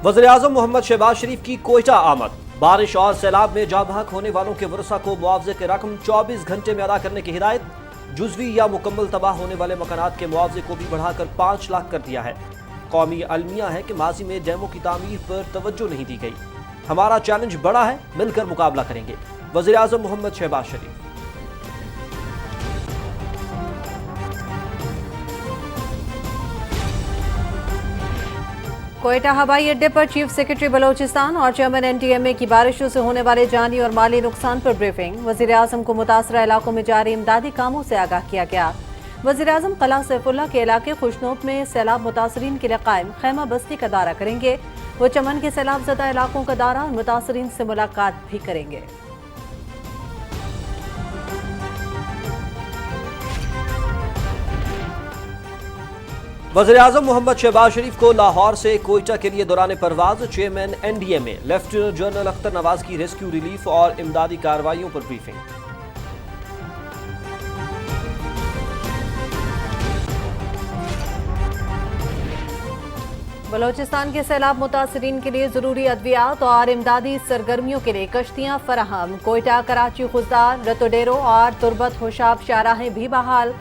वज़ीर-ए-आज़म मोहम्मद शहबाज शरीफ की कोयटा आमद। बारिश और सैलाब में जाँ बहक होने वालों के वरसा को मुआवजे की रकम 24 घंटे में अदा करने की हिदायत। जुज़वी या मुकम्मल तबाह होने वाले मकानात के मुआवजे को भी बढ़ाकर 5 लाख कर दिया है। कौमी अलमिया है कि माजी में डैमों की तामीर पर तवज्जो नहीं दी गई। हमारा चैलेंज बड़ा है, मिलकर मुकाबला करेंगे। वज़ीर-ए-आज़म मोहम्मद शहबाज शरीफ। कोयटा हवाई अड्डे पर चीफ सेक्रेटरी बलोचिस्तान और चेयरमैन एनडीएमए की बारिशों से होने वाले जानी और माली नुकसान पर ब्रीफिंग। वज़ीर-ए-आज़म को मुतासरा इलाकों में जारी इमदादी कामों से आगाह किया गया। वज़ीर-ए-आज़म कला सैफुल्लाह के इलाके खुशनोब में सैलाब मुतासरीन के लिए कायम खैमा बस्ती का दौरा करेंगे। वो चमन के सैलाब ज़दा इलाकों का दौरा और मुतासरीन से मुलाकात भी करेंगे। वज़ीर-ए-आज़म मोहम्मद शहबाज शरीफ को लाहौर से कोयटा के लिए दौरान परवाज। Chairman NDMA lieutenant general Akhtar Nawaz की रेस्क्यू रिलीफ और इमदादी कार्रवाइयों पर ब्रीफिंग। बलोचिस्तान के सैलाब मुतासरीन के लिए जरूरी अद्वियात और इमदादी सरगर्मियों के लिए कश्तियां फराहम। कोयटा, कराची, खुजदार, रतोडेरो और तुरबत होशाब शाहराहें भी बहाल।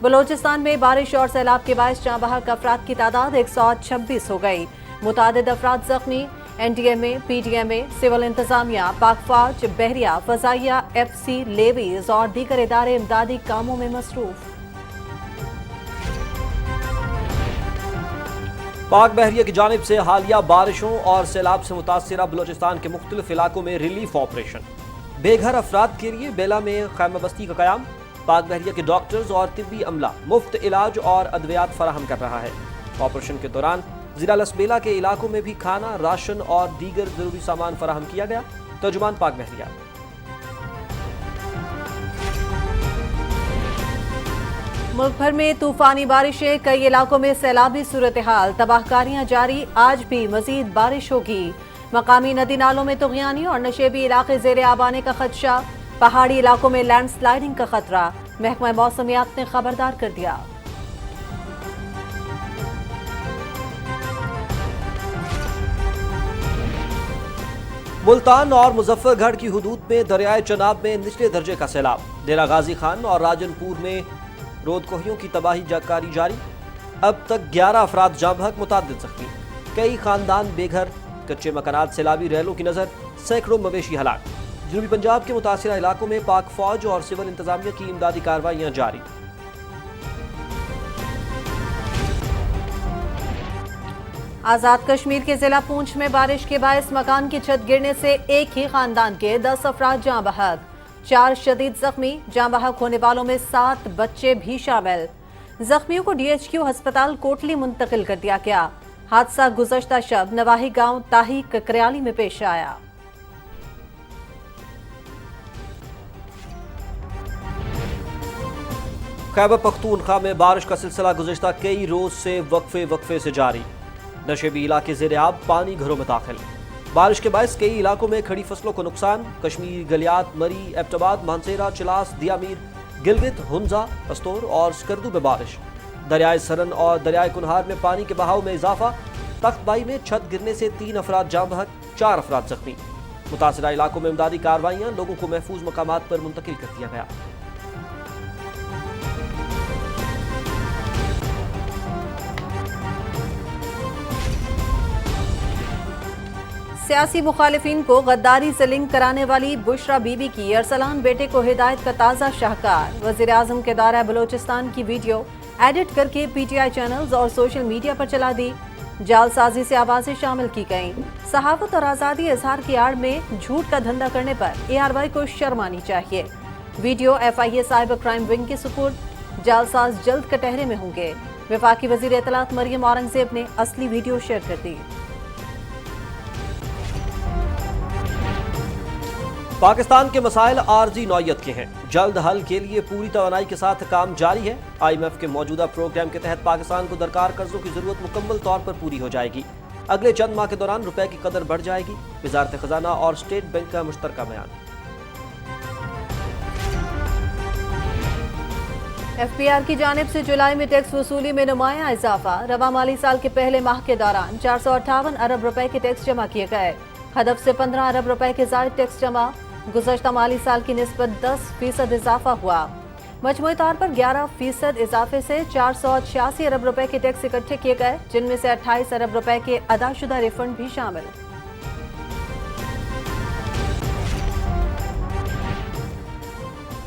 बलोचिस्तान में बारिश और सैलाब के बायस जाँ बहक अफराद की तादाद 126 हो गई। मुतादिद अफराद जख्मी। एनडीएमए, पीडीएमए, सिविल इंतजामिया, पाक फौज, बहरिया, फजाइया, एफसी, लेवीज और दीगर इदारे इमदादी कामों में मसरूफ। पाक बहरिया की जानिब से हालिया बारिशों और सैलाब से मुतासरा बलोचिस्तान के मुख्तलिफ इलाकों में रिलीफ ऑपरेशन। बेघर अफराद के लिए बेला में खैमा बस्ती का कयाम। पाक बहरिया के डॉक्टर्स और तिब्बी अमला मुफ्त इलाज और अद्वियात फराहम कर रहा है। ऑपरेशन के दौरान जिला लसबेला के इलाकों में भी खाना, राशन और दीगर जरूरी सामान फराहम किया गया। तर्जुमान पाक बहरिया। मुल्क भर में तूफानी बारिशें, कई इलाकों में सैलाबी सूरत हाल, तबाहकारियां जारी। आज भी मजीद बारिश होगी। मकामी नदी नालों में तुग़यानी और नशेबी इलाके ज़ेरे आब आने का खदशा। पहाड़ी इलाकों में लैंड स्लाइडिंग का खतरा। महकमा मौसमियात ने खबरदार कर दिया। मुल्तान और मुजफ्फरगढ़ की हुदूद में दरियाए चनाब में निचले दर्जे का सैलाब। डेरा गाजी खान और राजनपुर में रोदकोहियों की तबाही जाकारी जारी। अब तक 11 अफराद जाँ बहक, मुतादिद जख्मी। कई खानदान बेघर। कच्चे मकानात सैलाबी रैलों की नजर। सैकड़ों मवेशी हलाक। जनूबी पंजाब के मुतासरा इलाकों में पाक फौज और सिविल इंतजामिया की इमदादी कार्रवाइयां जारी। आजाद कश्मीर के जिला पूंछ में बारिश के बायस मकान की छत गिरने से एक ही खानदान के 10 अफराद जाँ बहक, 4 शदीद जख्मी। जाँ बहक होने वालों में 7 बच्चे भी शामिल। जख्मियों को डीएचक्यू अस्पताल कोटली मुंतकिल कर दिया गया। हादसा गुज़श्ता शब नवाही गांव ताही ककरियाली में पेश आया। खैबर पख्तूनख्वा में बारिश का सिलसिला गुज़श्ता कई रोज से वक्फे से जारी। नशेबी इलाके ज़ेरे आब, पानी घरों में दाखिल। बारिश के बायस कई इलाकों में खड़ी फसलों को नुकसान। कश्मीर, गलियात, मरी, एबटाबाद, मानसेरा, चिलास, दियामीर, गिलगित, हुंजा, पस्तौर और स्कर्दू में बारिश। दरियाए सरन और दरियाए कुनहार में पानी के बहाव में इजाफा। तख्तबाई में छत गिरने से 3 अफराद जाँ बहक, 4 अफराद जख्मी। मुतासरा इलाकों में इमदादी कार्रवाइयां, लोगों को महफूज मकामात पर मुंतकिल कर दिया गया। सियासी मुखालिफिन को गद्दारी से लिंक कराने वाली बुशरा बीबी की अरसलान बेटे को हिदायत का ताज़ा शाहकार। वज़ीर-ए-आज़म के दौरा बलोचिस्तान की वीडियो एडिट करके पीटीआई चैनल्स और सोशल मीडिया पर चला दी। जालसाजी से आवाज़ें शामिल की गईं। सहावत और आज़ादी इजहार की आड़ में झूठ का धंधा करने पर ARY को शर्म आनी चाहिए। Video FIA cyber crime wing के सुपुर्द। जालसाज जल्द कटहरे में होंगे। वफाकी वज़ीर इत्तलात मरियम औरंगज़ेब ने असली वीडियो शेयर कर दी। पाकिस्तान के मसाइल आर्जी नौयत के हैं, जल्द हल के लिए पूरी तवानाई के साथ काम जारी है। IMF के मौजूदा प्रोग्राम के तहत पाकिस्तान को दरकार कर्जों की जरूरत मुकम्मल तौर पर पूरी हो जाएगी। अगले चंद माह के दौरान रुपए की कदर बढ़ जाएगी। वजारत खजाना और स्टेट बैंक का मुश्तरका बयान। FPR की जानिब से जुलाई में टैक्स वसूली में नुमाया इजाफा। रवा माली साल के पहले माह के दौरान 458 अरब रुपए के टैक्स जमा किए गए। हदफ से 15 अरब रुपए के ज़ायद टैक्स जमा। गुज़श्ता माली साल की निस्बत 10% इजाफा हुआ। मजमूई तौर पर 11% इजाफे से 486 अरब रुपए के टैक्स इकट्ठे किए गए, जिनमें से 28 अरब रुपए के अदाशुदा रिफंड भी शामिल।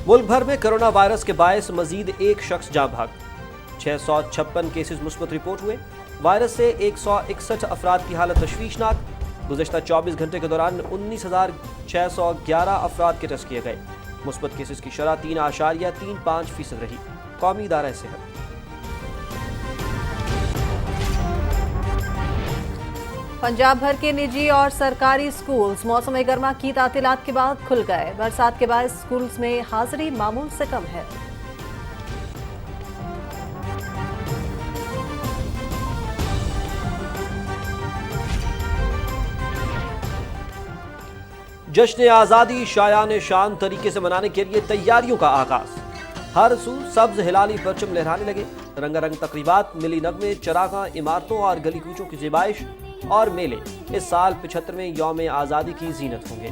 मुल्क भर में कोरोना वायरस के बायस मजीद एक शख्स जाँ भाग। 656 केसेस मुस्बत रिपोर्ट हुए। वायरस से 161 अफराद की हालत तशवीशनाक। गुज़श्ता 24 घंटे के दौरान 19,611 अफराद के टेस्ट किए गए। मुस्बत केसेस की शरह 3.35% रही। कौमी इदारा सेहत। पंजाब भर के निजी और सरकारी स्कूल्स मौसम गर्मा की तातीलात के बाद खुल गए। बरसात के बाद स्कूल्स में हाजिरी मामूल से कम है। जश्न आज़ादी शायान शान तरीके से मनाने के लिए तैयारियों का आगाज। हर सू सब्ज हिलाली परचम लहराने लगे। रंगारंग तकरीबात, मिली नगमे, चरागां, इमारतों और गली कूचों की ज़ेबाइश और मेले इस साल 75वें यौम आज़ादी की जीनत होंगे।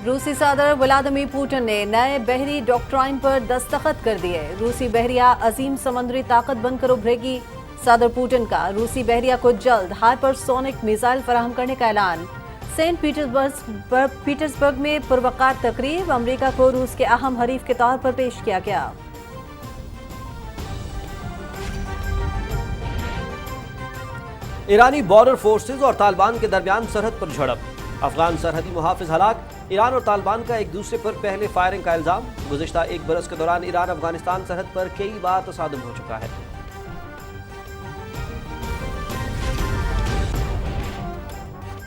रूसी सदर व्लादिमीर पुतिन ने नए बहरी डॉक्ट्राइन पर दस्तखत कर दिए। रूसी बहरिया अजीम समुद्री ताकत बनकर उभरेगी। सदर पुतिन का रूसी बहरिया को जल्द हाइपरसोनिक मिसाइल फराहम करने का ऐलान। सेंट पीटर्सबर्ग में पुरवकार तकरीब अमेरिका को रूस के अहम हरीफ के तौर पर पेश किया गया। ईरानी बॉर्डर फोर्सेज और तालिबान के दरमियान सरहद पर झड़प। अफगान सरहदी मुहाफिज हलाक। ईरान और तालिबान का एक दूसरे पर पहले फायरिंग का इल्जाम। गुज़श्ता एक बरस के दौरान ईरान अफगानिस्तान सरहद पर कई बार तसादुम हो चुका है।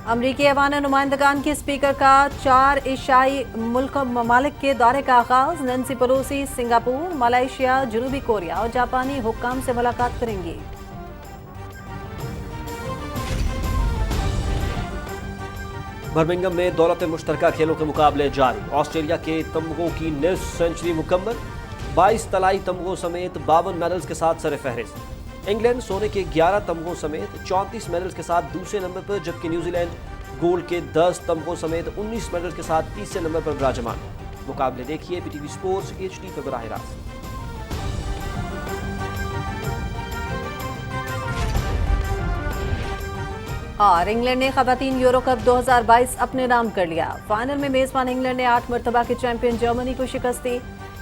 अमरीकी ऐवान नुमाइंदगान के स्पीकर का 4 एशियाई मुल्क ममालिक के दौरे का आगाज। नैन्सी पेलोसी सिंगापुर, मलेशिया, जनूबी कोरिया और जापानी हुक्काम से मुलाकात करेंगी। बर्मिंघम में दौलत मुश्तरका खेलों के मुकाबले जारी। ऑस्ट्रेलिया के तमगों की निस्फ सेंचुरी मुकम्मल। 22 तलाई तमगों समेत 52 मेडल्स के साथ सरफहरिस्त। इंग्लैंड सोने के 11 तमगों समेत 34 मेडल्स के साथ दूसरे नंबर पर, जबकि न्यूजीलैंड गोल्ड के 10 तमगों समेत 19 मेडल्स के साथ तीसरे नंबर पर विराजमान। मुकाबले देखिए PTV स्पोर्ट्स HD पर बराह रास्त। और इंग्लैंड ने खवातीन यूरो कप 2022 अपने नाम कर लिया। फाइनल में मेजबान इंग्लैंड ने 8 मरतबा के चैंपियन जर्मनी को शिकस्त दी।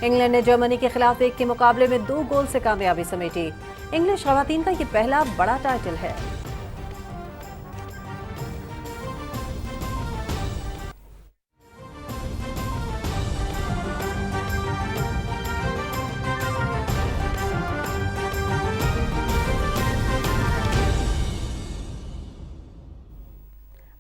इंग्लैंड ने जर्मनी के खिलाफ 1 के मुकाबले में 2 गोल से कामयाबी समेटी। इंग्लिश खवातीन का ये पहला बड़ा टाइटल है।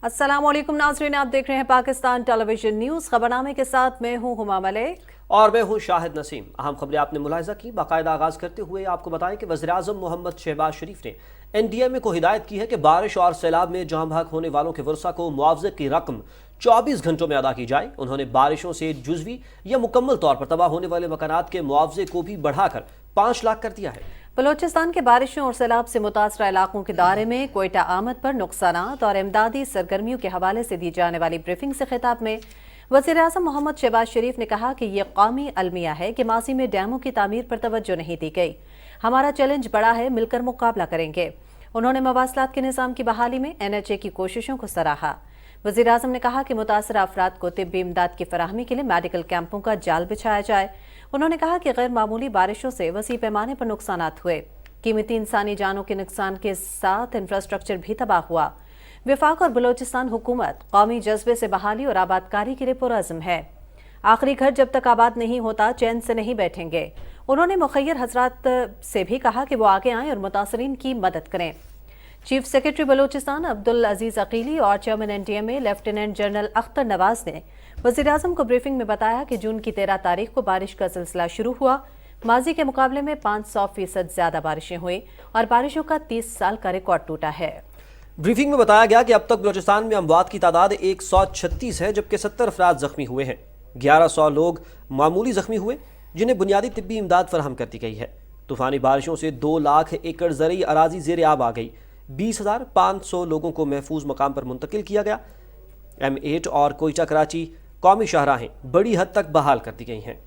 अस्सलाम वालेकुम नाज़रीन, आप देख रहे हैं पाकिस्तान टेलीविजन न्यूज़। खबरनामे के साथ मैं हूं हुमा मलिक और मैं हूं शाहिद नसीम। अहम खबरें आपने मुलाहिजा की। बाकायदा आगाज करते हुए आपको बताएं कि वज़ीर-ए-आज़म मोहम्मद शहबाज शरीफ ने NDMA को हिदायत की है कि बारिश और सैलाब में जहाँ भाग होने वालों के वर्सा को मुआवजे की रकम 24 घंटों में अदा की जाए। उन्होंने बारिशों से जुज़वी या मुकम्मल तौर पर तबाह होने वाले मकानात के मुआवजे को भी बढ़ाकर 5 लाख कर दिया है। बलोचिस्तान के बारिशों और सैलाब से मुतासरा इलाकों के दायरे में कोयटा आमद पर नुकसानात और इमदादी सरगर्मियों के हवाले से दी जाने वाली ब्रीफिंग से खिताब में वज़ीर-ए-आज़म मोहम्मद शहबाज शरीफ ने कहा कि यह कौमी अलमिया है कि माजी में डैमों की तामीर पर तवज्जो नहीं दी गई। हमारा चैलेंज बड़ा है, मिलकर मुकाबला करेंगे। उन्होंने मवासलात के निज़ाम की बहाली में NHA की कोशिशों को सराहा। वज़ीर-ए-आज़म ने कहा कि मुतासरा अफराद को तिब्बी इमदाद की फराहमी के लिए मेडिकल कैंपों का जाल बिछाया जाए। उन्होंने कहा कि गैर मामूली बारिशों से वसी पैमाने पर नुकसानात हुए। कीमती इंसानी जानों के नुकसान के साथ इंफ्रास्ट्रक्चर भी तबाह हुआ। वफाक और बलोचिस्तान हुकूमत कौमी जज्बे से बहाली और आबादकारी के लिए पुरअज़्म है। आखिरी घर जब तक आबाद नहीं होता चैन से नहीं बैठेंगे। उन्होंने मुखय्यर हजरात से भी कहा कि वो आगे आएं और मुतासरीन की मदद करें। चीफ सेक्रेटरी बलोचिस्तान अब्दुल अजीज अकीली और chairman NDMA lieutenant general Akhtar Nawaz ने वज़ीर-ए-आज़म को ब्रीफिंग में बताया कि जून की 13 तारीख को बारिश का सिलसिला शुरू हुआ। माजी के मुकाबले में 500% ज्यादा बारिशें हुई और बारिशों का 30 साल का रिकॉर्ड टूटा है। ब्रीफिंग में बताया गया कि अब तक बलूचिस्तान में अमवात की तादाद 136 है, जबकि 70 अफराद जख्मी हुए हैं। 1100 लोग मामूली जख्मी हुए, जिन्हें बुनियादी तिब्बी इमदाद फराहम कर दी गई है। तूफानी बारिशों से 2 लाख एकड़ ज़रई अराजी ज़ेर आब आ गई। 20,500 लोगों को महफूज मकाम पर मुंतकिल किया गया। M8 और कोयटा कराची कौमी शाहराहें बड़ी हद तक बहाल कर दी गई हैं।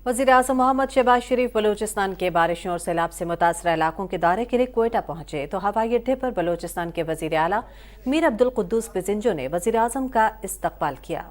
वज़ीर-ए-आज़म मोहम्मद शहबाज शरीफ बलूचिस्तान के बारिशों और सैलाब से मुतासरा इलाकों के दौरे के लिए कोयटा पहुंचे तो हवाई अड्डे पर बलूचिस्तान के वज़ीर आला मीर अब्दुल कुद्दूस बिजिंजो ने वज़ीर-ए-आज़म का इस्तकबाल किया।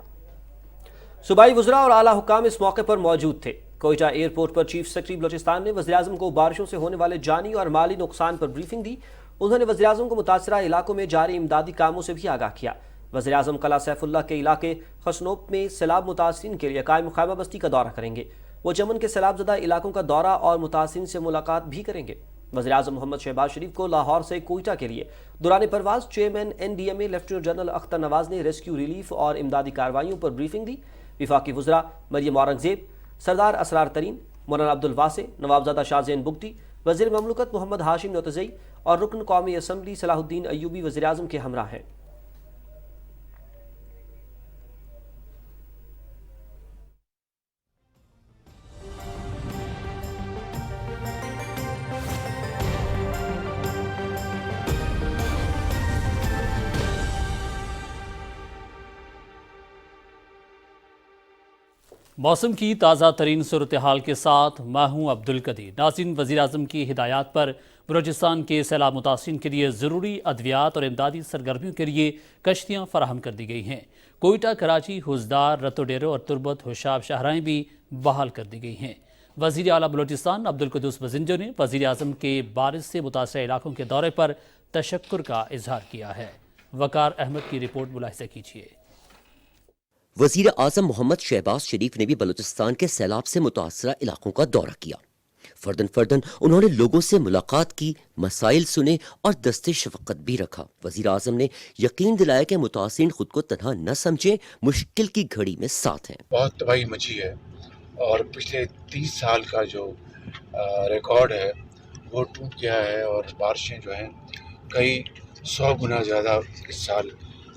सूबाई वज़रा और आला हुक्काम इस मौके पर मौजूद थे। कोयटा एयरपोर्ट पर चीफ सेक्रेटरी बलूचिस्तान ने वज़ीर-ए-आज़म को बारिशों से होने वाले जानी और माली नुकसान पर ब्रीफिंग दी। उन्होंने वज़ीर-ए-आज़म को मुतासरा इलाकों में जारी इमदादी कामों से भी आगाह किया। वज़ीर-ए-आज़म कला सैफुल्लाह के इलाके खसनोप में सैलाब मुतासरीन के लिए कायम खैमा बस्ती का दौरा करेंगे। वो चमन के सैलाबज़दा इलाकों का दौरा और मुतासरीन से मुलाकात भी करेंगे। वज़ीर-ए-आज़म मोहम्मद शहबाज शरीफ को लाहौर से कोयटा के लिए दौरान परवाज chairman NDMA lieutenant general Akhtar Nawaz ने रेस्क्यू रिलीफ और इमदादी कार्रवाइयों पर ब्रीफिंग दी। विफाकी वज़रा मरियम औरंगज़ेब, सरदार असरार तरीन, मौलाना अब्दुल वासे, नवाबजादा शाहज़ैन बुगटी, वज़ीर ममलकत मोहम्मद हाशिम नौतज़ई और रुकन कौमी असम्बली सलाहुद्दीन अय्यूबी वज़ीर-ए-आज़म के हमरा हैं। मौसम की ताज़ा तरीन सूरत हाल के साथ मैं हूँ अब्दुल कदीर। नाज़रीन, वज़ीर-ए-आज़म की हिदायत पर बलूचिस्तान के सैलाब मुतासिरीन के लिए ज़रूरी अद्वियात और इमदादी सरगर्मियों के लिए कश्तियाँ फराहम कर दी गई हैं। कोयटा, कराची, हुज़दार, रतोडेरो और तुर्बत हुशाब शाहराएँ भी बहाल कर दी गई हैं। वज़ीर आला बलूचिस्तान अब्दुल कुद्दूस बिजिंजो ने वज़ीर-ए-आज़म के बारिश से मुतासरा इलाकों के दौरे पर तशक्कुर का इजहार किया है। वकार अहमद की रिपोर्ट मुलाहिज़ा कीजिए। वज़ीर आज़म मोहम्मद शहबाज शरीफ ने भी बलूचिस्तान के सैलाब से मुतासरा इलाकों का दौरा किया। फर्दन उन्होंने लोगों से मुलाकात की, मसाइल सुने और दस्ते शफकत भी रखा। वज़ीर आज़म ने यकीन दिलाया कि मुतासिरीन खुद को तन्हा न समझें, मुश्किल की घड़ी में साथ हैं। बहुत तबाही मची है और पिछले 30 साल का जो रिकॉर्ड है वो टूट गया है और बारिशें जो हैं कई 100 गुना ज़्यादा इस साल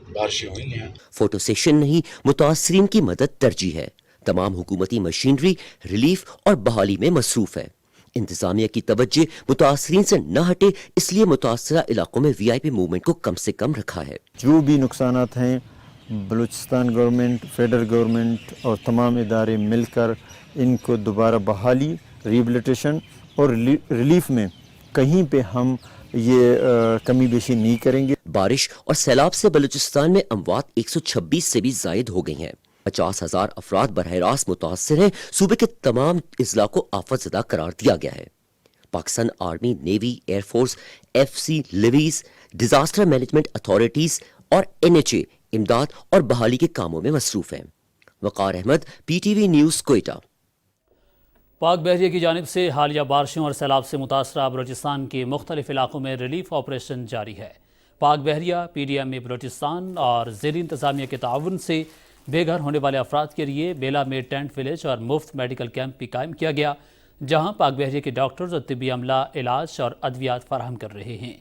बारिशें हुई हैं। फोटो सेशन नहीं, मुतासरीन की मदद तरजीह है। तमाम हुकूमती मशीनरी रिलीफ और बहाली में मसरूफ है। इंतजामिया की तवज्जो मुतासरीन से न हटे, इसलिए मुतासरा इलाकों में VIP मूवमेंट को कम से कम रखा है। जो भी नुकसानात हैं, बलूचिस्तान गवर्नमेंट, फेडरल गवर्नमेंट और तमाम इदारे मिलकर इनको दोबारा बहाली, रिहेबिलिटेशन और रिलीफ में कहीं पे हम ये कमी बेशी नहीं करेंगे। बारिश और सैलाब से बलूचिस्तान में अमवात 126 से भी जायद हो गई हैं। 50,000 अफराद बरह रास्त मुतासर हैं। सूबे के तमाम अजला को आफतज़दा करार दिया गया है। Pakistan army, navy, air force, FC, levees, disaster management authorities और NHA इमदाद और बहाली के कामों में मसरूफ हैं। वकार अहमद, PTV न्यूज़, कोयटा। पाक बहरिया की जानिब से हालिया बारिशों और सैलाब से मुतासरा बलूचिस्तान के मुख्तलिफ इलाकों में रिलीफ ऑपरेशन जारी है। पाक बहरिया, PDMA बलूचिस्तान और ज़ेरी इंतज़ामिया के ताउन से बेघर होने वाले अफराद के लिए बेला में टेंट विलेज और मुफ्त मेडिकल कैंप भी कायम किया गया, जहाँ पाक बहरिया के डॉक्टर्स और तिब्बी अमला इलाज और अद्वियात फराहम कर रहे हैं।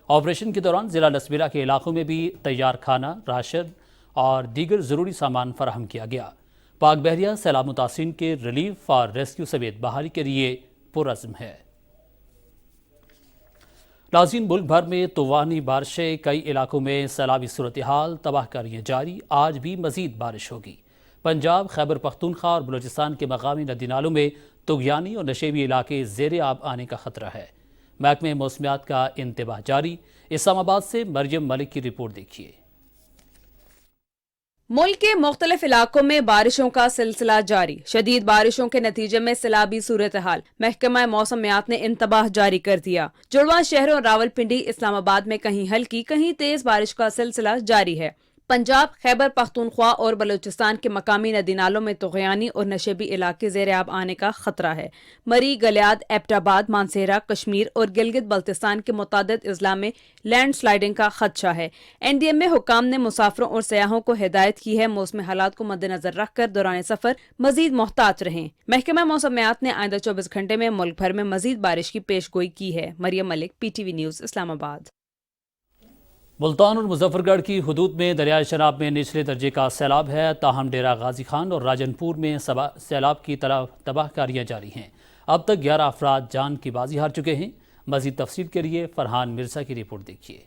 ऑपरेशन के दौरान ज़िला लसबीरा के इलाकों में भी तैयार खाना, राशन और दीगर ज़रूरी सामान फराहम किया गया। पाक बहरिया सैलाब मुतासिरीन के रिलीफ और रेस्क्यू समेत बहाली के लिए पुरअज़्म है। नाज़रीन, मुल्क भर में तूफ़ानी बारिशें, कई इलाकों में सैलाबी सूरत हाल, तबाहकारियाँ जारी। आज भी मज़ीद बारिश होगी। पंजाब, खैबर पख्तूनख्वा और बलूचिस्तान के मकामी नदी नालों में तुग़यानी और नशेबी इलाके ज़ेर आब आने का ख़तरा है। महकमे मौसमियात का इंतबाह जारी। इस्लामाबाद से मरियम मलिक की रिपोर्ट देखिए। मुल्क के मुख्तलिफ इलाकों में बारिशों का सिलसिला जारी। शदीद बारिशों के नतीजे में सैलाबी सूरत हाल। महकमा मौसमियात ने इंतबाह जारी कर दिया। जुड़वा शहरों रावलपिंडी, इस्लामाबाद में कहीं हल्की कहीं तेज बारिश का सिलसिला जारी है। पंजाब, खैबर पख्तूनख्वा और बलूचिस्तान के मकामी नदी नालों में तुग़यानी और नशेबी इलाके ज़ेर आब आने का खतरा है। मरी, गलियाद, एबटाबाद, मानसेरा, कश्मीर और गिलगित बल्तिस्तान के मुतअद्दिद अज़ला में लैंड स्लाइडिंग का खदशा है। NDMA हुकाम ने मुसाफिरों और सयाहों को हिदायत की है मौसमी हालात को मद्देनजर रखकर दौरान सफर मजीद मोहतात रहें। महकमा मौसमियात ने आइंदा 24 घंटे में मुल्क भर में मजीद बारिश की पेशगोई की है। Maryam Malik, PTV news, Islamabad. मुल्तान और मुजफ्फरगढ़ की हदूद में दरियाए चनाब में निचले दर्जे का सैलाब है, ताहम डेरा गाजी खान और राजनपुर में सैलाब की तबाहकारियाँ जारी हैं। अब तक 11 अफराद जान की बाजी हार चुके हैं। मजीद तफसील के लिए फरहान मिर्जा की रिपोर्ट देखिए।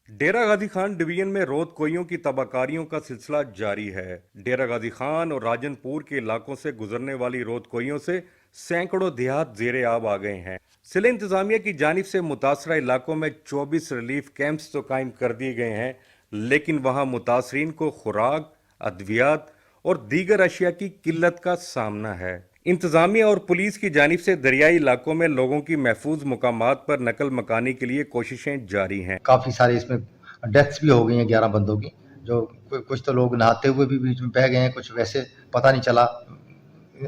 डेरा गाजी खान डिवीजन में रोद कोइयों की तबाहकारियों का सिलसिला जारी है। डेरा गाजी खान और राजनपुर के इलाकों से गुजरने वाली रोद कोइयों से सैकड़ों देहात जेरे आब आ गए हैं। जिला इंतजामिया की जानिब से मुतासरा इलाकों में 24 रिलीफ कैंप्स तो कायम कर दिए गए हैं, लेकिन वहां मुतासरीन को खुराक, अद्वियात और दीगर अशिया की किल्लत का सामना है। इंतजामिया और पुलिस की जानिब से दरियाई इलाकों में लोगों की महफूज मुकामात पर नकल मकानी के लिए कोशिशें जारी हैं। काफ़ी सारे इसमें डेथ्स भी हो गई हैं 11 बंदों की, जो कुछ तो लोग नहाते हुए भी बीच में बह गए हैं, कुछ वैसे पता नहीं चला,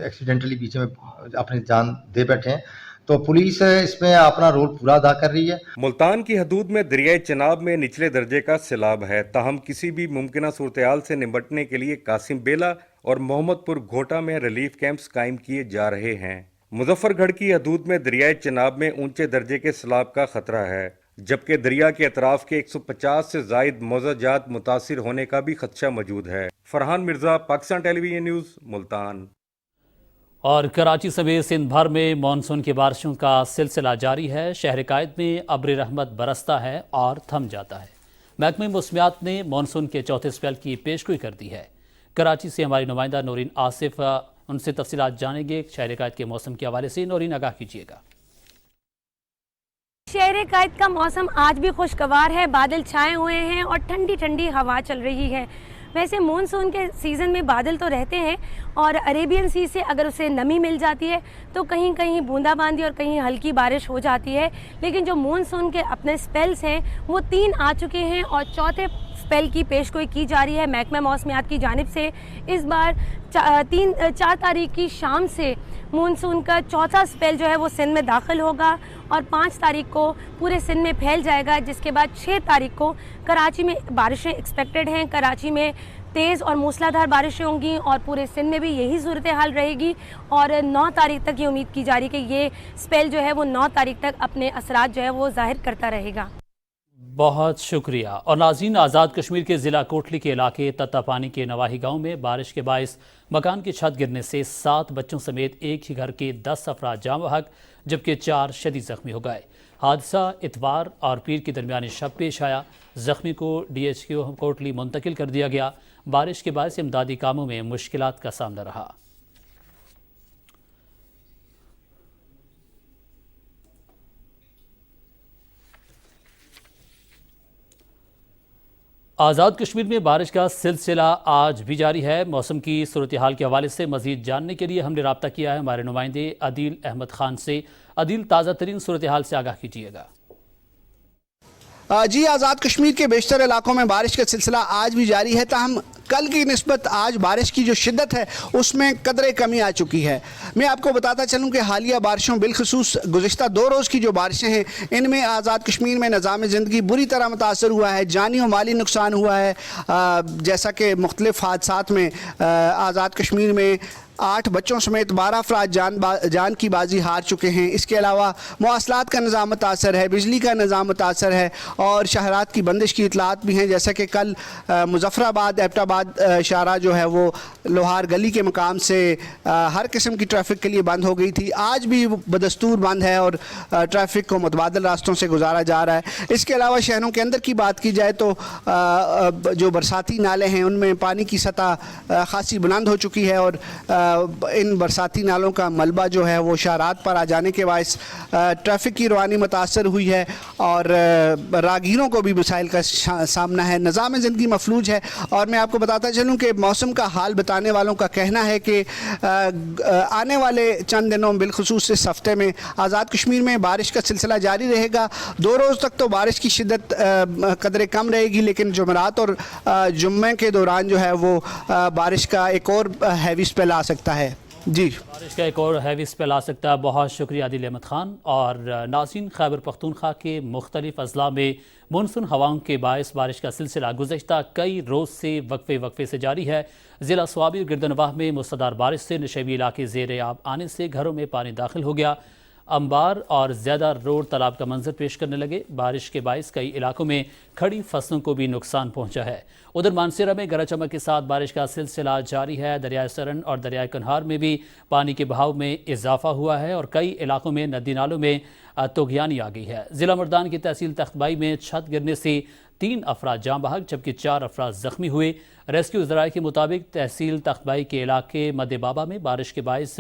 एक्सीडेंटली बीच में अपनी जान दे बैठे हैं। तो पुलिस इसमें अपना रोल पूरा अदा कर रही है। मुल्तान की हदूद में दरियाए चनाब में निचले दर्जे का सैलाब है, ताहम किसी भी मुमकिन सूरत-ए-हाल से निपटने के लिए कासिम बेला और मोहम्मदपुर घोटा में रिलीफ कैंप्स कायम किए जा रहे हैं। मुजफ्फरगढ़ की हदूद में दरियाए चनाब में ऊंचे दर्जे के सैलाब का खतरा है, जबकि दरिया के अतराफ के 150 से जायद मौज़ाजात मुतासिर होने का भी खदशा मौजूद है। Farhan Mirza, Pakistan television news, Multan. और कराची समेत सिंध भर में मानसून की बारिशों का सिलसिला जारी है। शहर कायद में अब्र रहमत बरसता है और थम जाता है। महकमे मौसमियात ने मानसून के चौथे स्पेल की पेशगोई कर दी है। कराची से हमारी नुमाइंदा नौरीन आसिफ उनसे तफसीलात जानेंगे। शहर कायद के मौसम के हवाले से नौरीन, आगाह कीजिएगा। शहर कायद का मौसम आज भी खुशगवार है, बादल छाए हुए हैं और ठंडी ठंडी हवा चल रही है। वैसे मानसून के सीज़न में बादल तो रहते हैं और अरेबियन सी से अगर उसे नमी मिल जाती है तो कहीं कहीं बूंदाबांदी और कहीं हल्की बारिश हो जाती है, लेकिन जो मानसून के अपने स्पेल्स हैं वो 3 आ चुके हैं और चौथे स्पेल की पेशगोई की जा रही है महकमा मौसमियात की जानिब से। इस बार 4 तारीख की शाम से मानसून का चौथा स्पेल जो है वो सिंध में दाखिल होगा और 5 तारीख को पूरे सिंध में फैल जाएगा, जिसके बाद 6 तारीख को कराची में बारिशें एक्सपेक्टेड हैं। कराची में तेज़ और मूसलाधार बारिशें होंगी और पूरे सिंध में भी यही सूरत हाल रहेगी और 9 तारीख तक ये उम्मीद की जा रही है कि ये स्पेल जो है वो 9 तारीख तक अपने असरात जो है वो ज़ाहिर करता रहेगा। बहुत शुक्रिया। और नाज़रीन, आज़ाद कश्मीर के ज़िला कोटली के इलाके तत्तापानी के नवाही गांव में बारिश के बायस मकान की छत गिरने से 7 बच्चों समेत एक ही घर के 10 अफराद जाँ बहक, जबकि 4 शदीद ज़ख्मी हो गए। हादसा इतवार और पीर के दरमियान शब पेश आया। ज़ख्मी को DHQ कोटली मुंतकिल कर दिया गया। बारिश के बायस इमदादी कामों में मुश्किलात का सामना रहा। आज़ाद कश्मीर में बारिश का सिलसिला आज भी जारी है। मौसम की सूरत हाल के हवाले से मज़ीद जानने के लिए हमने रब्ता किया है हमारे नुमाइंदे अदील अहमद खान से। अदील, ताज़ा तरीन सूरत हाल से आगाह कीजिएगा। जी, आज़ाद कश्मीर के बेशतर इलाकों में बारिश का सिलसिला आज भी जारी है, ताहम कल की निस्बत आज बारिश की जो शिद्दत है उसमें कदरे कमी आ चुकी है। मैं आपको बताता चलूं कि हालिया बारिशों बिलखसूस गुज़िश्ता 2 रोज़ की जो बारिशें हैं इनमें आज़ाद कश्मीर में निज़ाम ज़िंदगी बुरी तरह मुतासर हुआ है, जानी और माली नुकसान हुआ है। जैसा कि मुख्तलिफ हादसात में आज़ाद कश्मीर में 8 बच्चों समेत 12 अफराद जान की बाजी हार चुके हैं। इसके अलावा मवासलात का निज़ाम मुतासर है, बिजली का निज़ाम मुतासर है और शहरात की बंदिश की इतलात भी हैं। जैसे कि कल मुजफ्फराबाद एबटाबाद शाहरा जो है वो लोहार गली के मकाम से हर किस्म की ट्रैफिक के लिए बंद हो गई थी, आज भी बदस्तूर बंद है और ट्रैफिक को मुतबादल रास्तों से गुजारा जा रहा है। इसके अलावा शहरों के अंदर की बात की जाए तो जो बरसाती नाले हैं उनमें पानी की सतह खासी बुलंद हो चुकी है और इन बरसाती नालों का मलबा जो है वो शाहरात पर आ जाने के बायस ट्रैफिक की रवानी मुतासर हुई है और राहगीरों को भी मसाइल का सामना है। निज़ाम ज़िंदगी मफलूज है और मैं आपको बताता चलूं कि मौसम का हाल बताने वालों का कहना है कि आने वाले चंद दिनों में बिलखुसूस इस हफ्ते में आज़ाद कश्मीर में बारिश का सिलसिला जारी रहेगा। 2 रोज़ तक तो बारिश की शिद्दत कदरे कम रहेगी, लेकिन जुमेरात और जुम्मे के दौरान जो है वो बारिश का एक और हैवी स्पेल आ सकता है। जी, बारिश का एक और हैवी स्पेल आ सकता है। बहुत शुक्रिया आदिल अहमद खान। और नाज़रीन, खैबर पख्तूनख्वा के मुख्तलिफ अजला में मानसून हवाओं के बायस बारिश का सिलसिला गुज़श्ता कई रोज़ से वक्फे से जारी है। ज़िला स्वाबी और गिरदनवाह में मुसलधार बारिश से नशेबी इलाके ज़ेर आब आने से घरों में पानी दाखिल हो गया। अंबार और ज़्यादा रोड तालाब का मंजर पेश करने लगे। बारिश के बायस कई इलाकों में खड़ी फसलों को भी नुकसान पहुंचा है। उधर मानसेरा में गरज चमक के साथ बारिश का सिलसिला जारी है। दरियाए सरन और दरियाए कन्हार में भी पानी के बहाव में इजाफा हुआ है और कई इलाकों में नदी नालों में तोगयानी आ गई है। ज़िला मुर्दान की तहसील तख्तबाई में छत गिरने से 3 अफराद जाँ बहक जबकि 4 अफराद जख्मी हुए। रेस्क्यू ज़राए के मुताबिक तहसील तख्तबाई के इलाके मद बाबा में बारिश के बायस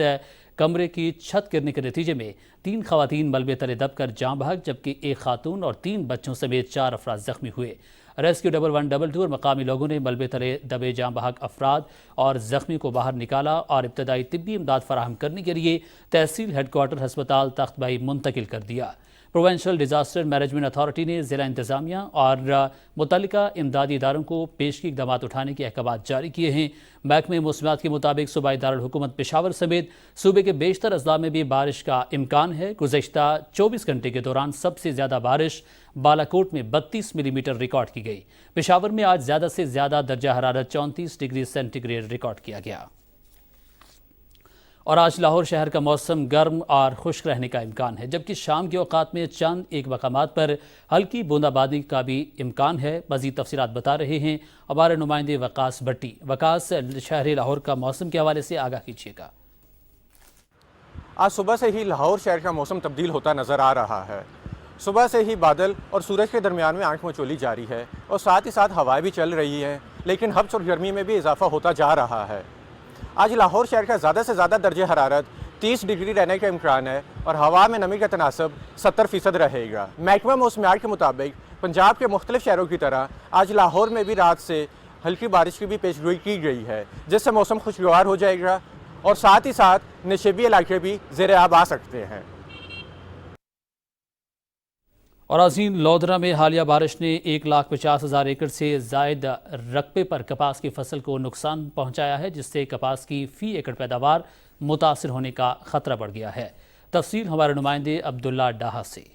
कमरे की छत गिरने के नतीजे में 3 खवातीन मलबे तले दबकर जाँ बहक जबकि 1 खातून और 3 बच्चों समेत 4 अफराद जख्मी हुए। रेस्क्यू 1122 और मकामी लोगों ने मलबे तले दबे जाँ बहक अफराद और जख्मी को बाहर निकाला और इब्तदाई तिब्बी इमदाद फराहम करने के लिए तहसील हेडक्वार्टर हस्पताल तख्तबाई मुंतकिल कर दिया। प्रोवेंशल डिज़ास्टर मैनेजमेंट अथॉरिटी ने ज़िला इंतज़ामिया और मुतल्लिका इमदादी इदारों को पेशगी इक़दाम उठाने के अहकाम जारी किए हैं। महकमे मौसमियात के मुताबिक सूबाई दारुल हुकूमत पेशावर समेत सूबे के बेशतर अजला में भी बारिश का इम्कान है। गुज़श्ता 24 घंटे के दौरान सबसे ज़्यादा बारिश बालाकोट में 32 मिलीमीटर रिकॉर्ड की गई। पेशावर में आज ज़्यादा से ज़्यादा दर्जा हरारत 34 डिग्री सेंटीग्रेड रिकॉर्ड किया गया। और आज लाहौर शहर का मौसम गर्म और खुश्क रहने का इम्कान है, जबकि शाम के औकात में चंद एक मकामात पर हल्की बूंदाबांदी का भी इम्कान है। मज़ीद तफसीलात बता रहे हैं हमारे नुमाइंदे वकास भट्टी। वकास, शहर लाहौर का मौसम के हवाले से आगाह कीजिएगा। आज सुबह से ही लाहौर शहर का मौसम तब्दील होता नज़र आ रहा है। सुबह से ही बादल और सूरज के दरमियान में आंख मचोली जारी है और साथ ही साथ हवाएं भी चल रही हैं, लेकिन हब्स और गर्मी में भी इजाफा होता जा रहा है। आज लाहौर शहर का ज़्यादा से ज़्यादा दर्जे हरारत 30 डिग्री रहने का इम्कान है और हवा में नमी का तनासब 70% रहेगा। महकमा मौसमियात के मुताबिक पंजाब के मुख्तलिफ शहरों की तरह आज लाहौर में भी रात से हल्की बारिश की भी पेशगोई की गई है, जिससे मौसम खुशगवार हो जाएगा और साथ ही साथ नशेबी इलाके भी ज़ेर आब आ सकते हैं। और अजीम, लोधरा में हालिया बारिश ने 1,50,000 एकड़ से जायद रकबे पर कपास की फसल को नुकसान पहुंचाया है, जिससे कपास की फ़ी एकड़ पैदावार मुतासिर होने का खतरा बढ़ गया है। तफसील हमारे नुमाइंदे अब्दुल्ला डाहा से।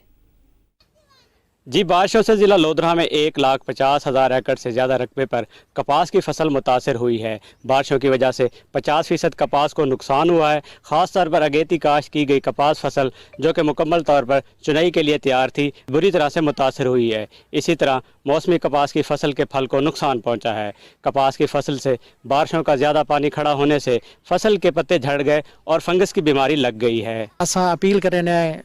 जी, बारिशों से ज़िला लोधरा में 1,50,000 एकड़ से ज़्यादा रकबे पर कपास की फसल मुतासर हुई है। बारिशों की वजह से 50% कपास को नुकसान हुआ है। ख़ास तौर पर अगेती काश्त की गई कपास फसल, जो कि मुकम्मल तौर पर चुनाई के लिए तैयार थी, बुरी तरह से मुतासर हुई है। इसी तरह मौसमी कपास की फसल के फल को नुकसान पहुँचा है। कपास की फसल से बारिशों का ज़्यादा पानी खड़ा होने से फसल के पत्ते झड़ गए और फंगस की बीमारी लग गई है। असां अपील करें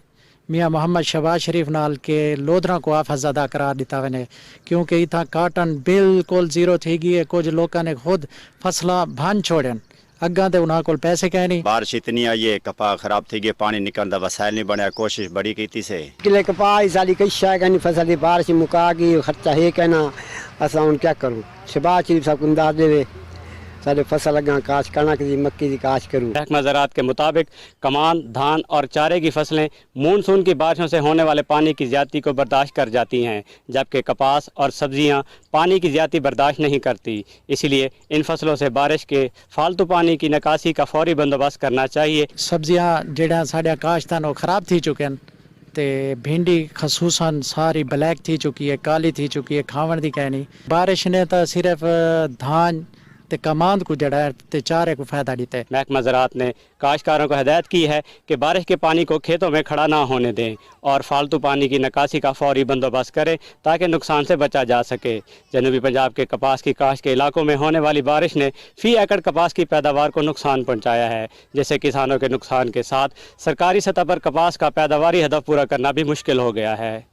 मियाँ मोहम्मद शहबाज शरीफ नाल के लोधरा को आफत ज़दा करार दिता वने, क्योंकि इतना काटन बिल्कुल जीरो थी गई है। कुछ लोगों ने खुद फसला भन छोड़न, अग्गा तो उन्होंने को पैसे कह नहीं। बारिश इतनी आई है, कपा खराब थी गई, पानी निकलने का वसाइल नहीं बनया, कोशिश बड़ी की से किले कपा इस साल कई शायद नहीं फसल बारिश मुका गई, खर्चा है कहना असा हूँ क्या करूँ। शहबाज शरीफ साहब अंदाज देवे सारे फसल अगर काश करना कि मक्की की काश करूँ। महकमा ज़राअत के मुताबिक कमान, धान और चारे की फसलें मानसून की बारिशों से होने वाले पानी की ज़्यादती को बर्दाश्त कर जाती हैं, जबकि कपास और सब्जियां पानी की ज़्यादती बर्दाश्त नहीं करती। इसीलिए इन फसलों से बारिश के फालतू पानी की निकासी का फौरी बंदोबस्त करना चाहिए। सब्जियां जेड़ा साढ़े काश्त वो खराब थी चुके हैं, ते भिंडी खसूसन सारी ब्लैक थी चुकी है, काली थी चुकी है, खावन दी कहनी। बारिश ने तो सिर्फ धान ते कमांद को जड़ा ते चारे को फायदा देता है। महकमा ज़राअत ने काश्तकारों को हिदायत की है कि बारिश के पानी को खेतों में खड़ा ना होने दें और फालतू पानी की निकासी का फौरी बंदोबस्त करें ताकि नुकसान से बचा जा सके। जनूबी पंजाब के कपास की काश्त के इलाकों में होने वाली बारिश ने फ़ी एकड़ कपास की पैदावार को नुकसान पहुँचाया है, जिससे किसानों के नुकसान के साथ सरकारी सतह पर कपास का पैदावारी हदफ पूरा करना भी मुश्किल हो गया है।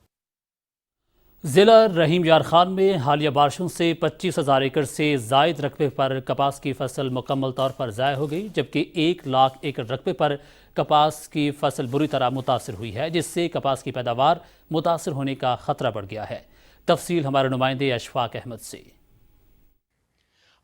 ज़िला रहीम यार खान में हालिया बारिशों से 25,000 एकड़ से जायद रकबे पर कपास की फसल मुकम्मल तौर पर ज़ाय हो गई, जबकि 1,00,000 एकड़ रकबे पर कपास की फसल बुरी तरह मुतासर हुई है, जिससे कपास की पैदावार मुतासर होने का खतरा बढ़ गया है। तफसील हमारे नुमाइंदे अशफाक अहमद से।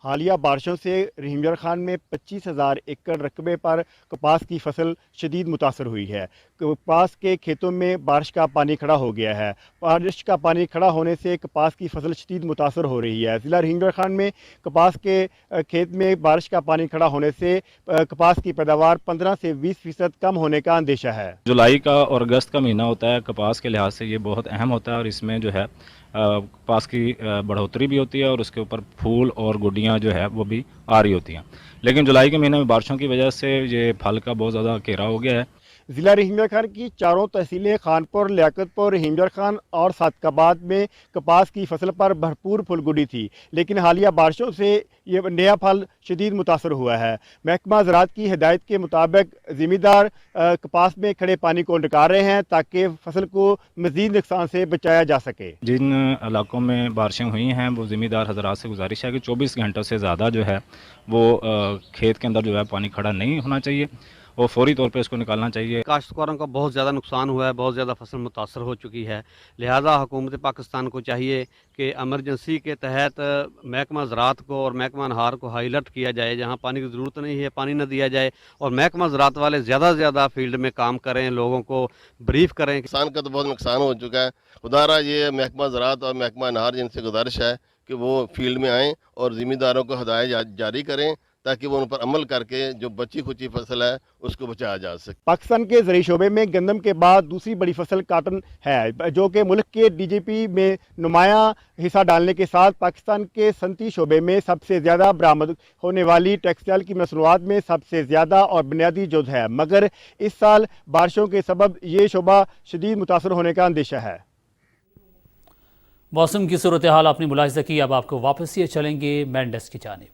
حالیہ بارشوں سے رحیم خان میں 25,000 एकड़ रकबे पर कपास की फसल शदीद मुतासर हुई है। कपास के खेतों में बारिश का पानी खड़ा हो गया है। बारिश का पानी खड़ा होने से कपास की फसल शदीद मुतासर हो रही है। ज़िला रहीम खान में कपास के खेत में बारिश का पानी खड़ा होने से कपास की पैदावार 15 से 20% कम होने का अंदेशा है। जुलाई का और अगस्त का महीना होता है, कपास के लिहाज से ये बहुत अहम होता है और इसमें जो है कपास की बढ़ोतरी भी होती है और उसके ऊपर फूल और गुड्डियाँ जो है वो भी आ रही होती हैं। लेकिन जुलाई के महीने में बारिशों की वजह से ये फल का बहुत ज़्यादा घेरा हो गया है। ज़िला रहीम खान की चारों तहसीलें खानपुर, लियाकतपुर, रहीम खान और सादकाबाद में कपास की फसल पर भरपूर फुलगुडी थी, लेकिन हालिया बारिशों से ये नया फल शदीद मुतासर हुआ है। महकमा ज़राअत की हिदायत के मुताबिक ज़िम्मेदार कपास में खड़े पानी को निकाल रहे हैं ताकि फसल को मज़ीद नुकसान से बचाया जा सके। जिन इलाकों में बारिशें हुई हैं वो ज़िम्मेदार हज़रात से गुजारिश है कि 24 घंटों से ज़्यादा जो है वो खेत के अंदर जो है पानी खड़ा नहीं होना चाहिए और फौरी तौर पे इसको निकालना चाहिए। काश्तकारों का बहुत ज़्यादा नुकसान हुआ है, बहुत ज़्यादा फसल मुतासर हो चुकी है, लिहाजा हुकूमत पाकिस्तान को चाहिए कि एमरजेंसी के तहत महकमा ज़राअत को और महकमा अनहार को हाई अलर्ट किया जाए। जहाँ पानी की ज़रूरत नहीं है पानी न दिया जाए और महकमा ज़राअत वाले ज़्यादा से ज़्यादा फील्ड में काम करें, लोगों को ब्रीफ करें। किसान का तो बहुत नुकसान हो चुका है। खुदारा ये महकमा ज़राअत और महकमा अनहार जिनसे गुजारिश है कि वो फील्ड में आएँ और ज़िम्मेदारों को हिदायत जारी करें ताकि वो उन पर अमल करके जो बची खुची फसल है उसको बचाया जा सके। पाकिस्तान के ज़रूरी शोबे में गंदम के बाद दूसरी बड़ी फसल काटन है, जो कि मुल्क के डीजीपी में नुमाया हिस्सा डालने के साथ पाकिस्तान के सनती शोबे में सबसे ज़्यादा बरामद होने वाली टेक्सटाइल की मसनूआत में सबसे ज़्यादा और बुनियादी जुज़ है, मगर इस साल बारिशों के सबब ये शोबा शदीद मुतासर होने का अंदेशा है। मौसम की सूरत हाल आपने मुलाहिजा की, अब आपको वापस ये चलेंगे मेन डेस्क की जानिब।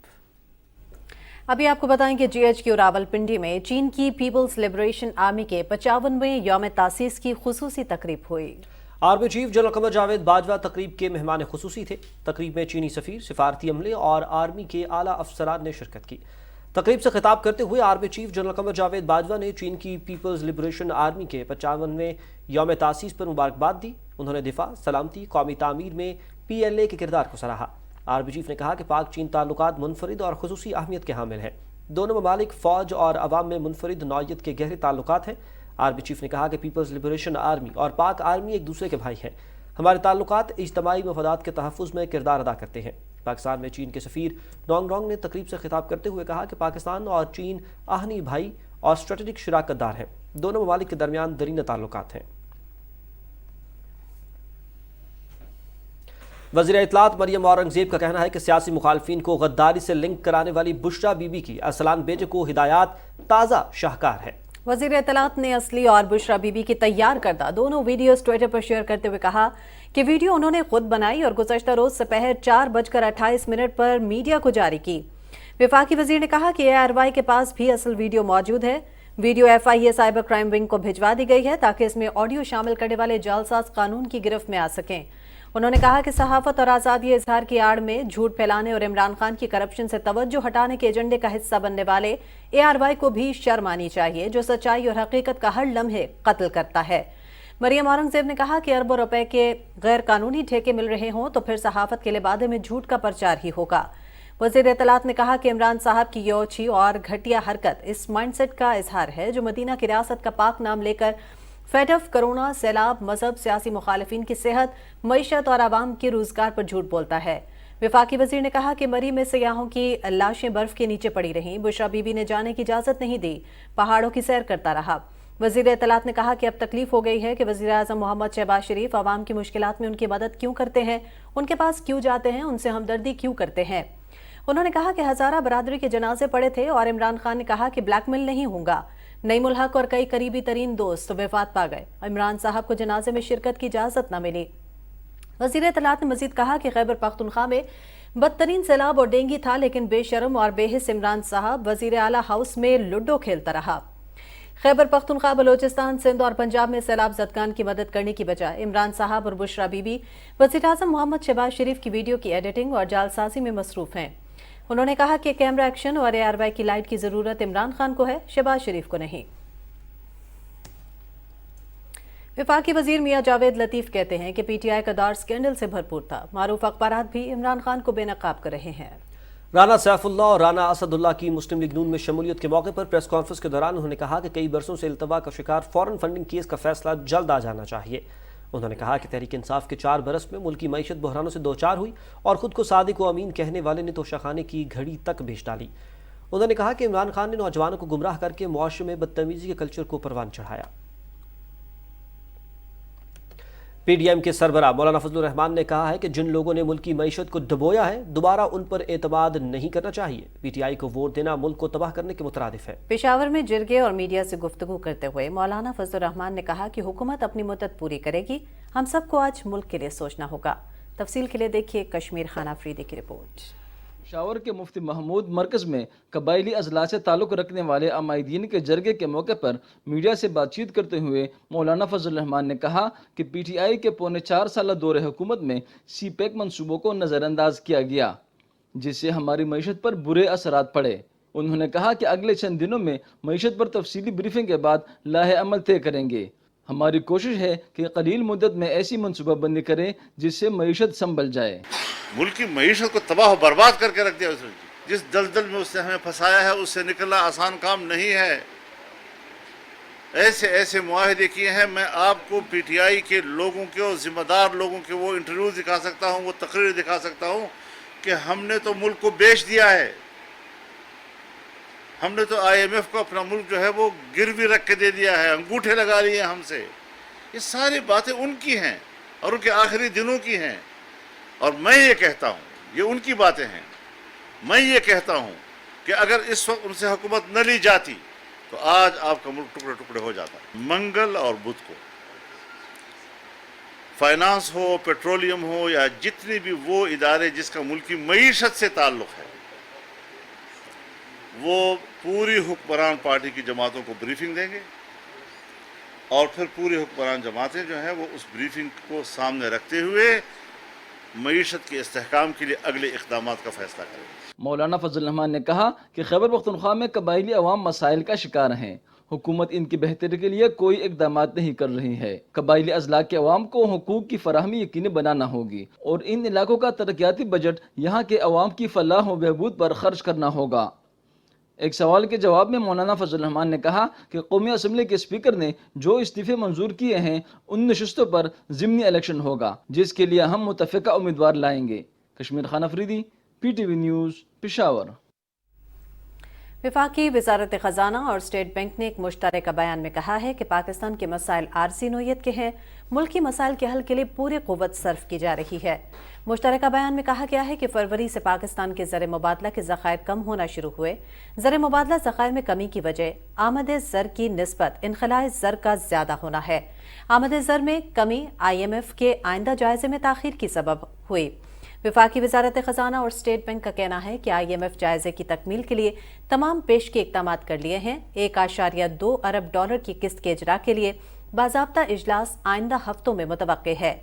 अभी आपको बताएं कि GHQ रावलपिंडी में चीन की पीपल्स लिबरेशन आर्मी के 55वें यौम तासीस की खुसूसी तकरीब हुई। Army chief general Qamar Javed Bajwa तकरीब के मेहमान खुसूसी थे। तकरीब में चीनी सफीर, सिफारती अमले और आर्मी के आला अफसरान ने शिरकत की। तकरीब से खिताब करते हुए army chief general Qamar Javed Bajwa ने चीन की पीपल्स लिबरेशन आर्मी के 55वें यौम तासीस पर मुबारकबाद दी। उन्होंने दिफा, सलामती, कौमी तामीर में PLA के किरदार को सराहा। आर्मी चीफ ने कहा कि पाक चीन ताल्लुकात मुनफरिद और खुसूसी अहमियत के हामिल हैं। दोनों ममालिक फ़ौज और अवाम में मुनफरिद नौयत के गहरे ताल्लुकात हैं। आर्मी चीफ ने कहा कि पीपल्स लिबरेशन आर्मी और पाक आर्मी एक दूसरे के भाई हैं। हमारे ताल्लुकात इज्तमाई मफादात के तहफ़्फ़ुज़ में किरदार अदा करते हैं। पाकिस्तान में चीन के सफ़ीर डोंग डोंग ने तकरीब से खिताब करते हुए कहा कि पाकिस्तान और चीन आहनी भाई और स्ट्रेटेजिक शराकतदार हैं। दोनों ममालिक के दरमियान दरीन ताल्लुकात हैं। वज़ीर इत्तलात मरियम औरंगज़ेब का कहना है कि सियासी मुखालफिन को गद्दारी से लिंक कराने वाली बुशरा बीबी की अरसलान बेटे को हिदायत ताज़ा शाहकार है। वज़ीर इत्तलात ने असली और बुशरा बीबी की तैयार करदा दोनों वीडियोस ट्विटर पर शेयर करते हुए कहा कि वीडियो उन्होंने खुद बनाई और गुज़श्ता रोज दोपहर 4:28 पर मीडिया को जारी की। वफाकी वज़ीर ने कहा कि ARY के पास भी असल वीडियो मौजूद है। Video FIA cyber crime wing को भिजवा दी गई है ताकि इसमें ऑडियो शामिल करने वाले जालसाज कानून की गिरफ्त में आ सकें। उन्होंने कहा कि सहाफत और आज़ादी इजहार की आड़ में झूठ फैलाने और इमरान खान की करप्शन से तवज्जो हटाने के एजेंडे का हिस्सा बनने वाले ARY को भी शर्म आनी चाहिए, जो सच्चाई और हकीकत का हर लम्हे कत्ल करता है। मरियम औरंगज़ेब ने कहा कि अरबों रुपए के गैर कानूनी ठेके मिल रहे हों तो फिर सहाफत के लिबादे में झूठ का प्रचार ही होगा। वज़ीर इत्तलात ने कहा कि इमरान साहब की ये ओछी और घटिया हरकत इस माइंडसेट का इजहार है जो मदीना की रियासत का पाक नाम लेकर फेडफ, कोरोना, सैलाब, मजहब, सियासी मुखालिफिन की सेहत, मईशत और आवाम के रोजगार पर झूठ बोलता है। वफाकी वजीर ने कहा कि मरी में सयाहों की लाशें बर्फ के नीचे पड़ी रहीं। बुशरा बीबी ने जाने की इजाजत नहीं दी, पहाड़ों की सैर करता रहा। वज़ीर इत्तलात ने कहा कि अब तकलीफ हो गई है कि वज़ीर आज़म मोहम्मद शहबाज शरीफ आवाम की मुश्किलात में उनकी मदद क्यों करते हैं, उनके पास क्यों जाते हैं, उनसे हमदर्दी क्यों करते हैं। उन्होंने कहा कि हज़ारा बरादरी के जनाजे पड़े थे और इमरान खान ने कहा कि ब्लैकमेल नहीं होगा। नईमुल हक और कई करीबी तरीन दोस्त वफात पा गए। इमरान साहब को जनाजे में शिरकत की इजाजत न मिली। वज़ीर इत्तलात ने मजीद कहा कि खैबर पख्तूनख्वा में बदतरीन सैलाब और डेंगी था, लेकिन बेशरम और बेहिस इमरान साहब वज़ीर आला हाउस में लूडो खेलता रहा। खैबर पख्तूनख्वा, बलोचिस्तान, सिंध और पंजाब में सैलाब ज़दगान की मदद करने की बजाय इमरान साहब और बुशरा बीबी वज़ीर आज़म मोहम्मद शहबाज शरीफ की वीडियो की एडिटिंग और जालसाजी में मसरूफ हैं। उन्होंने कहा कि कैमरा एक्शन और ARY की लाइट की जरूरत इमरान खान को है, शहबाज शरीफ को नहीं। वफाकी वजीर मियां जावेद लतीफ कहते हैं कि PTI का दौर स्कैंडल से भरपूर था। मारूफ अखबारात भी इमरान खान को बेनकाब कर रहे हैं। رانا سیف اللہ اور رانا اسد اللہ کی مسلم لیگ نون میں شمولیت کے موقع پر پریس کانفرنس کے دوران انہوں نے کہا کہ کئی برسوں سے التوا کا شکار فورن فنڈنگ کیس کا فیصلہ جلد آ جانا چاہیے۔ انہوں نے کہا کہ تحریک انصاف کے 4 برس میں ملکی معیشت بحرانوں سے دوچار ہوئی اور خود کو صادق و امین کہنے والے نے توشاخانے کی گھڑی تک بھیج ڈالی۔ انہوں نے کہا کہ عمران خان نے نوجوانوں کو گمراہ کر کے معاشرے میں بدتمیزی کے کلچر کو پروان چڑھایا۔ پی ڈی ایم کے سربراہ مولانا فضل الرحمان نے کہا ہے کہ جن لوگوں نے ملک کی معیشت کو دبویا ہے دوبارہ ان پر اعتماد نہیں کرنا چاہیے۔ پی ٹی آئی کو ووٹ دینا ملک کو تباہ کرنے کے مترادف ہے۔ پشاور میں جرگے اور میڈیا سے گفتگو کرتے ہوئے مولانا فضل الرحمان نے کہا کہ حکومت اپنی مدت پوری کرے گی، ہم سب کو آج ملک کے لیے سوچنا ہوگا۔ تفصیل کے لیے دیکھیے کشمیر خان آفریدی کی رپورٹ۔ پشاور کے مفتی محمود مرکز میں قبائلی اضلاع سے تعلق رکھنے والے عمائدین کے جرگے کے موقع پر میڈیا سے بات چیت کرتے ہوئے مولانا فضل الرحمان نے کہا کہ پی ٹی آئی کے پونے 4 سالہ دور حکومت میں سی پیک منصوبوں کو نظر انداز کیا گیا، جس سے ہماری معیشت پر برے اثرات پڑے۔ انہوں نے کہا کہ اگلے چند دنوں میں معیشت پر تفصیلی بریفنگ کے بعد لاہ عمل طے کریں گے۔ ہماری کوشش ہے کہ قلیل مدت میں ایسی منصوبہ بندی کریں جس سے معیشت سنبھل جائے۔ ملک کی معیشت کو تباہ و برباد کر کے رکھ دیا، جس دلدل میں اس نے ہمیں پھنسایا ہے اس سے نکلنا آسان کام نہیں ہے۔ ایسے معاہدے کیے ہیں، میں آپ کو پی ٹی آئی کے لوگوں کے اور ذمہ دار لوگوں کے وہ انٹرویو دکھا سکتا ہوں، وہ تقریر دکھا سکتا ہوں کہ ہم نے تو ملک کو بیچ دیا ہے، ہم نے تو آئی ایم ایف کو اپنا ملک جو ہے وہ گروی رکھ کے دے دیا ہے، انگوٹھے لگا لیے ہم سے۔ یہ ساری باتیں ان کی ہیں اور ان کے آخری دنوں کی ہیں، اور میں یہ کہتا ہوں یہ ان کی باتیں ہیں، میں یہ کہتا ہوں کہ اگر اس وقت ان سے حکومت نہ لی جاتی تو آج آپ کا ملک ٹکڑے ٹکڑے ہو جاتا۔ منگل اور بدھ کو فائنانس ہو، پیٹرولیم ہو، یا جتنے بھی وہ ادارے جس کا ملک کی معیشت سے تعلق ہے، وہ پوری حکمران پارٹی کی جماعتوں کو بریفنگ دیں گے، اور پھر پوری حکمران جماعتیں جو ہیں وہ اس بریفنگ کو سامنے رکھتے ہوئے معیشت کے استحکام کے لیے اگلے اقدامات کا فیصلہ کریں گے۔ مولانا فضل الرحمان نے کہا کہ خیبر پختونخوا میں قبائلی عوام مسائل کا شکار ہیں، حکومت ان کی بہتری کے لیے کوئی اقدامات نہیں کر رہی ہے۔ قبائلی اضلاع کے عوام کو حقوق کی فراہمی یقینی بنانا ہوگی اور ان علاقوں کا ترقیاتی بجٹ یہاں کے عوام کی فلاح و بہبود پر خرچ کرنا ہوگا۔ ایک سوال کے جواب میں مولانا فضل الرحمان نے کہا کہ قومی اسمبلی کے اسپیکر نے جو استعفے منظور کیے ہیں ان نشستوں پر ضمنی الیکشن ہوگا، جس کے لیے ہم متفقہ امیدوار لائیں گے۔ Kashmir Khan Afridi, P T V news, Peshawar. وفاقی وزارت خزانہ اور اسٹیٹ بینک نے ایک مشترکہ بیان میں کہا ہے کہ پاکستان کے مسائل عارضی نوعیت کے ہیں، ملکی مسائل کے حل کے لیے پوری قوت صرف کی جا رہی ہے۔ مشترکہ بیان میں کہا گیا ہے کہ فروری سے پاکستان کے زر مبادلہ کے ذخائر کم ہونا شروع ہوئے۔ زر مبادلہ ذخائر میں کمی کی وجہ آمد زر کی نسبت انخلاء زر کا زیادہ ہونا ہے۔ آمد زر میں کمی آئی ایم ایف کے آئندہ جائزے میں تاخیر کی سبب ہوئی۔ وفاقی وزارت خزانہ اور اسٹیٹ بینک کا کہنا ہے کہ آئی ایم ایف جائزے کی تکمیل کے لیے تمام پیشگی اقدامات کر لیے ہیں۔ 1.2 ارب ڈالر کی قسط کے اجرا کے لیے باضابطہ اجلاس آئندہ ہفتوں میں متوقع ہے۔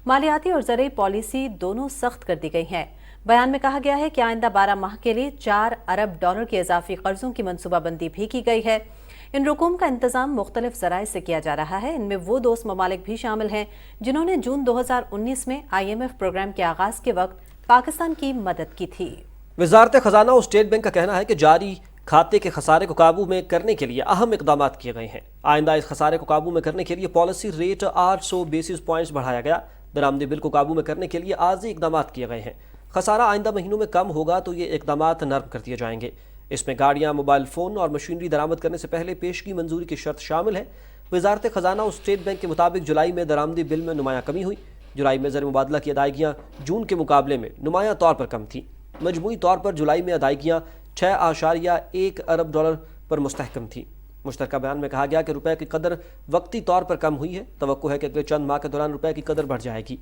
مالیاتی اور زرعی پالیسی دونوں سخت کر دی گئی ہیں۔ بیان میں کہا گیا ہے کہ آئندہ 12 ماہ کے لیے 4 ارب ڈالر کے اضافی قرضوں کی منصوبہ بندی بھی کی گئی ہے۔ ان رقوم کا انتظام مختلف ذرائع سے کیا جا رہا ہے۔ ان میں وہ دوست ممالک بھی شامل ہیں جنہوں نے جون 2019 میں آئی ایم ایف پروگرام کے آغاز کے وقت پاکستان کی مدد کی تھی۔ وزارت خزانہ اور اسٹیٹ بینک کا کہنا ہے کہ جاری کھاتے کے خسارے کو قابو میں کرنے کے لیے اہم اقدامات کیے گئے ہیں۔ آئندہ اس خسارے کو قابو میں کرنے کے لیے پالیسی ریٹ 800 بیسس پوائنٹس بڑھایا گیا۔ درآمدی بل کو قابو میں کرنے کے لیے عارضی اقدامات کیے گئے ہیں۔ خسارہ آئندہ مہینوں میں کم ہوگا تو یہ اقدامات نرم کر دیے جائیں گے۔ اس میں گاڑیاں، موبائل فون اور مشینری درآمد کرنے سے پہلے پیشگی منظوری کی شرط شامل ہے۔ وزارت خزانہ اور اسٹیٹ بینک کے مطابق جولائی میں درآمدی بل میں نمایاں کمی ہوئی۔ جولائی میں زر مبادلہ کی ادائیگیاں جون کے مقابلے میں نمایاں طور پر کم تھیں۔ مجموعی طور پر جولائی میں ادائیگیاں 6.1 ارب ڈالر پر مستحکم تھیں۔ مشترکہ بیان میں کہا گیا کہ روپے کی قدر وقتی طور پر کم ہوئی ہے۔ توقع ہے کہ اگلے چند ماہ کے دوران روپے کی قدر بڑھ جائے گی۔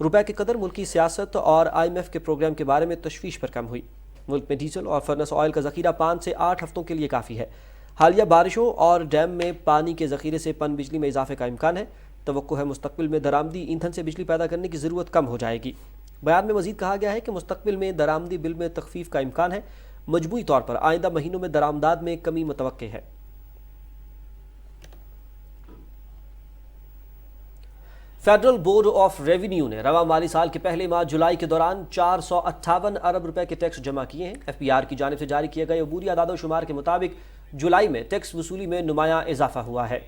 روپے کی قدر ملکی سیاست اور آئی ایم ایف کے پروگرام کے بارے میں تشویش پر کم ہوئی۔ ملک میں ڈیزل اور فرنس آئل کا ذخیرہ 5 سے 8 ہفتوں کے لیے کافی ہے۔ حالیہ بارشوں اور ڈیم میں پانی کے ذخیرے سے پن بجلی میں اضافے کا امکان ہے۔ توقع ہے مستقبل میں درآمدی ایندھن سے بجلی پیدا کرنے کی ضرورت کم ہو جائے گی۔ بیان میں مزید کہا گیا ہے کہ مستقبل میں درآمدی بل میں تخفیف کا امکان ہے۔ مجموعی طور پر آئندہ مہینوں میں درآمدات میں کمی متوقع ہے۔ फेडरल बोर्ड ऑफ रेवेन्यू ने रवा माली साल के पहले माह जुलाई के दौरान 458 अरब रुपए के टैक्स जमा किए हैं। FPR की जानिब से जारी किए गए अबूरी आदाद शुमार के मुताबिक जुलाई में टैक्स वसूली में नुमायां इजाफा हुआ है।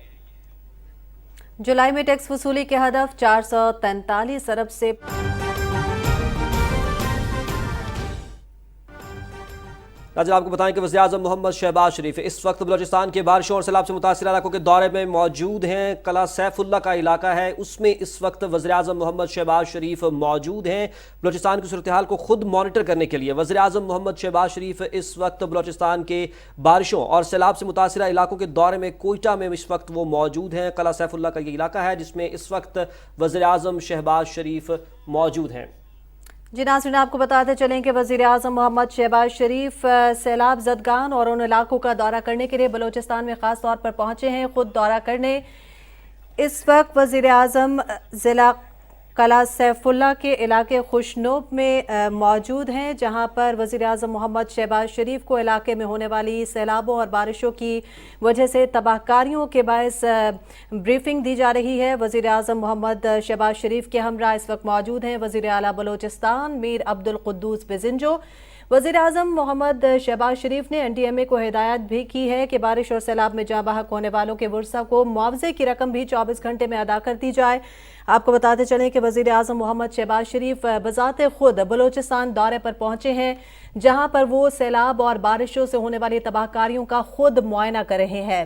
जुलाई में टैक्स वसूली के हदफ 443 अरब से नाज़रीन, आपको बताएं कि वज़ीर-ए-आज़म मोहम्मद शहबाज शरीफ इस वक्त बलूचिस्तान के बारिशों और सैलाब से मुतासिर इलाकों के दौरे में मौजूद हैं। कला सैफुल्ला का इलाका है, उसमें इस वक्त वज़ीर-ए-आज़म मोहम्मद शहबाज शरीफ मौजूद हैं बलूचिस्तान की सूरत हाल को खुद मॉनिटर करने के लिए। वज़ीर-ए-आज़म मोहम्मद शहबाज शरीफ इस वक्त बलूचिस्तान के बारिशों और सैलाब से मुतासिर इलाकों के दौरे में कोयटा में इस वक्त वो मौजूद हैं। कला सैफुल्ला का ये इलाका है जिसमें इस वक्त वज़ीर-ए-आज़म शहबाज शरीफ मौजूद हैं। जी नाज़रीन, आपको बताते चलें कि वज़ीर-ए-आज़म मोहम्मद शहबाज शरीफ सैलाब ज़दगान और उन इलाकों का दौरा करने के लिए बलूचिस्तान में ख़ास तौर पर पहुँचे हैं, खुद दौरा करने। इस वक्त वज़ीर-ए-आज़म ज़िला कला सैफुल्ला के इलाके खुशनूब में मौजूद हैं, जहां पर वज़ीर-ए-आज़म मोहम्मद शहबाज शरीफ को इलाके में होने वाली सैलाबों और बारिशों की वजह से तबाहकारियों के बायस ब्रीफिंग दी जा रही है। वज़ीर-ए-आज़म मोहम्मद शहबाज शरीफ के हमरा इस वक्त मौजूद हैं वज़ीर आला बलूचिस्तान मीर अब्दुल कुद्दूस बिज़िंजो। वज़ीर-ए-आज़म मोहम्मद शहबाज शरीफ ने NDMA को हिदायत भी की है कि बारिश और सैलाब में जाँ बहक होने वालों के वर्सा को मुआवजे की रकम भी 24 घंटे में अदा कर दी जाए। आपको बताते चलें कि वज़ीर-ए-आज़म मोहम्मद शहबाज शरीफ बज़ाते खुद बलूचिस्तान दौरे पर पहुँचे हैं, जहाँ पर वो सैलाब और बारिशों से होने वाली तबाहकारियों का खुद मुआयना कर रहे हैं।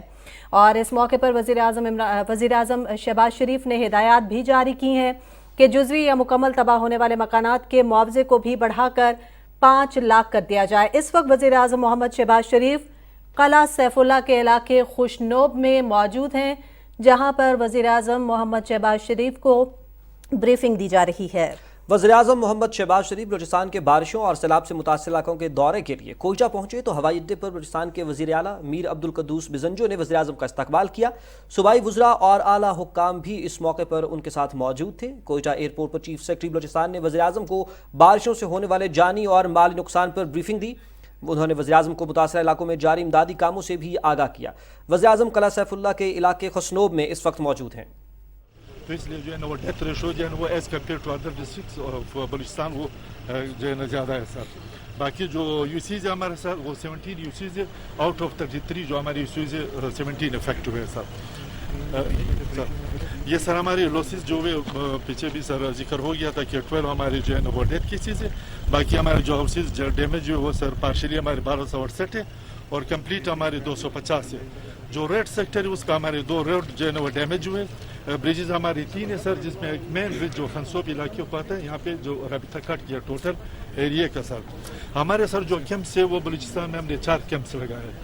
और इस मौके पर वज़ीर-ए-आज़म शहबाज शरीफ ने हिदायत भी जारी की हैं कि जुज़वी या मुकम्मल तबाह होने वाले मकानात के मुआवजे को भी बढ़ाकर 5 लाख कर दिया जाए। इस वक्त वज़ीर-ए-आज़म मोहम्मद शहबाज शरीफ कला सैफुल्ला के इलाके खुशनूब में मौजूद हैं, जहां पर वज़ीर-ए-आज़म मोहम्मद शहबाज शरीफ को ब्रीफिंग दी जा रही है। वज़ीर-ए-आज़म मोहम्मद शहबाज शरीफ बलूचिस्तान के बारिशों और सैलाब से मुतासिर इलाकों के दौरे के लिए कोयटा पहुंचे तो हवाई अड्डे पर बलूचिस्तान के वज़ीर आला मीर अब्दुल कुद्दूस बिज़िंजो ने वज़ीर-ए-आज़म का इस्तकबाल किया। सूबाई वज़रा और आला हुक्काम भी इस मौके पर उनके साथ मौजूद थे। कोयटा एयरपोर्ट पर चीफ सेक्रेटरी बलूचिस्तान ने वज़ीर-ए-आज़म को बारिशों से होने वाले जानी और माली नुकसान पर ब्रीफिंग दी। उन्होंने वज़ीर-ए-आज़म को मुतासिर इलाकों में जारी इमदादी कामों से भी आगाह किया। वज़ीर-ए-आज़म कला सैफुल्ला के इलाके खुशनूब में इस वक्त मौजूद हैं। तो इसलिए जो है ना वो डेथ रेशो जो है ना वो as compare to other districts of Balochistan वो जो है ना ज़्यादा है सर। बाकी जो यूसीज है हमारे साथ वो 17 यूसीज है आउट ऑफ 33 जो हमारी यूसीज है 17 इफेक्टिव है सर। ये सर हमारे लॉसेस जो है पीछे भी सर जिक्र हो गया था कि 12 हमारे जो है ना वो डेथ केसेस है। बाकी हमारे जो हाउसेज डैमेज जो है वो सर पार्शली हमारे 1268 है और कंप्लीट हमारे 250 है। जो रेड सेक्टर है उसका हमारे 2 रोड जो है ना वो डैमेज हुए। ब्रिजेज हमारी 3 है सर, जिसमें एक मेन ब्रिज जो खनसोप इलाके को आता है यहाँ पे जो अभी तक कट किया टोटल एरिया का सर। हमारे सर जो कैंप्स है वो बलूचिस्तान में हमने 4 कैंप्स लगाए हैं।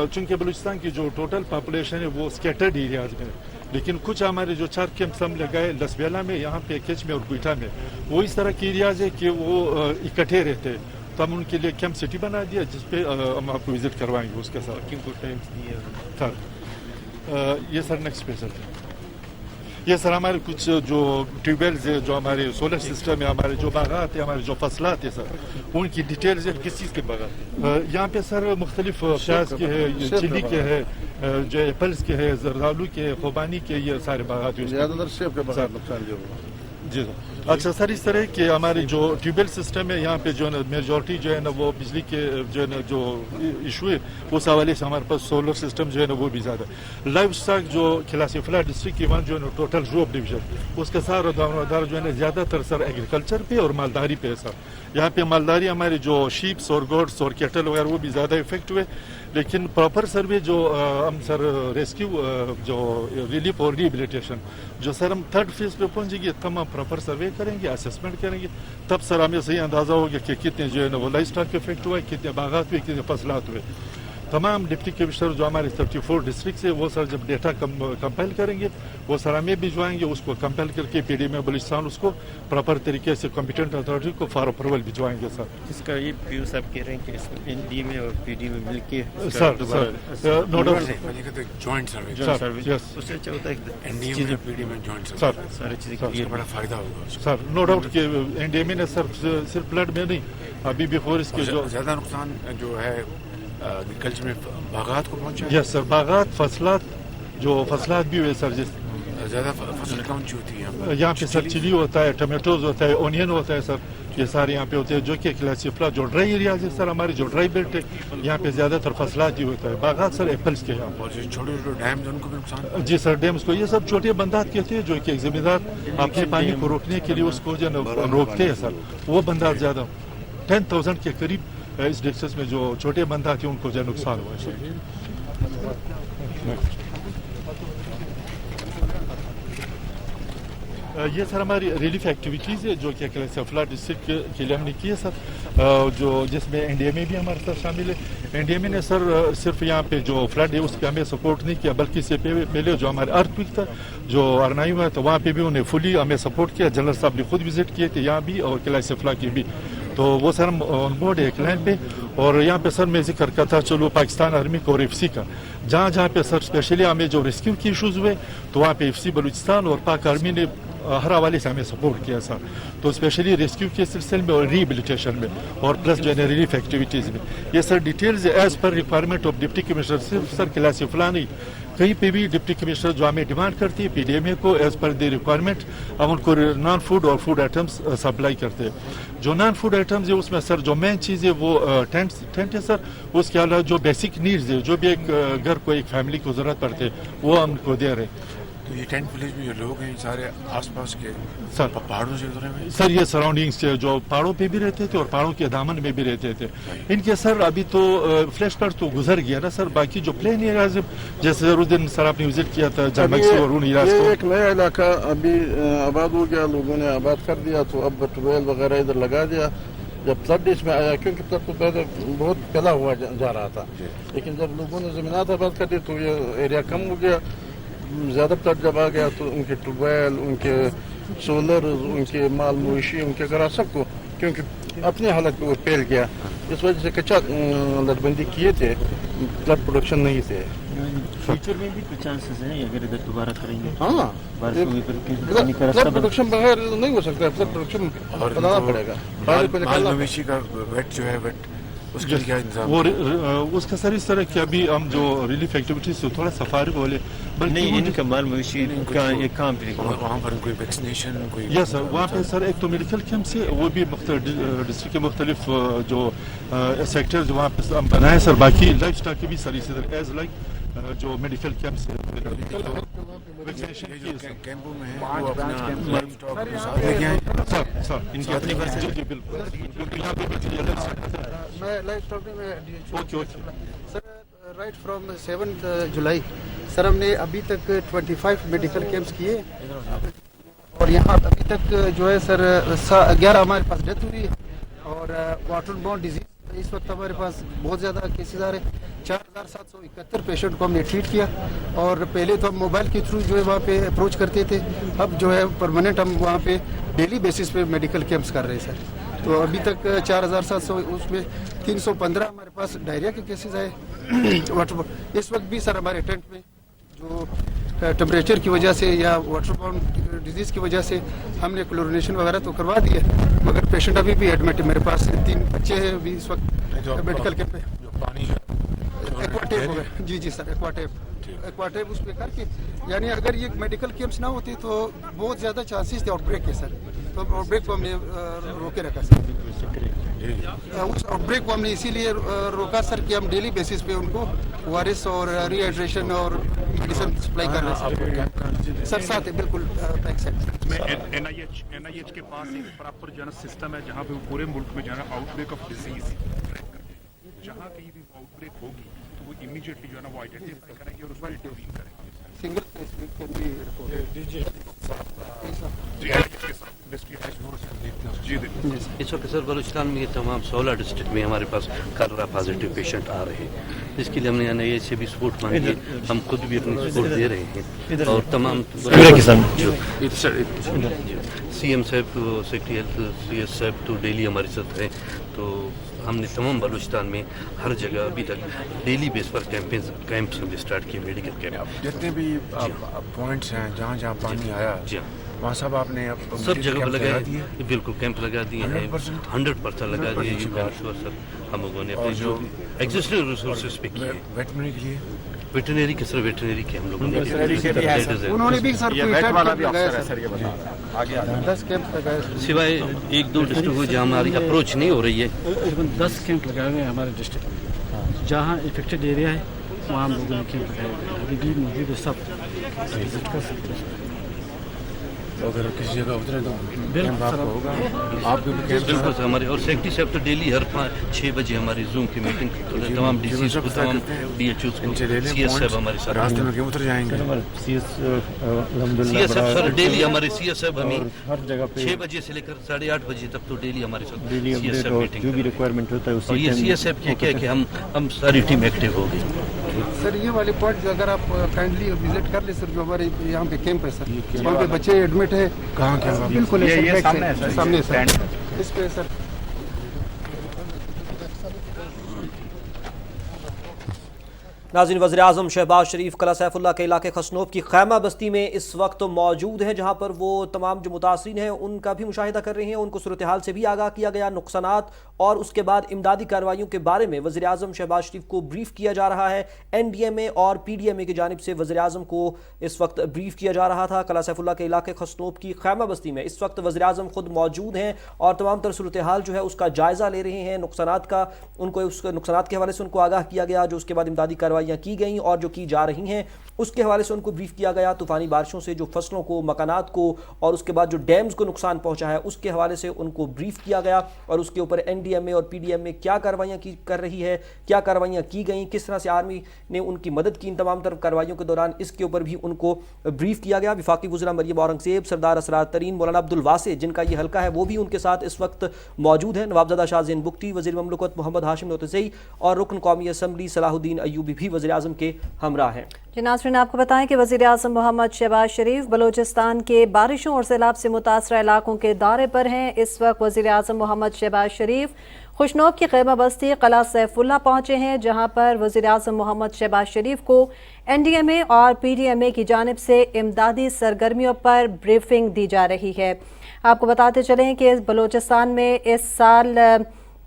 चूँकि बलूचिस्तान की जो टोटल पॉपुलेशन है वो स्कैटर्ड एरियाज में, लेकिन कुछ हमारे जो 4 कैंप्स हम लगाए लसबेला में, यहाँ पे केच में और कोयटा में, वो इस तरह के एरियाज है कि वो इकट्ठे रहते हैं। तो हम उनके लिए कैंप सिटी बना दिया जिसपे हम आपको विजिट करवाएंगे उसके साथ। सर ये सर नेक्स्ट पे सर ये सर हमारे कुछ जो ट्यूबवेल्स है, जो हमारे सोलर सिस्टम है, हमारे जो बागात है, हमारे जो फसलात है सर, उनकी डिटेल्स है। किस चीज़ के बागात यहाँ पे सर मुख्तलिफ प्याज के है, चिली के है, जो एप्पल्स के है, जरदालू के है, खुबानी के, ये सारे बागात ज़्यादातर सेब के बागात नुकसान जी सर। अच्छा सर, इस तरह के हमारे जो ट्यूबवेल सिस्टम है यहाँ पे जो है ना मेजॉरिटी जो है ना वो बिजली के जो है ना जो इशू है उस हवाले से हमारे पास सोलर सिस्टम जो है ना वो भी ज़्यादा। लाइव स्टॉक जो खिलासीफला डिस्ट्रिक्ट की वहाँ जो है ना टोटल रोब डिवीजन उसका सारा दारोमदार जो है ना ज़्यादातर सर एग्रीकल्चर पे और मालदारी पे है सर। यहाँ पे मालदारी हमारे जो शीप्स और गोड्स और कैटल वगैरह वो भी ज़्यादा इफेक्ट हुए, लेकिन प्रॉपर सर्वे जो हम सर रेस्क्यू जो रिलीफ और रिहेबिलिटेशन जो सर हम 3rd फेज पे पहुँचेंगे तब हम प्रॉपर सर्वे करेंगे, असेसमेंट करेंगे, तब सर हमें सही अंदाज़ा होगा कि कितने जो है ना वो लाइफ स्टॉक इफेक्ट हुआ है, कितने बागात हुए, कितने फसलात हुए। तमाम डिप्टी कमिश्नर जो हमारे 34 डिस्ट्रिक्ट है वो सर जब डेटा कंपाइल करेंगे वो सर हमें भिजवाएंगे, उसको कंपाइल करके PD में बलूचिस्तान उसको प्रॉपर तरीके से कॉम्पिटेंट अथॉरिटी को फॉर अप्रूवल भिजवाएंगे सर। इसका ये पीयू साहब कह रहे हैं कि इसमें ND में और PD में मिलके sir no doubt joint service उससे अच्छा होता है NDA में PD में जॉइंट सर सारी चीज़ें क्लियर बड़ा फायदा होगा सर। नो डाउट कि NDMA ने सर सिर्फ ब्लड में नहीं अभी बिफोर इसके जो ज़्यादा नुकसान जो है एग्रीकल्चर में बागात को पहुंचा। यस सर, बागात फसलात जो फसलात भी हुए सर, जिस ज़्यादा फसल कौन सी होती है? यहाँ पे सर चिली होता है, टमाटोज होता है, ओनियन होता है सर, ये सारे यहाँ पे होते हैं, जो कि क्लासिफला जो ड्राई एरिया है सर, हमारी जो ड्राई बेल्ट है यहाँ पे ज़्यादातर फसलात ही होता है, बागात सर एप्पल्स के यहाँ और जो छोटे छोटे डैम्स उनको भी नुकसान? जी सर, डैम्स को ये सब छोटे बंदात कहते हैं, जो कि एक जिम्मेदार अपने पानी को रोकने के लिए उसको जो रोकते हैं सर, वो बंदात ज़्यादा 10,000 के करीब इस डिस्ट्रिक्ट में जो छोटे बंदात हैं उनको जो नुकसान हुआ है। ये सर हमारी रिलीफ एक्टिविटीज़ है जो कि फ्लड डिस्ट्रिक्ट के लिए हमने की है सर, जो जिसमें एनडीएमए भी हमारे साथ शामिल है। एनडीएमए ने सर सिर्फ यहाँ पे जो फ्लड है उसके हमें सपोर्ट नहीं किया, बल्कि इससे पहले जो हमारे अर्थक्वेक था जो अरनाई हुआ तो वहाँ पे भी उन्हें फुली हमें सपोर्ट किया। जनरल साहब ने खुद विजिट किए थे यहाँ भी और क्लासिफला की भी, तो वो सर हम ऑन बोर्ड है क्लाइंट पे। और यहाँ पे सर मैं जिक्र करता चलो पाकिस्तान आर्मी को और एफसी का, जहाँ जहाँ पे सर स्पेशली हमें जो रेस्क्यू के इशूज़ हुए तो वहाँ पे एफसी बलूचिस्तान और पाक आर्मी ने हर हवाले से हमें सपोर्ट किया सर, तो स्पेशली रेस्क्यू के सिलसिले में और रिहेबिलिटेशन में और प्लस जो है रिलीफ एक्टिविटीज़ में। ये sir details as per requirement of deputy commissioner, सिर्फ सर क्लासिफला नहीं, कहीं पे भी डिप्टी कमिश्नर जो हमें डिमांड करती है पीडीएमए को एज पर द रिक्वायरमेंट हम उनको नॉन फूड और फूड आइटम्स सप्लाई करते हैं। जो नॉन फूड आइटम्स है उसमें सर जो मेन चीज़ है वो टेंट है सर, उसके अलावा जो बेसिक नीड्स है जो भी एक घर को एक फैमिली को ज़रूरत पड़ते है वो हम उनको दे रहे हैं। तो ये टेंट विलेज में जो लोग हैं सारे आसपास के सर पहाड़ों से गुजरे हुए? सर ये सराउंडिंग्स से जो पहाड़ों पे भी रहते थे और पहाड़ों के दामन में भी रहते थे, इनके सर अभी तो फ्लैश फ्लड तो गुजर गया ना सर, बाकी जो प्लेन एरियाज जैसे उस दिन सर आपने विजिट किया था जामक्सी और उन एरियाज को, एक नया इलाका अभी आबाद हो गया, लोगों ने आबाद कर दिया, तो अब ट्यूबवेल वगैरह इधर लगा दिया। जब फ्लड इसमें आया, क्योंकि फ्लड तो पहले बहुत फैला हुआ जा रहा था, लेकिन जब लोगों ने ज़मीनात आबाद कर दी तो ये एरिया कम हो गया। ज़्यादा फ्लड जब आ गया तो उनके ट्यूबवेल, उनके सोलर, उनके माल मवेशी, उनके घर सबको, क्योंकि अपने हालत पे वो फैल गया, इस वजह से कच्चा लटबंदी किए थे, फ्लड प्रोडक्शन नहीं थे। फ्यूचर में भी कुछ चांसेस हैं अगर इधर दोबारा करेंगे? हाँ, फ्लड प्रोडक्शन बगैर नहीं हो सकता, फ्लड प्रोडक्शन बनाना पड़ेगा। माल मवेशी का वेट जो है वेट उसके क्या इंतजाम? और उसका सर इस तरह कि अभी हम जो रिलीफ एक्टिविटीज से थोड़ा सफारी बोले, नहीं इनका माल मवेशी कहाँ पे वहाँ पर कोई वैक्सीनेशन कोई? यस सर, वहाँ पे सर एक तो मेडिकल कैंप से वो भी डिस्ट्रिक्ट के मुख्तलिफ जो सेक्टर्स वहाँ पे हम बनाए सर, बाकी लाइफ स्टॉक की भी सर इसी तरह एज लाइक जो मेडिकल कैंप से कैंपों में है वो अपना लाइफ स्टॉक लेके आए सर इनके अपने पास जी बिल्कुल यहाँ पे मैं लाइफ स्टॉक में okay sir right from 7 July sir हमने अभी तक 25 मेडिकल कैंप्स किए और यहाँ अभी तक जो है सर 11 हमारे पास डेथ हुई और वाटर बोर्न डिजीज इस वक्त हमारे पास बहुत ज़्यादा केसेस आ रहे हैं। 4,771 पेशेंट को हमने ट्रीट किया और पहले तो हम मोबाइल के थ्रू जो है वहाँ पे अप्रोच करते थे, अब जो है परमानेंट हम वहाँ पे डेली बेसिस पे मेडिकल कैंप्स कर रहे हैं सर। तो अभी तक 4,700 उसमें 315 हमारे पास डायरिया के केसेस आए वाटर। इस वक्त भी सर हमारे टेंट में जो टेम्परेचर की वजह से या वाटरबॉर्न डिजीज़ की वजह से हमने क्लोरिनेशन वगैरह तो करवा दिया, मगर पेशेंट अभी भी एडमिट है। मेरे पास 3 बच्चे हैं अभी इस वक्त मेडिकल कैंप पे। एक्वाटेप हो गया जी सर, एक्वाटेप उस पर करके, यानी अगर ये मेडिकल कैंप्स ना होते तो बहुत ज़्यादा चांसेस थे आउटब्रेक के सर, तो आउटब्रेक को हमने रोके रखा सर। उस आउटब्रेक को हमने इसीलिए रोका सर कि हम डेली बेसिस पे उनको ORS और रिहाइड्रेशन और मेडिसिन सप्लाई कर रहे हैं सर। साथ है बिल्कुल बैक साइड में NIH के पास एक प्रॉपर जो है सिस्टम है जहाँ पे पूरे मुल्क में जो है आउटब्रेक ऑफ डिजीज जहाँ कहीं भी आउटब्रेक होगी तो वो इमीडिएटली जो है ना वो आइडेंटिफाई करेंगे और उसको इंटरवीन करेंगे। सिंगल कैन बी इस वक्त सर बलूचिस्तान में तमाम 16 डिस्ट्रिक्ट में हमारे पास कलरा पॉजिटिव पेशेंट आ रहे हैं, जिसके लिए हमने NIH से भी सपोर्ट मांगी है, हम खुद भी अपनी सपोर्ट दे रहे हैं और तमाम CM साहब तो सेक्रेटरी हेल्थ CS साहब तो डेली हमारे साथ हैं, तो हमने तमाम बलूचिस्तान में हर जगह अभी तक डेली बेस पर कैंप्स हमने स्टार्ट किए, मेडिकल कैंप। जितने भी पॉइंट्स हैं जहाँ जहाँ पानी आया वहाँ सब आपने सब जगह लगाया दिए, बिल्कुल कैंप लगा दिए हैं, 100% लगा दिए। सर हम लोगों ने अपने जो एग्जिस्टिंग रिसोर्सेज पे किए। वेटनरी के लिए वेटनरी के सर वेटनरी के हम लोग उन्होंने भी सर ये वेट वाला भी अफसर है सर, ये बता आगे 10 कैंप लगाए सिवाय 1-2 डिस्ट्रिक्ट को जहाँ हमारी अप्रोच नहीं हो रही है। 10 कैंप लगाए हुए हैं हमारे डिस्ट्रिक्ट में, जहाँ इफेक्टेड एरिया है वहाँ हम लोगों ने कैंप लगाए हुए हैं। अभी भी मौजूद है, सब विजिट कर सकते हैं। अगर किसी जगह उतरे तो बिल्कुल सर, होगा आप बिल्कुल सर। हमारे और सेक्रेटरी साहब तो डेली हर 5-6 बजे हमारी जूम की मीटिंग तमाम डीसी को, तमाम DHOs को, CS साहब हमारे साथ रास्ते में क्यों उतर जाएंगे? CS साहब सर डेली हमारे CS साहब हमें हर जगह पे 6 बजे से लेकर 8:30 बजे तक तो डेली हमारे साथ CS साहब मीटिंग, जो भी रिक्वायरमेंट होता है उसी ये CS साहब क्या है कि हम सारी टीम एक्टिव हो गई। सर ये वाले पॉइंट जो अगर आप काइंडली विजिट कर ले सर, जो हमारे यहाँ पे कैंप है सर, वहाँ पे बच्चे एडमिट है। कहाँ क्या बिल्कुल ये सामने है सर, सामने सर, इस पे सर। नाज़रीन, वज़ीर-ए-आज़म शहबाज शरीफ कला सैफुल्ला के इलाके खसनोब की खैमा बस्ती में इस वक्त मौजूद हैं, जहाँ पर वो तमाम जो मुतासरीन हैं उनका भी मुशाहिदा कर रहे हैं। उनको सूरत हाल से भी आगाह किया गया, नुकसानात और उसके बाद इमदादी कार्रवाइयों के बारे में वज़ीर-ए-आज़म शहबाज शरीफ को ब्रीफ किया जा रहा है। NDMA और PDMA की जानिब से वज़ीर-ए-आज़म को इस वक्त ब्रीफ किया जा रहा था। कला सैफुल्ला के इलाके खसनोब की खैमा बस्ती में इस वक्त वज़ीर-ए-आज़म खुद मौजूद हैं और तमाम तर सूरत हाल जो है उसका जायज़ा ले रहे हैं। नुकसानात का उनको उस नुकसानात के हवाले से उनको आगाह किया गया, जो उसके बाद इमदादी कार्रवाइयाँ की गई और जो की जा रही हैं उसके हवाले से उनको ब्रीफ किया गया। तूफ़ानी बारिशों से जो फसलों को, मकानात को और उसके बाद जो डैम्स को नुकसान पहुंचा है उसके हवाले से उनको ब्रीफ किया गया और उसके ऊपर NDMA और PDMA क्या कार्रवाइयाँ कर रही है, क्या कार्रवाइयाँ की गई, किस तरह से आर्मी ने उनकी मदद की इन तमाम तरफ कार्रवाइयों के दौरान, इसके ऊपर भी उनको ब्रीफ किया गया। वफाकी वज़ीर मरियम औरंगज़ेब, सरदार असरार तरीन, मौलाना अब्दुल वासे जिनका ये हल्का है वो भी उनके साथ इस वक्त मौजूद है। नवाबज़ादा शाहज़ैन बुगटी, वज़ीर ममलकत मोहम्मद हाशिम नोतज़ई और रुकन कौमी असम्बली सलाहुद्दीन अयूबी भी वज़ीर-ए-आज़म के हमरा हैं। जी नाज़रीन, आपको बताएं कि वज़ीर-ए-आज़म मोहम्मद शहबाज शरीफ बलूचिस्तान के बारिशों और सैलाब से मुतासरा इलाकों के दौरे पर हैं। इस वक्त वज़ीर-ए-आज़म मोहम्मद शहबाज शरीफ खुशनौब की खैमा बस्ती कला सैफुल्ला पहुँचे हैं, जहाँ पर वज़ीर-ए-आज़म मोहम्मद शहबाज शरीफ को NDMA और PDMA की जानिब से इमदादी सरगर्मियों पर ब्रीफिंग दी जा रही है। आपको बताते चलें कि बलूचिस्तान में इस साल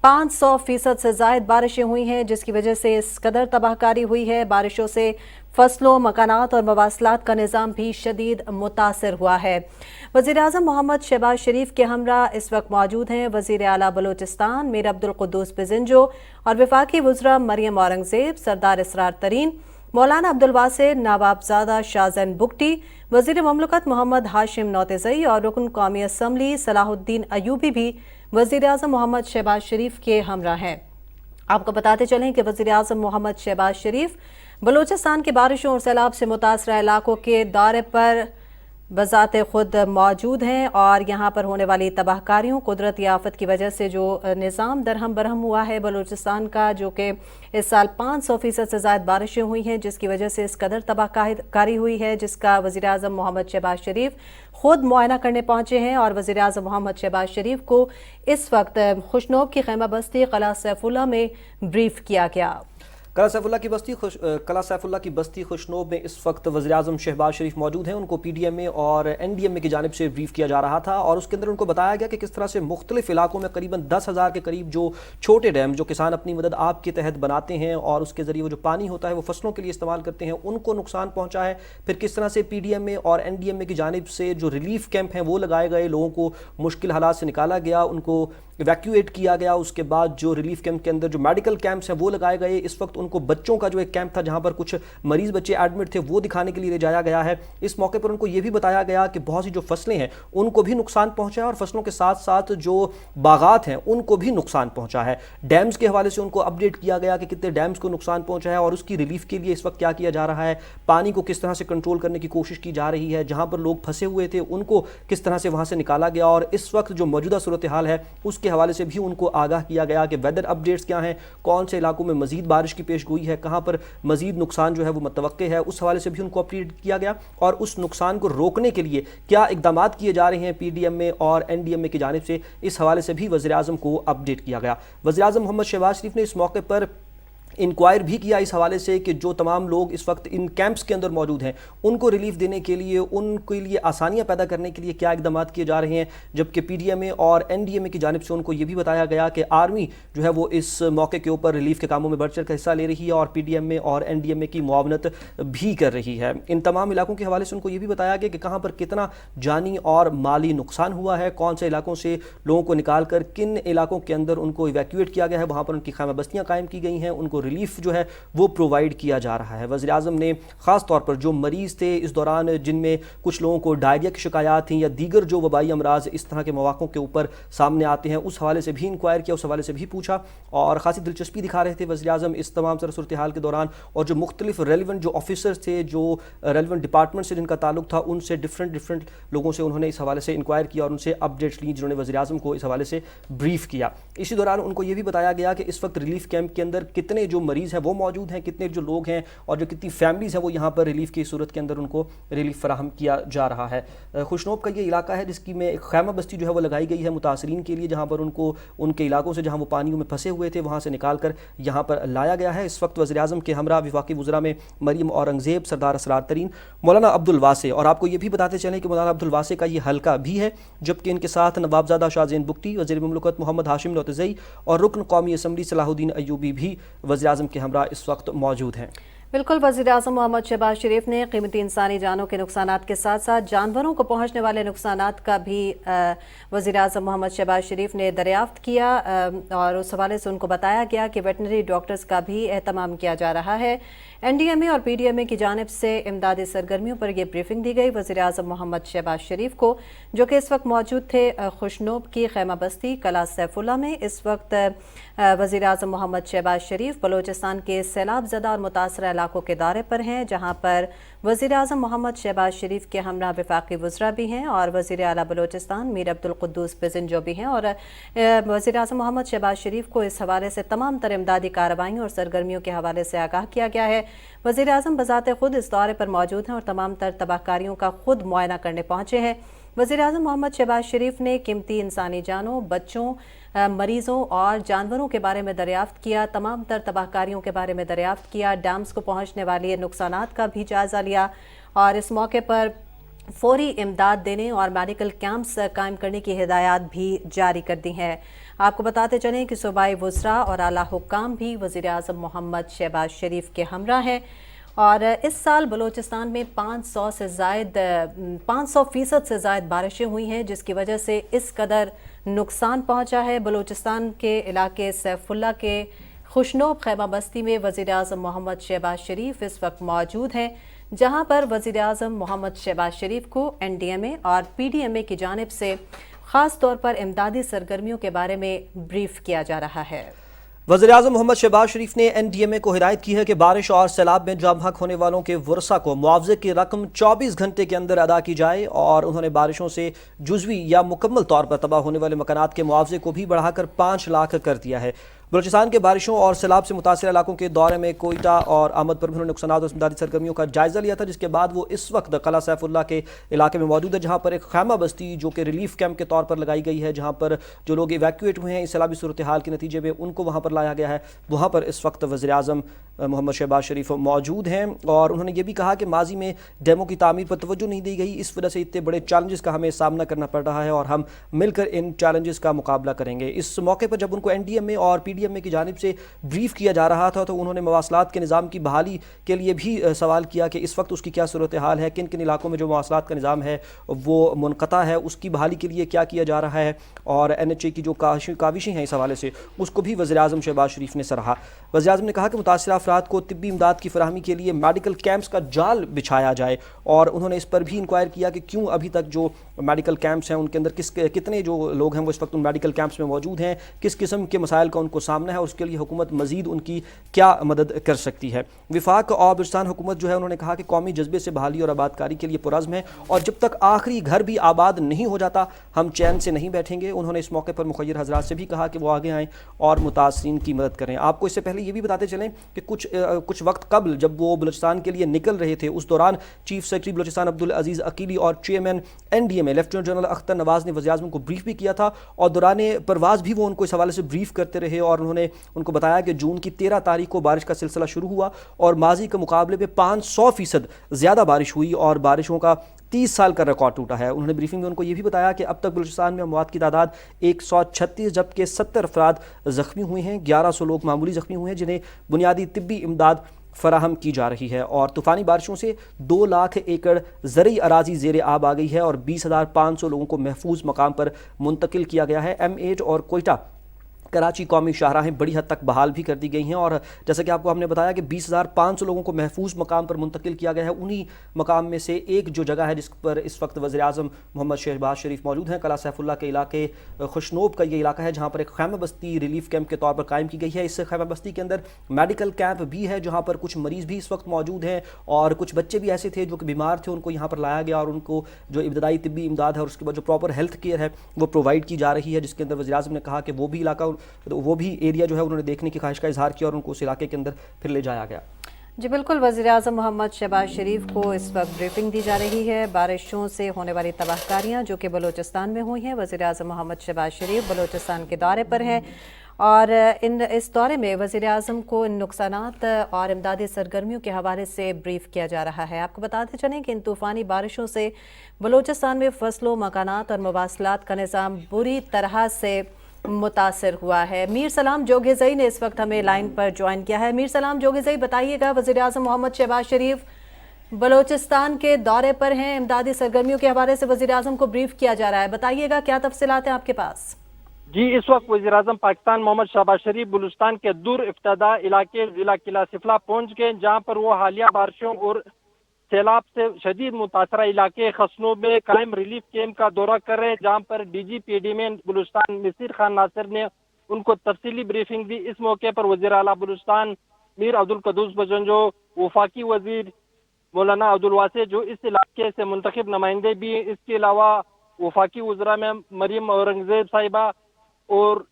500% से ज़ायद बारिशें हुई हैं, जिसकी वजह से इस कदर तबाहकारी हुई है। बारिशों से फसलों, मकानात और मवासलात का निज़ाम भी शदीद मुतासर हुआ है। वज़ीर-ए-आज़म मोहम्मद शहबाज शरीफ के हमरा इस वक्त मौजूद हैं वज़ीर आला बलूचिस्तान मीर अब्दुल कुद्दूस बिज़िंजो और वफाकी वज़रा मरियम औरंगज़ेब, सरदार असरार तरीन, मौलाना अब्दुल वासे, नवाबज़ादा शाहज़ैन बुगटी, वज़ीर ममलकत मोहम्मद हाशिम नोतज़ई और रुकन कौमी असम्बली सलाहुद्दीन अयूबी भी वज़ीर-ए-आज़म मोहम्मद शहबाज शरीफ के हमरा हैं। आपको बताते चलें कि वज़ीर-ए-आज़म मोहम्मद शहबाज शरीफ बलूचिस्तान के बारिशों और सैलाब से मुतासरा इलाकों के दौरे पर बज़ाते खुद मौजूद हैं और यहाँ पर होने वाली तबाहकारियों, कुदरती आफत की वजह से जो निज़ाम दरहम बरहम हुआ है बलूचिस्तान का, जो कि इस साल 500% से ज़ायद बारिशें हुई हैं, जिसकी वजह से इस कदर तबाहकारी हुई है, जिसका वज़ीर-ए-आज़म मोहम्मद शहबाज शरीफ खुद मुआयना करने पहुँचे हैं। और वज़ीर-ए-आज़म मोहम्मद शहबाज शरीफ को इस वक्त खुशनौब की खैमा बस्ती कला सैफुल्ला में ब्रीफ किया गया। कला सैफुल्ला की बस्ती खुशनौब में इस वक्त वज़ीर-ए-आज़म शहबाज शरीफ मौजूद हैं। उनको PDMA और NDMA की जानिब से ब्रीफ किया जा रहा था और उसके अंदर उनको बताया गया कि किस तरह से मुख्तलिफ इलाकों में करीबन 10,000 के करीब जो छोटे डैम जो किसान अपनी मदद आप के तहत बनाते हैं और उसके ज़रिए वो जो पानी होता है वो फसलों के लिए इस्तेमाल करते हैं, उनको नुकसान पहुँचा है। फिर किस तरह से PDMA और NDMA की जानिब से जो रिलीफ कैंप हैं वो लगाए गए, लोगों को मुश्किल हालात से निकाला गया, उनको इवैक्यूएट किया गया। उसके बाद जो रिलीफ कैंप के अंदर जो मेडिकल कैंप्स हैं वो लगाए गए। इस वक्त उनको बच्चों का जो एक कैंप था जहां पर कुछ मरीज बच्चे एडमिट थे वो दिखाने के लिए ले जाया गया है। इस मौके पर उनको ये भी बताया गया कि बहुत सी जो फसलें हैं उनको भी नुकसान पहुंचा है और फसलों के साथ साथ जो बागात हैं उनको भी नुकसान पहुंचा है। डैम्स के हवाले से उनको अपडेट किया गया कि कितने डैम्स को नुकसान पहुंचा है और उसकी रिलीफ के लिए इस वक्त क्या किया जा रहा है, पानी को किस तरह से कंट्रोल करने की कोशिश की जा रही है, जहाँ पर लोग फंसे हुए थे उनको किस तरह से वहाँ से निकाला गया और इस वक्त जो मौजूदा सूरत हाल है उसके हवाले से भी उनको आगाह किया गया कि वेदर अपडेट्स क्या हैं, कौन से इलाकों में मजीद बारिश की पेशगोई है, कहां पर मजीद नुकसान जो है वो मुतवक्के है, उस हवाले से भी उनको अपडेट किया गया और उस नुकसान को रोकने के लिए क्या इकदाम किए जा रहे हैं PDMA और NDMA की जानिब से, इस हवाले से भी वज़ीर-ए-आज़म को अपडेट किया गया। वज़ीर-ए-आज़म मोहम्मद शहबाज शरीफ ने इस मौके पर انکوائر بھی کیا اس حوالے سے کہ جو تمام لوگ اس وقت ان کیمپس کے اندر موجود ہیں ان کو ریلیف دینے کے لیے، ان کے لیے آسانیاں پیدا کرنے کے لیے کیا اقدامات کیے جا رہے ہیں، جبکہ پی ڈی ایم اے اور این ڈی ایم اے کی جانب سے ان کو یہ بھی بتایا گیا کہ آرمی جو ہے وہ اس موقع کے اوپر ریلیف کے کاموں میں بڑھ چڑھ کر حصہ لے رہی ہے اور پی ڈی ایم اے اور این ڈی ایم اے کی معاونت بھی کر رہی ہے۔ ان تمام علاقوں کے حوالے سے ان کو یہ بھی بتایا گیا کہ کہاں پر کتنا جانی اور مالی نقصان ہوا ہے، کون سے علاقوں سے لوگوں کو نکال کر کن علاقوں کے اندر ان کو ایویکویٹ کیا گیا ہے، وہاں پر ان کی خیمہ بستیاں قائم کی گئی ہیں، ان کو ریلیف جو ہے وہ پرووائڈ کیا جا رہا ہے۔ وزیر اعظم نے خاص طور پر جو مریض تھے اس دوران، جن میں کچھ لوگوں کو ڈائریا کی شکایات تھیں یا دیگر جو وبائی امراض اس طرح کے مواقعوں کے اوپر سامنے آتے ہیں، اس حوالے سے بھی انکوائر کیا، اس حوالے سے بھی پوچھا اور خاصی دلچسپی دکھا رہے تھے وزیر اعظم اس تمام صورتحال کے دوران، اور جو مختلف ریلیونٹ جو آفیسرز تھے، جو ریلیونٹ ڈپارٹمنٹ سے جن کا تعلق تھا، ان سے ڈفرینٹ لوگوں سے انہوں نے اس حوالے سے انکوائر کیا اور ان سے اپڈیٹس لیں جنہوں نے وزیر اعظم کو اس حوالے سے بریف کیا۔ اسی دوران ان کو یہ بھی بتایا گیا کہ اس وقت ریلیف کیمپ کے اندر کتنے جو مریض ہیں وہ موجود ہیں، کتنے جو لوگ ہیں اور جو کتنی فیملیز ہیں وہ یہاں پر ریلیف کی صورت کے اندر ان کو ریلیف فراہم کیا جا رہا ہے۔ خوشنوب کا یہ علاقہ ہے جس کی میں ایک خیمہ بستی جو ہے وہ لگائی گئی ہے متاثرین کے لیے، جہاں پر ان کو ان کے علاقوں سے جہاں وہ پانیوں میں پھنسے ہوئے تھے وہاں سے نکال کر یہاں پر لایا گیا ہے۔ اس وقت وزیر اعظم کے ہمراہ وفاقی وزراء میں مریم اورنگزیب، سردار اسرار ترین، مولانا عبدالواسع، اور آپ کو یہ بھی بتاتے چلیں کہ مولانا عبدالواسع کا یہ حلقہ بھی ہے، جبکہ ان کے ساتھ نوابزادہ شاہ زین بگٹی، وزیر مملکت محمد ہاشم نوتزئی اور رکن قومی اسمبلی صلاح الدین ایوبی بھی وزیر اعظم کے ہمراہ اس وقت موجود ہیں۔ بالکل، وزیر اعظم محمد شہباز شریف نے قیمتی انسانی جانوں کے نقصانات کے ساتھ ساتھ جانوروں کو پہنچنے والے نقصانات کا بھی وزیر اعظم محمد شہباز شریف نے دریافت کیا اور اس حوالے سے ان کو بتایا گیا کہ ویٹنری ڈاکٹرز کا بھی اہتمام کیا جا رہا ہے۔ این ڈی ایم اے اور پی ڈی ایم اے کی جانب سے امدادی سرگرمیوں پر یہ بریفنگ دی گئی وزیر اعظم محمد شہباز شریف کو، جو کہ اس وقت موجود تھے خوشنوب کی خیمہ بستی قلعہ سیف اللہ میں۔ اس وقت وزیر اعظم محمد شہباز شریف بلوچستان کے سیلاب زدہ اور متاثرہ علاقوں کے دورے پر ہیں، جہاں پر وزیر اعظم محمد شہباز شریف کے ہمراہ وفاقی وزراء بھی ہیں اور وزیر اعلیٰ بلوچستان میر عبدالقدوس بزن جو بھی ہیں، اور وزیر اعظم محمد شہباز شریف کو اس حوالے سے تمام تر امدادی کارروائیوں اور سرگرمیوں کے حوالے سے آگاہ کیا گیا ہے۔ وزیر اعظم بذات خود اس دورے پر موجود ہیں اور تمام تر تباہ کاریوں کا خود معائنہ کرنے پہنچے ہیں۔ وزیر اعظم محمد شہباز شریف نے قیمتی انسانی جانوں، بچوں، مریضوں اور جانوروں کے بارے میں دریافت کیا، تمام تر تباہ کاریوں کے بارے میں دریافت کیا، ڈیمز کو پہنچنے والی نقصانات کا بھی جائزہ لیا اور اس موقع پر فوری امداد دینے اور میڈیکل کیمپس قائم کرنے کی ہدایات بھی جاری کر دی ہیں۔ آپ کو بتاتے چلیں کہ صوبائی وزراء اور اعلیٰ حکام بھی وزیر اعظم محمد شہباز شریف کے ہمراہ ہیں اور اس سال بلوچستان میں 500% سے زائد بارشیں ہوئی ہیں، جس کی وجہ سے اس قدر نقصان پہنچا ہے۔ بلوچستان کے علاقے سیف اللہ کے خوشنوب خیمہ بستی میں وزیر اعظم محمد شہباز شریف اس وقت موجود ہیں، جہاں پر وزیر اعظم محمد شہباز شریف کو این ڈی ایم اے اور پی ڈی ایم اے کی جانب سے خاص طور پر امدادی سرگرمیوں کے بارے میں بریف کیا جا رہا ہے۔ وزیر اعظم محمد شہباز شریف نے این ڈی ایم اے کو ہدایت کی ہے کہ بارش اور سیلاب میں جاں بحق ہونے والوں کے ورثاء کو معاوضے کی رقم 24 گھنٹے کے اندر ادا کی جائے، اور انہوں نے بارشوں سے جزوی یا مکمل طور پر تباہ ہونے والے مکانات کے معاوضے کو بھی بڑھا کر 5 لاکھ کر دیا ہے۔ بلوچستان کے بارشوں اور سیلاب سے متاثرہ علاقوں کے دورے میں کوئٹہ اور آمد پر بھی انہوں نے نقصانات اور امدادی سرگرمیوں کا جائزہ لیا تھا، جس کے بعد وہ اس وقت قلعہ سیف اللہ کے علاقے میں موجود ہے، جہاں پر ایک خیمہ بستی جو کہ ریلیف کیمپ کے طور پر لگائی گئی ہے، جہاں پر جو لوگ ایویکویٹ ہوئے ہیں اس سیلابی صورتحال کے نتیجے میں ان کو وہاں پر لایا گیا ہے۔ وہاں پر اس وقت وزیر اعظم محمد شہباز شریف موجود ہیں اور انہوں نے یہ بھی کہا کہ ماضی میں ڈیموں کی تعمیر پر توجہ نہیں دی گئی، اس وجہ سے اتنے بڑے چیلنجز کا ہمیں سامنا کرنا پڑ رہا ہے اور ہم مل کر ان چیلنجز کا مقابلہ کریں گے۔ اس موقع پر جب ان کو این ڈی ایم اے اور پی ڈی ایم اے کی جانب سے بریف کیا جا رہا تھا تو انہوں نے مواصلات کے نظام کی بحالی کے لیے بھی سوال کیا کہ اس وقت اس کی کیا صورتحال ہے، کن کن علاقوں میں جو مواصلات کا نظام ہے وہ منقطع ہے، اس کی بحالی کے لیے کیا کیا جا رہا ہے، اور این ایچ اے کی جو کاوشیں ہیں اس حوالے سے اس کو بھی وزیر اعظم شہباز شریف نے سراہا۔ وزیر اعظم نے کہا کہ متاثرہ افراد کو طبی امداد کی فراہمی کے لیے میڈیکل کیمپس کا جال بچھایا جائے، اور انہوں نے اس پر بھی انکوائر کیا کہ کیوں ابھی تک جو میڈیکل کیمپس ہیں ان کے اندر کتنے جو لوگ ہیں وہ اس وقت ان میڈیکل کیمپس میں موجود ہیں، کس قسم کے مسائل کا ان کو سامنا ہے اور اس کے لیے حکومت مزید ان کی کیا مدد کر سکتی ہے۔ وفاق اور بلوچستان حکومت جو ہے انہوں نے کہا کہ قومی جذبے سے بحالی اور آبادکاری کے لیے پرعزم ہے اور جب تک آخری گھر بھی آباد نہیں ہو جاتا ہم چین سے نہیں بیٹھیں گے۔ انہوں نے اس موقع پر مخیر حضرات سے بھی کہا کہ وہ آگے آئیں اور متاثرین کی مدد کریں۔ آپ کو اس سے پہلے یہ بھی بتاتے چلیں کہ کچھ وقت قبل جب وہ بلوچستان کے لیے نکل رہے تھے اس دوران چیف سیکرٹری بلوچستان عبدالعزیز عقیلی اور چیئرمین این ڈی ایم में लेफ्टिनेंट जनरल अख्तर नवाज ने वज़ीर-ए-आज़म को ब्रीफ भी किया था और दौरान परवाज़ भी वो उनको इस हवाले से ब्रीफ करते रहे और उन्होंने उनको बताया कि जून की 13 तारीख को बारिश का सिलसिला शुरू हुआ और माजी के मुकाबले में 500% ज़्यादा बारिश हुई और बारिशों का 30 साल का रिकॉर्ड टूटा है। उन्होंने ब्रीफिंग में उनको ये भी बताया कि अब तक बलूचिस्तान में अमवात की तादाद 136 जबकि 70 अफराद ज़ख्मी हुए हैं, 1100 लोग मामूली ज़ख्मी हुए हैं जिन्हें बुनियादी तिब्बी इमदाद फराहम की जा रही है। और तूफ़ानी बारिशों से 2 लाख एकड़ ज़रई अराजी ज़ेर आब आ गई है और 20,500 लोगों को महफूज मकाम पर मुंतकिल किया गया है। M8 और कोयटा कराची कौमी शाहराहें बड़ी हद तक बहाल भी कर दी गई हैं और जैसा कि आपको हमने बताया कि 20,500 लोगों को महफूज मकाम पर मुंतकिल किया गया है। उन्हीं मकाम में से एक जो जगह है जिस पर इस वक्त वज़ीर-ए-आज़म मोहम्मद शहबाज शरीफ मौजूद हैं, कला सैफुल्ला के इलाके खुशनोब का ये इलाका है जहाँ पर एक खैमा बस्ती रिलीफ कैंप के तौर पर कायम की गई है। इस खैमा बस्ती के अंदर मेडिकल कैंप भी है जहाँ पर कुछ मरीज़ भी इस वक्त मौजूद हैं और कुछ बच्चे भी ऐसे थे जो कि बीमार थे, उनको यहाँ पर लाया गया और उनको जो इब्तदाई तिब्बी इमदाद है और उसके बाद जो प्रॉपर हेल्थ केयर है वो प्रोवाइड की जा रही है, जिसके अंदर वज़ीर-ए-आज़म ने कहा कि वो भी इलाका वो भी एरिया जो है उन्होंने देखने की ख्वाहिश का इजहार किया और उनको उस इलाके के अंदर फिर ले जाया गया। जी बिल्कुल, वज़ीर-ए-आज़म मोहम्मद शहबाज शरीफ को इस वक्त ब्रीफिंग दी जा रही है। बारिशों से होने वाली तबाहकारियाँ जो कि बलूचिस्तान में हुई हैं, वज़ीर-ए-आज़म मोहम्मद शहबाज शरीफ बलूचिस्तान के दौरे पर हैं और इस दौरे में वज़ीर-ए-आज़म को इन नुकसानात और इमदादी सरगर्मियों के हवाले से ब्रीफ किया जा रहा है। आपको बताते चलें कि इन तूफ़ानी बारिशों से बलूचिस्तान में फसलों, मकानात और मवासलात का निज़ाम बुरी तरह से मुतासर हुआ है। मीर सलाम जोगेज़ई ने इस वक्त हमें लाइन पर ज्वाइन किया है। मीर सलाम जोगेज़ई, बताइएगा, वज़ीर-ए-आज़म मोहम्मद शहबाज शरीफ बलूचिस्तान के दौरे पर हैं, इमदादी सरगर्मियों के हवाले से वज़ीर-ए-आज़म को ब्रीफ किया जा रहा है, बताइएगा क्या तफसीलात हैं आपके पास? जी, इस वक्त वज़ीर-ए-आज़म पाकिस्तान मोहम्मद शहबाज शरीफ बलूचिस्तान के दूर इफ्तदा इलाके ज़िला किला सिफला पहुँच गए, जहाँ पर वो हालिया बारिशों और सैलाब से शदीद मुतासरा इलाके खसनोब में कायम रिलीफ कैंप का दौरा कर रहे हैं, जहाँ पर DGPD में बलूचिस्तान नसीर खान नासिर ने उनको तफसीली ब्रीफिंग दी। इस मौके पर वज़ीर आला बलूचिस्तान मीर अब्दुल कद्दूस बजंजो, वफाकी वज़ीर मौलाना अब्दुल वासे जो इस इलाके से मुंतखब नुमाइंदे भी हैं, इसके अलावा वफाकी वज़रा में मरियम औरंगज़ेब साहिबा और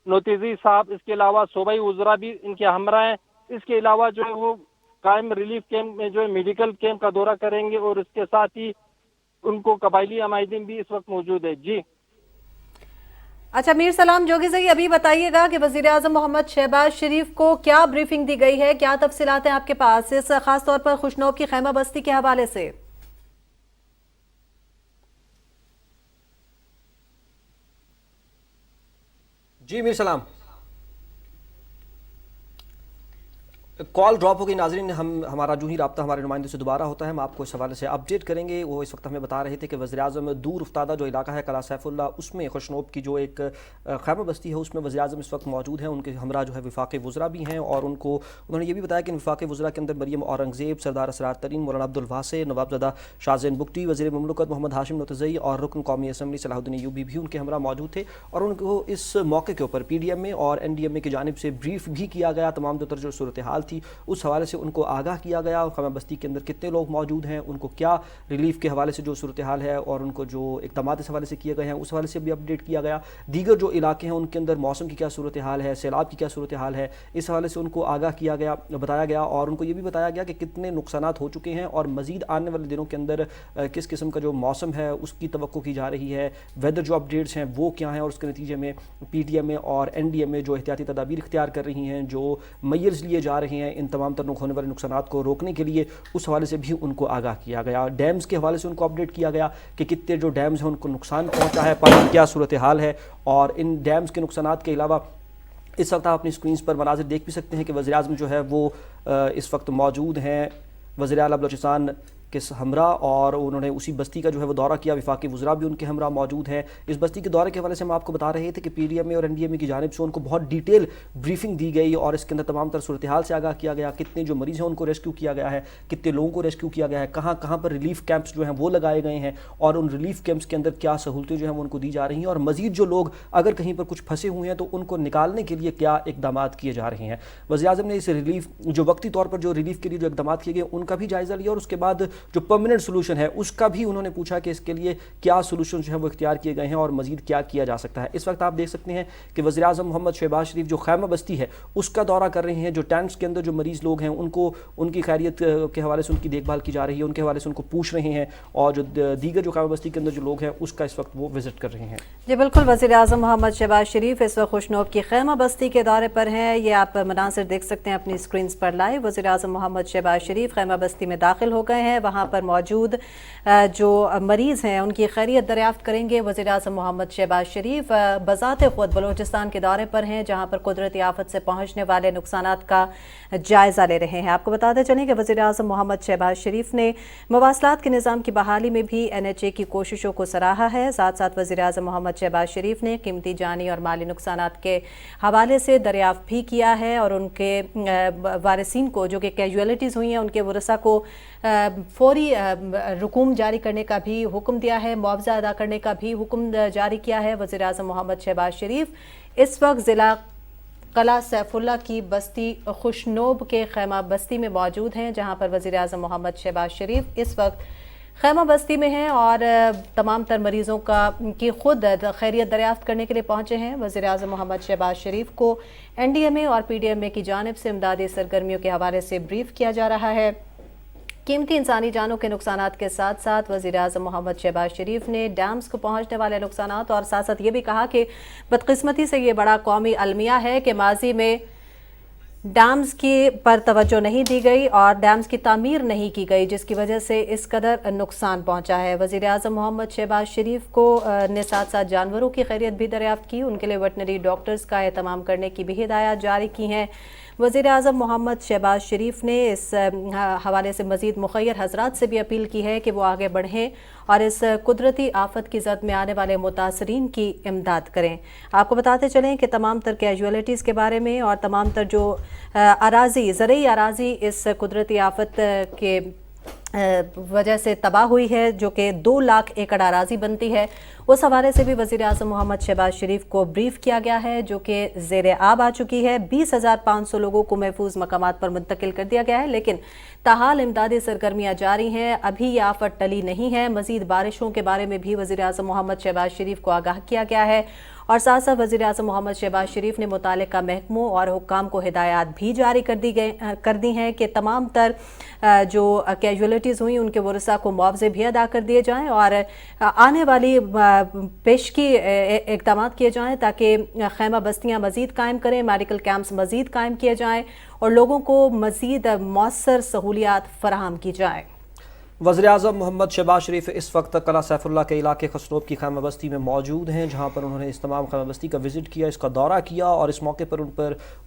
नोतिज़ी साहब, इसके अलावा सूबाई वज़रा भी इनके हमरा हैं। इसके अलावा जो है वो कायम रिलीफ कैंप में जो है मेडिकल कैंप का दौरा करेंगे और इसके साथ ही उनको कबायली अमायदीन भी इस वक्त मौजूद है। जी अच्छा, मीर सलाम जोगेज़ई, अभी बताइएगा कि वज़ीर-ए-आज़म मोहम्मद शहबाज शरीफ को क्या ब्रीफिंग दी गई है, क्या तफसीलात हैं आपके पास इस खास तौर पर खुशनौब की खैमा बस्ती के हवाले से? जी मीर सलाम, कॉल ड्रॉप हो गई नाज़रीन। हमारा जो ही रब्ता हमारे नुमाइंदे से दोबारा होता है हम आपको इस हवाले से अपडेट करेंगे। वो इस वक्त हमें बता रहे थे कि वज़ीर-ए-आज़म दूर उफ्तादा जो इलाका है कला सैफुल्ला, उसमें खुशनौब की जो एक खैमा बस्ती है उसमें वज़ीर-ए-आज़म इस वक्त मौजूद हैं। उनके हमरा जो है वफाक़ वज़रा भी हैं और उन्होंने ये भी बताया कि वफाक़ वज़रा के अंदर मरियम औरंगज़ेब, सरदार असरार तरीन, मौलाना अब्दुल वासे, नवाबज़दा शाहज़ैन बुगटी, वज़ीर मुमलिकत मोहम्मद हाशिम नोतज़ई और रुकन कौमी असम्बली सलाहुद्दीन अय्यूबी भी उनके हमरा मौजूद थे और उनको इस मौके के ऊपर PDMA और NDMA की जानिब से ब्रीफ भी किया गया। तमाम जो तरह सूरत हाल थी उस हवाले से उनको आगाह किया गया, खैमा बस्ती के अंदर कितने लोग मौजूद हैं, उनको क्या रिलीफ के हवाले से जो सूरत हाल है और उनको जो इक़दामात इस हवाले से किए गए हैं उस हवाले से भी अपडेट किया गया। दीगर जो इलाके हैं उनके अंदर मौसम की क्या सूरत हाल है, सैलाब की क्या सूरत हाल है, इस हवाले से उनको आगाह किया गया, बताया गया और उनको ये भी बताया गया कि कितने नुकसानात हो चुके हैं और मज़ीद आने वाले दिनों के अंदर किस किस्म का जो मौसम है उसकी तवक्को की जा रही है, वेदर जो अपडेट्स हैं वो क्या हैं और उसके नतीजे में PDMA और NDMA जो एहतियाती तदाबीर इख्तियार कर रही हैं, जो मेजर्स लिए जा रहे हैं इन तमाम तर होने वाले नुकसानात को रोकने के लिए, उस हवाले से भी उनको आगाह किया गया। डैम्स के हवाले से उनको अपडेट किया गया कि कितने जो डैम्स हैं उनको नुकसान पहुंचा है, पानी क्या सूरत हाल है और इन डैम्स के नुकसानात के अलावा इस वक्त आप अपनी स्क्रीन पर मनाजिर देख भी सकते हैं कि वज़ीर-ए-आज़म जो है वो इस वक्त मौजूद हैं वज़ीर आला बलूचिस्तान के हमरा और उन्होंने उसी बस्ती का जो है वो दौरा किया। वफाकी वज़रा भी उनके हमरा मौजूद हैं। इस बस्ती के दौरे के हवाले से हम आपको बता रहे थे कि PDMA और NDMA की जानिब से उनको बहुत डिटेल ब्रीफिंग दी गई और इसके अंदर तमाम तर सूरत हाल से आगाह किया गया, कितने जो मरीज़ हैं उनको रेस्क्यू किया गया है, कितने लोगों को रेस्क्यू किया गया है, कहाँ कहाँ पर रिलीफ कैंप्स जो हैं वो लगाए गए हैं और उन रिलीफ कैंप्स के अंदर क्या सहूलतें जो हैं वो उनको दी जा रही हैं और मज़ीद जो लोग अगर कहीं पर कुछ फंसे हुए हैं तो उनको निकालने के लिए क्या इक़दामात किए जा रहे हैं। वज़ीर-ए-आज़म ने इस रिलीफ जो वक्ती तौर पर जो रिलीफ के लिए जो इक़दामात किए गए उनका भी जायज़ा लिया और उसके बाद जो परमानेंट सोल्यूशन है उसका भी उन्होंने पूछा कि इसके लिए क्या सोल्यूशन जो है वो इख्तियार किए गए हैं और मजीद क्या किया जा सकता है। इस वक्त आप देख सकते हैं कि वज़ीर आज़म मोहम्मद शहबाज शरीफ जो खैमा बस्ती है उसका दौरा कर रहे हैं, जो टैंक्स के अंदर जो मरीज़ लोग हैं उनको उनकी खैरियत के हवाले से उनकी देखभाल की जा रही है, उनके हवाले से उनको पूछ रहे हैं, और जो दीगर जो खैमा बस्ती के अंदर जो लोग हैं उसका इस वक्त वो विज़िट कर रहे हैं। जी बिल्कुल, वज़ीर आज़म मोहम्मद शहबाज शरीफ इस वक्त खुशनौब की खैमा बस्ती के दौरे पर हैं। ये आप मनासिर देख सकते हैं अपनी स्क्रीन पर लाइव। वज़ीर आज़म मोहम्मद शहबाज शरीफ खैमा बस्ती में दाखिल हो गए हैं, वहाँ पर मौजूद जो मरीज़ हैं उनकी खैरियत दरियाफ्त करेंगे। वज़ीर आज़म मोहम्मद शहबाज शरीफ बज़ाते खुद बलूचिस्तान के दौरे पर हैं, जहाँ पर कुदरती आफत से पहुँचने वाले नुकसानात का जायज़ा ले रहे हैं। आपको बताते चलें कि वज़ीर आज़म मोहम्मद शहबाज शरीफ ने मवासलात के निज़ाम की बहाली में भी NHA की कोशिशों को सराहा है। साथ साथ वज़ीर आज़म मोहम्मद शहबाज शरीफ ने कीमती जानी और माली नुकसानात के हवाले से दरियाफ्त भी किया है, और उनके वारिसीन को जो कि कैजुअलिटीज़ हुई हैं उनके वरसा को फौरी रकूम जारी करने का भी हुक्म दिया है, मुआवजा अदा करने का भी हुक्म जारी किया है। वज़ीर आज़म मोहम्मद शहबाज शरीफ इस वक्त ज़िला कला सैफुल्ला की बस्ती खुशनौब के खैमा बस्ती में मौजूद हैं, जहां पर वज़ीर आज़म मोहम्मद शहबाज शरीफ इस वक्त खैमा बस्ती में हैं और तमाम तर मरीज़ों की खुद खैरियत दरियाफ्त करने के लिए पहुंचे हैं। वज़ीर आज़म मोहम्मद शहबाज शरीफ को NDMA और PDMA की जानिब से इमदादी सरगर्मियों के हवाले से ब्रीफ किया जा रहा है। कीमती इंसानी जानों के नुकसानात के साथ साथ वज़ीर आज़म मोहम्मद शहबाज शरीफ ने डैम्स को पहुँचने वाले नुकसानात और साथ साथ ये भी कहा कि बदकिस्मती से ये बड़ा कौमी अलमिया है कि माजी में डैम्स की पर तवज्जो नहीं दी गई और डैम्स की तामीर नहीं की गई, जिसकी वजह से इस कदर नुकसान पहुंचा है। वज़ीर आज़म मोहम्मद शहबाज शरीफ को ने साथ साथ जानवरों की खैरियत भी दरियाफ्त की, उनके लिए वेटनरी डॉक्टर्स का एहतमाम करने की भी हिदायत जारी की हैं। वज़ीर आज़म मोहम्मद शहबाज शरीफ ने इस हवाले से मज़ीद मुखय्यर हज़रात से भी अपील की है कि वो आगे बढ़ें और इस कुदरती आफत की जद में आने वाले मुतासरीन की इमदाद करें। आपको बताते चलें कि तमाम तर कैजुअलिटीज़ के बारे में और तमाम तर जो अराज़ी ज़रई अराज़ी इस कुदरती आफत के वजह से तबाह हुई है, जो कि 2 लाख एकड़ अराज़ी बनती है, उस हवाले से भी वज़ीर आज़म मोहम्मद शहबाज शरीफ को ब्रीफ किया गया है, जो कि ज़ेर आब आ चुकी है। 20,500 लोगों को महफूज मकामात पर मुंतकिल कर दिया गया है, लेकिन ताहाल इमदादी सरगर्मियाँ जारी हैं, अभी ये आफत टली नहीं है। मज़ीद बारिशों के बारे में भी वज़ीर आज़म मोहम्मद शहबाज शरीफ को आगाह किया गया है और साथ साथ वज़ीर आज़म मोहम्मद शहबाज शरीफ ने मुतालिका महकमों और हुक्काम को हिदायत भी जारी कर दी हैं कि तमाम तर जो कैजुअलिटीज़ हुई उनके वरसा को मुआवजे भी अदा कर दिए जाएँ और आने वाली पेशगी इक़दाम किए जाएँ ताकि खैमा बस्तियाँ मज़ीद कायम करें, मेडिकल कैंप्स मज़ीद कायम किए जाएँ और लोगों को मज़ीद मौसर सहूलियात फराहम की जाए। वज़ीर आज़म मोहम्मद शहबाज शरीफ इस वक्त कला सैफुल्ला के इलाके खसनौब की खैमा बस्ती में मौजूद हैं, जहां पर उन्होंने इस तमाम खैमा बस्ती का विज़िट किया, इसका दौरा किया और इस मौके पर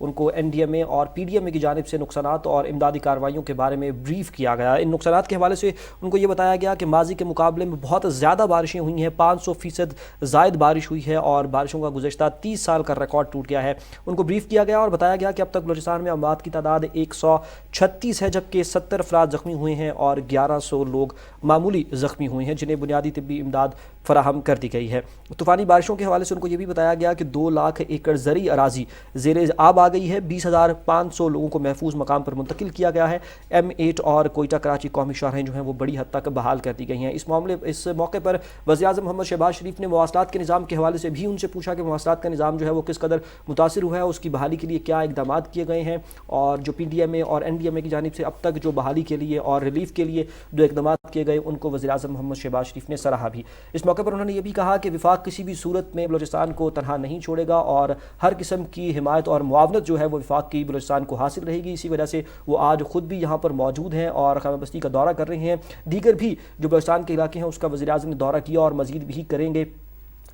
उनको NDMA और PDMA की जानिब से नुकसानात और इमदादी कार्रवाइयों के बारे में ब्रीफ किया गया। इन नुकसानात के हवाले से उनको ये बताया गया कि माजी के मुकाबले में बहुत ज़्यादा बारिशें हुई हैं, 500% ज़ायद बारिश हुई है और बारिशों का गुज़श्ता 30 साल का रिकॉर्ड टूट गया है। उनको ब्रीफ किया गया और बताया गया कि अब तक बलूचिस्तान में अमवात की तादाद 136 है, जबकि 70 अफराद ज़ख्मी हुए हैं और 1100 लोग मामूली ज़ख्मी हुए हैं, जिन्हें बुनियादी तिब्बी इमदाद फराहम कर दी गई है। तूफ़ानी बारिशों के हवाले से उनको ये भी बताया गया कि 2 लाख एकड़ ज़रई अराज़ी ज़ेर आब आ गई है, 20,500 लोगों को महफूज मकाम पर मुंतकिल किया गया है। M8 और कोयटा कराची कौमी शाहराहें जो हैं वो बड़ी हद तक बहाल कर दी गई हैं। इस मौके पर वज़ीर आज़म मोहम्मद शहबाज शरीफ ने मवासलात के निज़ाम के हवाले से भी उनसे पूछा कि मवासलात का निज़ाम जो है वो किस कदर मुतासिर हुआ है, उसकी बहाली के लिए क्या इक़दाम किए गए हैं और जो PDMA और NDMA की जानिब से अब तक जो बहाली के लिए और रिलीफ के लिए जो इक़दाम किए गए उनको वज़ीर आज़म मोहम्मद शहबाज शरीफ ने सराहा भी। इस मौके पर उन्होंने ये भी कहा कि विफाक किसी भी सूरत में बलूचिस्तान को तनहा नहीं छोड़ेगा और हर किस्म की हिमायत और मुआवनत जो है वो विफाक की बलूचिस्तान को हासिल रहेगी। इसी वजह से वो आज ख़ुद भी यहाँ पर मौजूद हैं और खैमा बस्ती का दौरा कर रहे हैं। दीगर भी जो बलूचिस्तान के इलाके हैं उसका वज़ीर आज़म ने दौरा किया और मज़ीद भी करेंगे।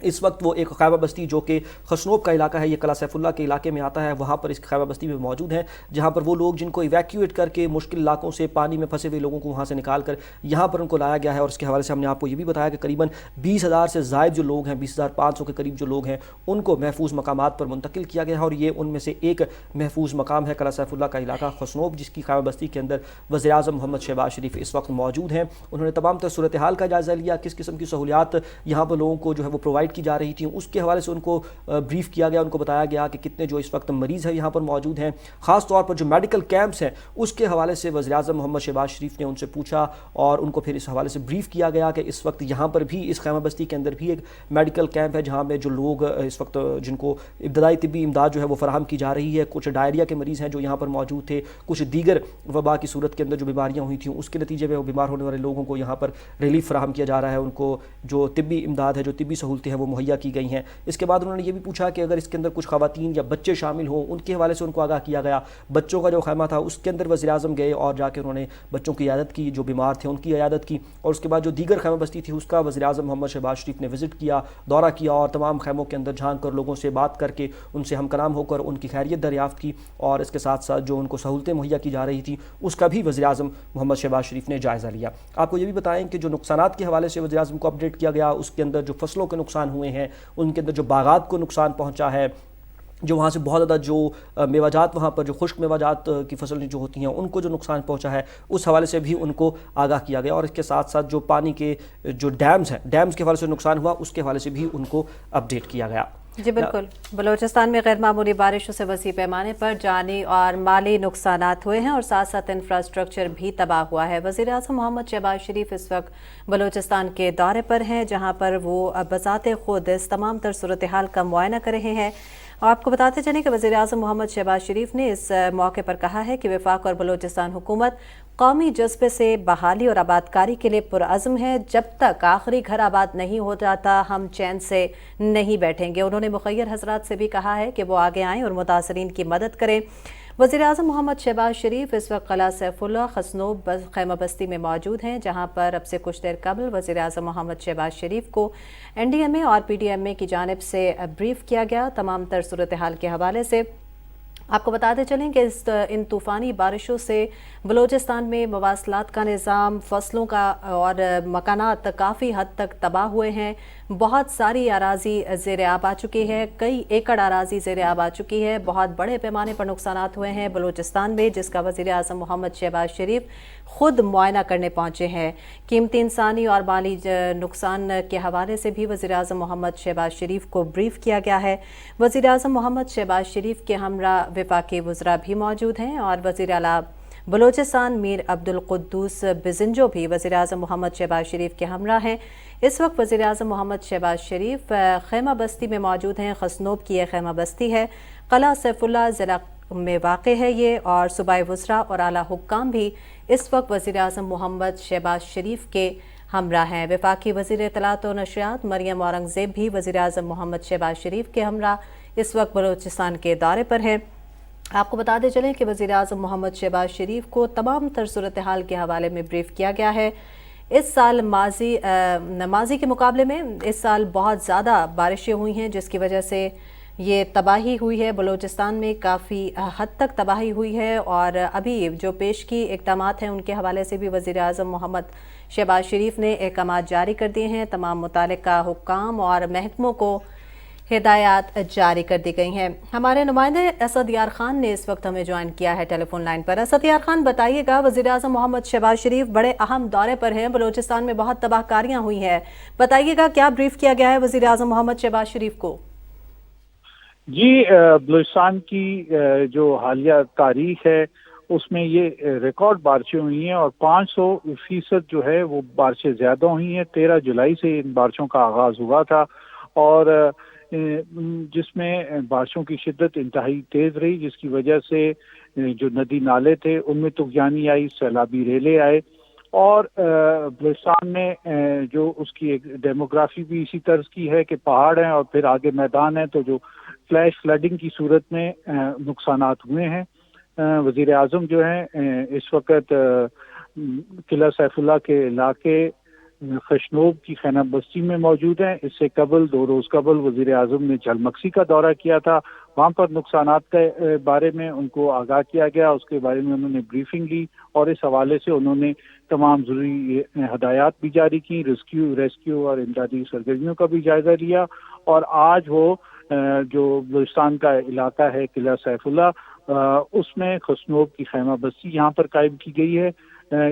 इस वक्त वो एक खैमा बस्ती जो कि खसनौब का इलाका है, ये कला सैफुल्ला के इलाके में आता है, वहाँ पर इस खैमा बस्ती में मौजूद हैं, जहाँ पर वो लोग जिनको इवैक्यूएट करके मुश्किल इलाकों से पानी में फंसे हुए लोगों को वहाँ से निकाल कर यहाँ पर उनको लाया गया है। और इसके हवाले से हमने आपको ये भी बताया कि करीबन 20,000 से ज़ायद जो लोग हैं, 20,500 के करीब जो लोग हैं, उनको महफूज मकामात पर मुंतकिल किया गया है और ये उनमें से एक महफूज मकाम है कला सैफुल्ला का इलाका खसनौब, जिसकी खैमा बस्ती के अंदर वज़ीर आज़म मोहम्मद शहबाज शरीफ इस वक्त मौजूद हैं। उन्होंने तमाम सूरत हाल का जायज़ा लिया, किस किस्म की सहूलियात यहाँ पर लोगों को जो है वो प्रोवाइड کی جا رہی تھیں اس کے حوالے سے ان کو بریف کیا گیا، ان کو بتایا گیا کہ کتنے جو اس وقت مریض ہیں یہاں پر موجود ہیں، خاص طور پر جو میڈیکل کیمپس ہیں اس کے حوالے سے وزیر اعظم محمد شہباز شریف نے ان سے پوچھا اور ان کو پھر اس حوالے سے بریف کیا گیا کہ اس وقت یہاں پر بھی اس خیمہ بستی کے اندر بھی ایک میڈیکل کیمپ ہے جہاں میں جو لوگ اس وقت جن کو ابتدائی طبی امداد جو ہے وہ فراہم کی جا رہی ہے، کچھ ڈائریا کے مریض ہیں جو یہاں پر موجود تھے، کچھ دیگر وبا کی صورت کے اندر جو بیماریاں ہوئی تھیں اس کے نتیجے میں وہ بیمار ہونے والے لوگوں کو یہاں پر ریلیف فراہم کیا جا رہا ہے، ان کو جو طبی امداد ہے، جو طبی سہولتیں ہیں وہ مہیا کی گئی ہیں۔ اس کے بعد انہوں نے یہ بھی پوچھا کہ اگر اس کے اندر کچھ خواتین یا بچے شامل ہوں ان کے حوالے سے ان کو آگاہ کیا گیا۔ بچوں کا جو خیمہ تھا اس کے اندر وزیر اعظم گئے اور جا کے انہوں نے بچوں کی عیادت کی، جو بیمار تھے ان کی عیادت کی، اور اس کے بعد جو دیگر خیمہ بستی تھی اس کا وزیر اعظم محمد شہباز شریف نے وزٹ کیا، دورہ کیا اور تمام خیموں کے اندر جھانک کر لوگوں سے بات کر کے ان سے ہم کلام ہو کر ان کی خیریت دریافت کی، اور اس کے ساتھ ساتھ جو ان کو سہولتیں مہیا کی جا رہی تھیں اس کا بھی وزیر اعظم محمد شہباز شریف نے جائزہ لیا۔ آپ کو یہ بھی بتائیں کہ جو نقصانات کے حوالے سے وزیر اعظم کو اپڈیٹ کیا گیا اس کے اندر جو فصلوں کے نقصان ہوئے ہیں، ان کے اندر جو باغات کو نقصان پہنچا ہے، جو وہاں سے بہت زیادہ جو میوہ جات وہاں پر جو خشک میوہ جات کی فصلیں جو ہوتی ہیں ان کو جو نقصان پہنچا ہے اس حوالے سے بھی ان کو آگاہ کیا گیا، اور اس کے ساتھ ساتھ جو پانی کے جو ڈیمز ہیں، ڈیمز کے حوالے سے نقصان ہوا اس کے حوالے سے بھی ان کو اپڈیٹ کیا گیا۔ جی بالکل، بلوچستان میں غیر معمولی بارشوں سے وسیع پیمانے پر جانی اور مالی نقصانات ہوئے ہیں اور ساتھ ساتھ انفراسٹرکچر بھی تباہ ہوا ہے۔ وزیر اعظم محمد شہباز شریف اس وقت بلوچستان کے دورے پر ہیں جہاں پر وہ بذات خود اس تمام تر صورتحال کا معائنہ کر رہے ہیں، اور آپ کو بتاتے چلیں کہ وزیر اعظم محمد شہباز شریف نے اس موقع پر کہا ہے کہ وفاق اور بلوچستان حکومت قومی جذبے سے بحالی اور آبادکاری کے لیے پرعزم ہے۔ جب تک آخری گھر آباد نہیں ہو جاتا ہم چین سے نہیں بیٹھیں گے۔ انہوں نے مخیر حضرات سے بھی کہا ہے کہ وہ آگے آئیں اور متاثرین کی مدد کریں۔ وزیر اعظم محمد شہباز شریف اس وقت قلعہ سیف اللہ خسنوب خیمہ بستی میں موجود ہیں جہاں پر اب سے کچھ دیر قبل وزیر اعظم محمد شہباز شریف کو NDMA اور PDMA کی جانب سے بریف کیا گیا تمام تر صورتحال کے حوالے سے۔ آپ کو بتاتے چلیں کہ ان طوفانی بارشوں سے بلوچستان میں مواصلات کا نظام، فصلوں کا اور مکانات کافی حد تک تباہ ہوئے ہیں۔ بہت ساری اراضی زیر آب آ چکی ہے، کئی ایکڑ اراضی زیر آب آ چکی ہے، بہت بڑے پیمانے پر نقصانات ہوئے ہیں بلوچستان میں، جس کا وزیر اعظم محمد شہباز شریف خود معائنہ کرنے پہنچے ہیں۔ قیمتی انسانی اور مالی نقصان کے حوالے سے بھی وزیر اعظم محمد شہباز شریف کو بریف کیا گیا ہے۔ وزیر اعظم محمد شہباز شریف کے ہمراہ وفاقی وزراء بھی موجود ہیں اور وزیر اعلیٰ بلوچستان میر عبدالقدوس بزنجو بھی وزیر اعظم محمد شہباز شریف کے ہمراہ ہیں۔ اس وقت وزیر اعظم محمد شہباز شریف خیمہ بستی میں موجود ہیں۔ خسنوب کی یہ خیمہ بستی ہے، قلعہ سیف اللہ ضلع میں واقع ہے یہ، اور صوبائی وزراء اور اعلیٰ حکام بھی اس وقت وزیر اعظم محمد شہباز شریف کے ہمراہ ہیں۔ وفاقی وزیر اطلاعات و نشریات مریم اورنگزیب بھی وزیر اعظم محمد شہباز شریف کے ہمراہ اس وقت بلوچستان کے دورے پر ہیں۔ آپ کو بتاتے چلیں کہ وزیر اعظم محمد شہباز شریف کو تمام تر صورتحال کے حوالے میں بریف کیا گیا ہے۔ اس سال ماضی کے مقابلے میں اس سال بہت زیادہ بارشیں ہوئی ہیں جس کی وجہ سے یہ تباہی ہوئی ہے، بلوچستان میں کافی حد تک تباہی ہوئی ہے، اور ابھی جو پیشگی اقدامات ہیں ان کے حوالے سے بھی وزیر اعظم محمد شہباز شریف نے احکامات جاری کر دیے ہیں۔ تمام متعلقہ حکام اور محکموں کو ہدایات جاری کر دی گئی ہیں۔ ہمارے نمائندے اسد یار خان نے اس وقت ہمیں جوائن کیا ہے ٹیلی فون لائن پر۔ اسد یار خان، بتائیے گا، وزیر اعظم محمد شہباز شریف بڑے اہم دورے پر ہیں، بلوچستان میں بہت تباہ کاریاں ہوئی ہیں، بتائیے گا کیا بریف کیا گیا ہے وزیر اعظم محمد شہباز شریف کو؟ جی، بلوچستان کی جو حالیہ تاریخ ہے اس میں یہ ریکارڈ بارشیں ہوئی ہیں اور 500% جو ہے وہ بارشیں زیادہ ہوئی ہیں۔ 13 جولائی سے ان بارشوں کا آغاز ہوا تھا اور جس میں بارشوں کی شدت انتہائی تیز رہی، جس کی وجہ سے جو ندی نالے تھے ان میں طغیانی آئی، سیلابی ریلیں آئے، اور بلوچستان میں جو اس کی ایک ڈیموگرافی بھی اسی طرز کی ہے کہ پہاڑ ہیں اور پھر آگے میدان ہے، تو جو فلیش فلڈنگ کی صورت میں نقصانات ہوئے ہیں۔ وزیر اعظم جو ہیں اس وقت قلعہ سیف اللہ کے علاقے خشنوب کی خیمہ بستی میں موجود ہیں۔ اس سے قبل 2 روز قبل وزیر اعظم نے جھلمکسی کا دورہ کیا تھا، وہاں پر نقصانات کے بارے میں ان کو آگاہ کیا گیا، اس کے بارے میں انہوں نے بریفنگ لی اور اس حوالے سے انہوں نے تمام ضروری ہدایات بھی جاری کی، ریسکیو اور امدادی سرگرمیوں کا بھی جائزہ لیا، اور آج وہ جو بلوچستان کا علاقہ ہے قلعہ سیف اللہ، اس میں خسنوب کی خیمہ بستی یہاں پر قائم کی گئی ہے،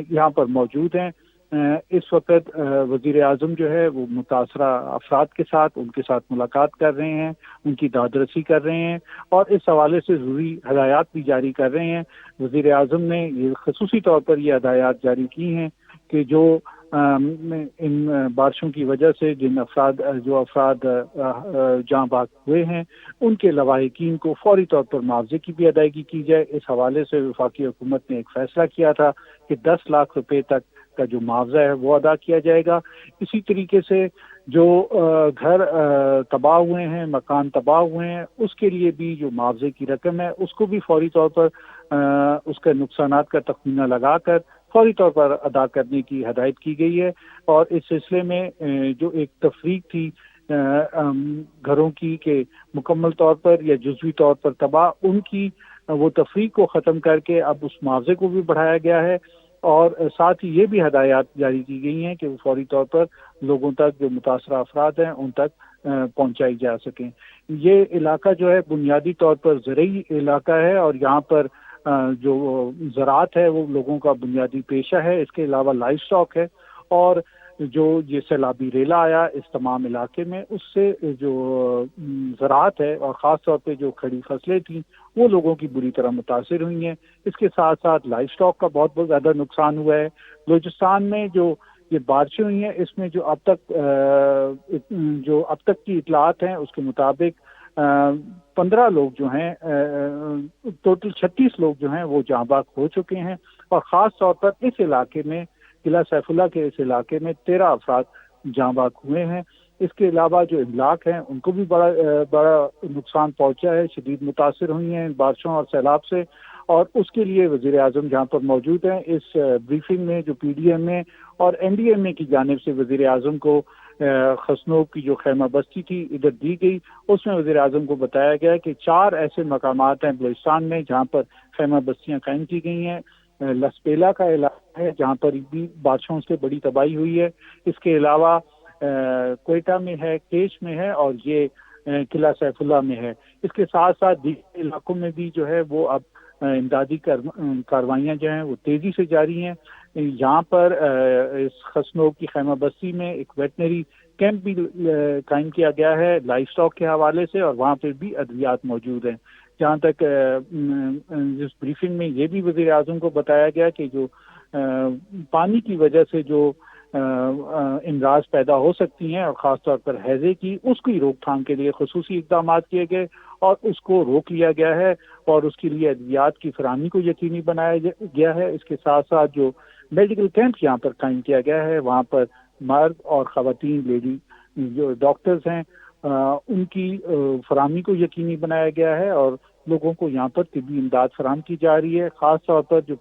یہاں پر موجود ہیں۔ اس وقت وزیر اعظم جو ہے وہ متاثرہ افراد کے ساتھ ان کے ساتھ ملاقات کر رہے ہیں، ان کی داد رسی کر رہے ہیں اور اس حوالے سے ضروری ہدایات بھی جاری کر رہے ہیں۔ وزیر اعظم نے یہ خصوصی طور پر یہ ہدایات جاری کی ہیں کہ جو ان بارشوں کی وجہ سے جن افراد جاں بحق ہوئے ہیں ان کے لواحقین کو فوری طور پر معاوضے کی بھی ادائیگی کی جائے۔ اس حوالے سے وفاقی حکومت نے ایک فیصلہ کیا تھا کہ 10 لاکھ روپے تک کا جو معاوضہ ہے وہ ادا کیا جائے گا۔ اسی طریقے سے جو گھر تباہ ہوئے ہیں، مکان تباہ ہوئے ہیں، اس کے لیے بھی جو معاوضے کی رقم ہے اس کو بھی فوری طور پر اس کے نقصانات کا تخمینہ لگا کر فوری طور پر ادا کرنے کی ہدایت کی گئی ہے۔ اور اس سلسلے میں جو ایک تفریق تھی گھروں کی کہ مکمل طور پر یا جزوی طور پر تباہ، ان کی وہ تفریق کو ختم کر کے اب اس معاوضے کو بھی بڑھایا گیا ہے اور ساتھ ہی یہ بھی ہدایات جاری کی گئی ہیں کہ وہ فوری طور پر لوگوں تک جو متاثرہ افراد ہیں ان تک پہنچائی جا سکیں۔ یہ علاقہ جو ہے بنیادی طور پر زرعی علاقہ ہے اور یہاں پر جو زراعت ہے وہ لوگوں کا بنیادی پیشہ ہے، اس کے علاوہ لائف اسٹاک ہے اور جو یہ سیلابی ریلا آیا اس تمام علاقے میں اس سے جو زراعت ہے اور خاص طور پہ جو کھڑی فصلیں تھیں وہ لوگوں کی بری طرح متاثر ہوئی ہیں۔ اس کے ساتھ ساتھ لائف اسٹاک کا بہت زیادہ نقصان ہوا ہے۔ بلوچستان میں جو یہ بارشیں ہوئی ہیں اس میں جو اب تک کی اطلاعات ہیں اس کے مطابق 15 لوگ جو ہیں ٹوٹل 36 لوگ جو ہیں وہ جاں بحق ہو چکے ہیں اور خاص طور پر اس علاقے میں قلعہ سیف اللہ کے اس علاقے میں 13 افراد جاں بحق ہوئے ہیں۔ اس کے علاوہ جو املاک ہیں ان کو بھی بڑا نقصان پہنچا ہے، شدید متاثر ہوئی ہیں بارشوں اور سیلاب سے، اور اس کے لیے وزیر اعظم جہاں پر موجود ہیں اس بریفنگ میں جو پی ڈی ایم اے اور این ڈی ایم اے کی جانب سے وزیر اعظم کو خسنوب کی جو خیمہ بستی تھی ادھر دی گئی، اس میں وزیر اعظم کو بتایا گیا کہ 4 ایسے مقامات ہیں بلوچستان میں جہاں پر خیمہ بستیاں قائم کی گئی ہیں۔ لسپیلا کا علاقہ ہے جہاں پر بھی بارشوں سے بڑی تباہی ہوئی ہے، اس کے علاوہ کوئٹہ میں ہے، کیش میں ہے اور یہ قلعہ سیف اللہ میں ہے۔ اس کے ساتھ ساتھ دیگر علاقوں میں بھی جو ہے وہ اب امدادی کاروائیاں جو ہیں وہ تیزی سے جاری ہیں۔ یہاں پر اس خسنوب کی خیمہ بستی میں ایک ویٹنری کیمپ بھی قائم کیا گیا ہے لائف اسٹاک کے حوالے سے اور وہاں پہ بھی ادویات موجود ہیں۔ جہاں تک اس بریفنگ میں یہ بھی وزیر اعظم کو بتایا گیا کہ جو پانی کی وجہ سے جو امراض پیدا ہو سکتی ہیں اور خاص طور پر ہیضے کی، اس کی روک تھام کے لیے خصوصی اقدامات کیے گئے اور اس کو روک لیا گیا ہے اور اس کے لیے ادویات کی فراہمی کو یقینی بنایا گیا ہے۔ اس کے ساتھ ساتھ جو میڈیکل کیمپ یہاں پر قائم کیا گیا ہے وہاں پر مرد اور خواتین لیڈی جو ڈاکٹرز ہیں ان کی فراہمی کو یقینی بنایا گیا ہے اور لوگوں کو یہاں پر طبی امداد فراہم کی جا رہی ہے۔ خاص طور پر جو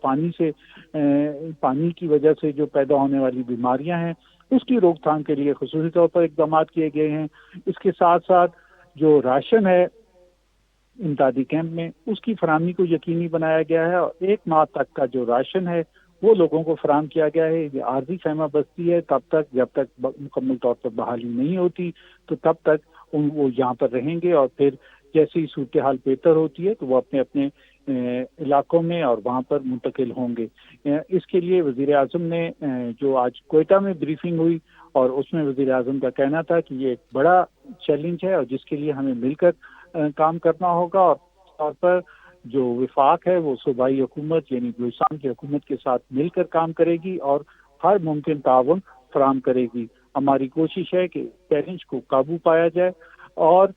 پانی کی وجہ سے جو پیدا ہونے والی بیماریاں ہیں اس کی روک تھام کے لیے خصوصی طور پر اقدامات کیے گئے ہیں۔ اس کے ساتھ ساتھ جو راشن ہے امدادی کیمپ میں اس کی فراہمی کو یقینی بنایا گیا ہے اور 1 ماہ تک کا جو راشن ہے وہ لوگوں کو فراہم کیا گیا ہے۔ یہ عارضی خیمہ بستی ہے، جب تک مکمل طور پر بحالی نہیں ہوتی تو تب تک وہ یہاں پر رہیں گے اور پھر جیسی صورتحال بہتر ہوتی ہے تو وہ اپنے اپنے علاقوں میں اور وہاں پر منتقل ہوں گے۔ اس کے لیے وزیر اعظم نے جو آج کوئٹہ میں بریفنگ ہوئی اور اس میں وزیر اعظم کا کہنا تھا کہ یہ ایک بڑا چیلنج ہے اور جس کے لیے ہمیں مل کر کام کرنا ہوگا اور خاص طور پر جو وفاق ہے وہ صوبائی حکومت یعنی بلوچستان کی حکومت کے ساتھ مل کر کام کرے گی اور ہر ممکن تعاون فراہم کرے گی۔ ہماری کوشش ہے کہ چیلنج کو قابو پایا جائے اور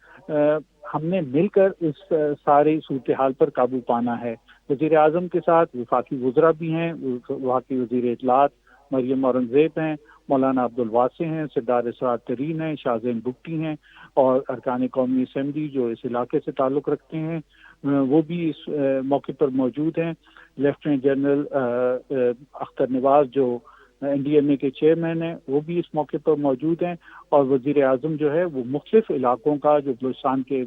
ہم نے مل کر اس ساری صورتحال پر قابو پانا ہے۔ وزیر اعظم کے ساتھ وفاقی وزراء بھی ہیں، وفاقی وزیر اطلاعات مریم اورنگزیب ہیں، مولانا عبدالواسع ہیں، سردار اسرار ترین ہیں، شاہزین بگٹی ہیں اور ارکان قومی اسمبلی جو اس علاقے سے تعلق رکھتے ہیں وہ بھی اس موقع پر موجود ہیں۔ لیفٹیننٹ جنرل اختر نواز جو این ڈی ایم اے کے چیئرمین ہیں وہ بھی اس موقع پر موجود ہیں اور وزیر اعظم جو ہے وہ مختلف علاقوں کا جو بلوچستان کے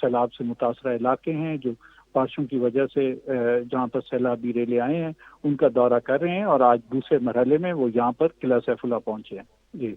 سیلاب سے متاثرہ علاقے ہیں جو بارشوں کی وجہ سے جہاں پر سیلابی ریلے آئے ہیں ان کا دورہ کر رہے ہیں اور آج دوسرے مرحلے میں وہ یہاں پر قلعہ سیف اللہ پہنچے ہیں۔ جی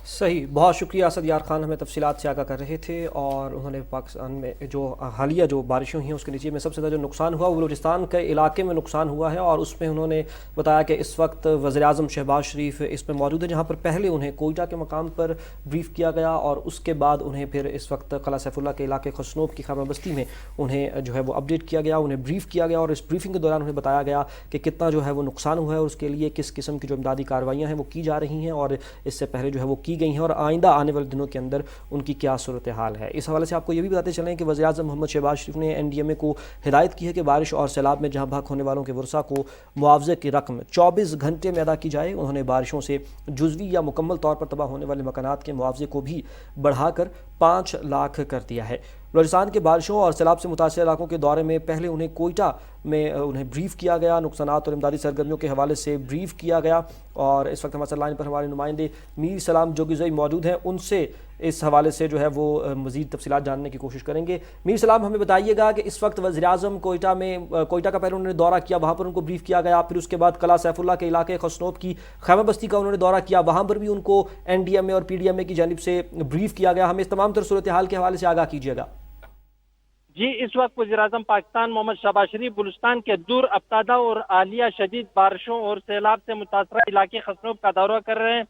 सही, बहुत शुक्रिया असद यार खान, हमें तफसीलात से आगाह कर रहे थे। और उन्होंने पाकिस्तान में जो हालिया जो बारिशें हुई हैं उसके नीचे में सबसे ज़्यादा जो नुकसान हुआ वो बलूचिस्तान के इलाके में नुकसान हुआ है। और उसमें उन्होंने बताया कि इस वक्त वज़ीर-ए-आज़म शहबाज शरीफ इसमें मौजूद है, जहाँ पर पहले उन्हें कोयटा के मकाम पर ब्रीफ किया गया और उसके बाद उन्हें फिर इस वक्त क़लआ सैफुल्लाह के इलाके खसनोब की खामा बस्ती में उन्हें जो है वो अपडेट किया गया, उन्हें ब्रीफ किया गया। और इस ब्रीफिंग के दौरान उन्हें बताया गया कि कितना जो है वो नुकसान हुआ है और उसके लिए किस किस्म की जो इमदादी कार्रवाइयाँ हैं वो की जा रही हैं और इससे पहले जो है वो की गई हैं और आइंदा आने वाले दिनों के अंदर उनकी क्या सूरत हाल है। इस हवाले से आपको ये भी बताते चलें कि वज़ीर-ए-आज़म मोहम्मद शहबाज शरीफ ने NDMA को हिदायत की है कि बारिश और सैलाब में जहाँ भाग होने वालों के वर्सा को मुआवजे की रकम 24 घंटे में अदा की जाए। उन्होंने बारिशों से जुज़वी या मुकम्मल तौर पर तबाह होने वाले मकानात के मुआवजे को भी बढ़ाकर 5 लाख कर दिया है। बलूचिस्तान के बारिशों और सैलाब से मुतासर इलाकों के दौरे में पहले उन्हें कोयटा में उन्हें ब्रीफ किया गया, नुकसानात और इमदादी सरगर्मियों के हवाले से ब्रीफ किया गया। और इस वक्त हमारे साथ लाइन पर हमारे नुमाइंदे मीर सलाम जोगिज़ई मौजूद हैं, उनसे इस हवाले से जो है वो मज़ीद तफसीलात जानने की कोशिश करेंगे। मीर सलाम, हमें बताइएगा कि इस वक्त वज़ीर-ए-आज़म कोयटा का पहले उन्होंने दौरा किया, वहाँ पर उनको ब्रीफ किया गया, फिर उसके बाद क़लआ सैफुल्लाह के इलाके खसनोब की खैमा बस्ती का उन्होंने दौरा किया, वहाँ पर भी उनको NDMA और PDMA की जानिब से ब्रीफ किया गया। हमें इस तमाम तर सूरत हाल के हवाले से आगाह कीजिएगा। जी, इस वक्त वज़ीर-ए-आज़म पाकिस्तान मोहम्मद शहबाज शरीफ बलूचिस्तान के दूर अफ्तादा और आलिया शदीद बारिशों और सैलाब से मुतासरा इलाके खसनोब का दौरा कर रहे हैं,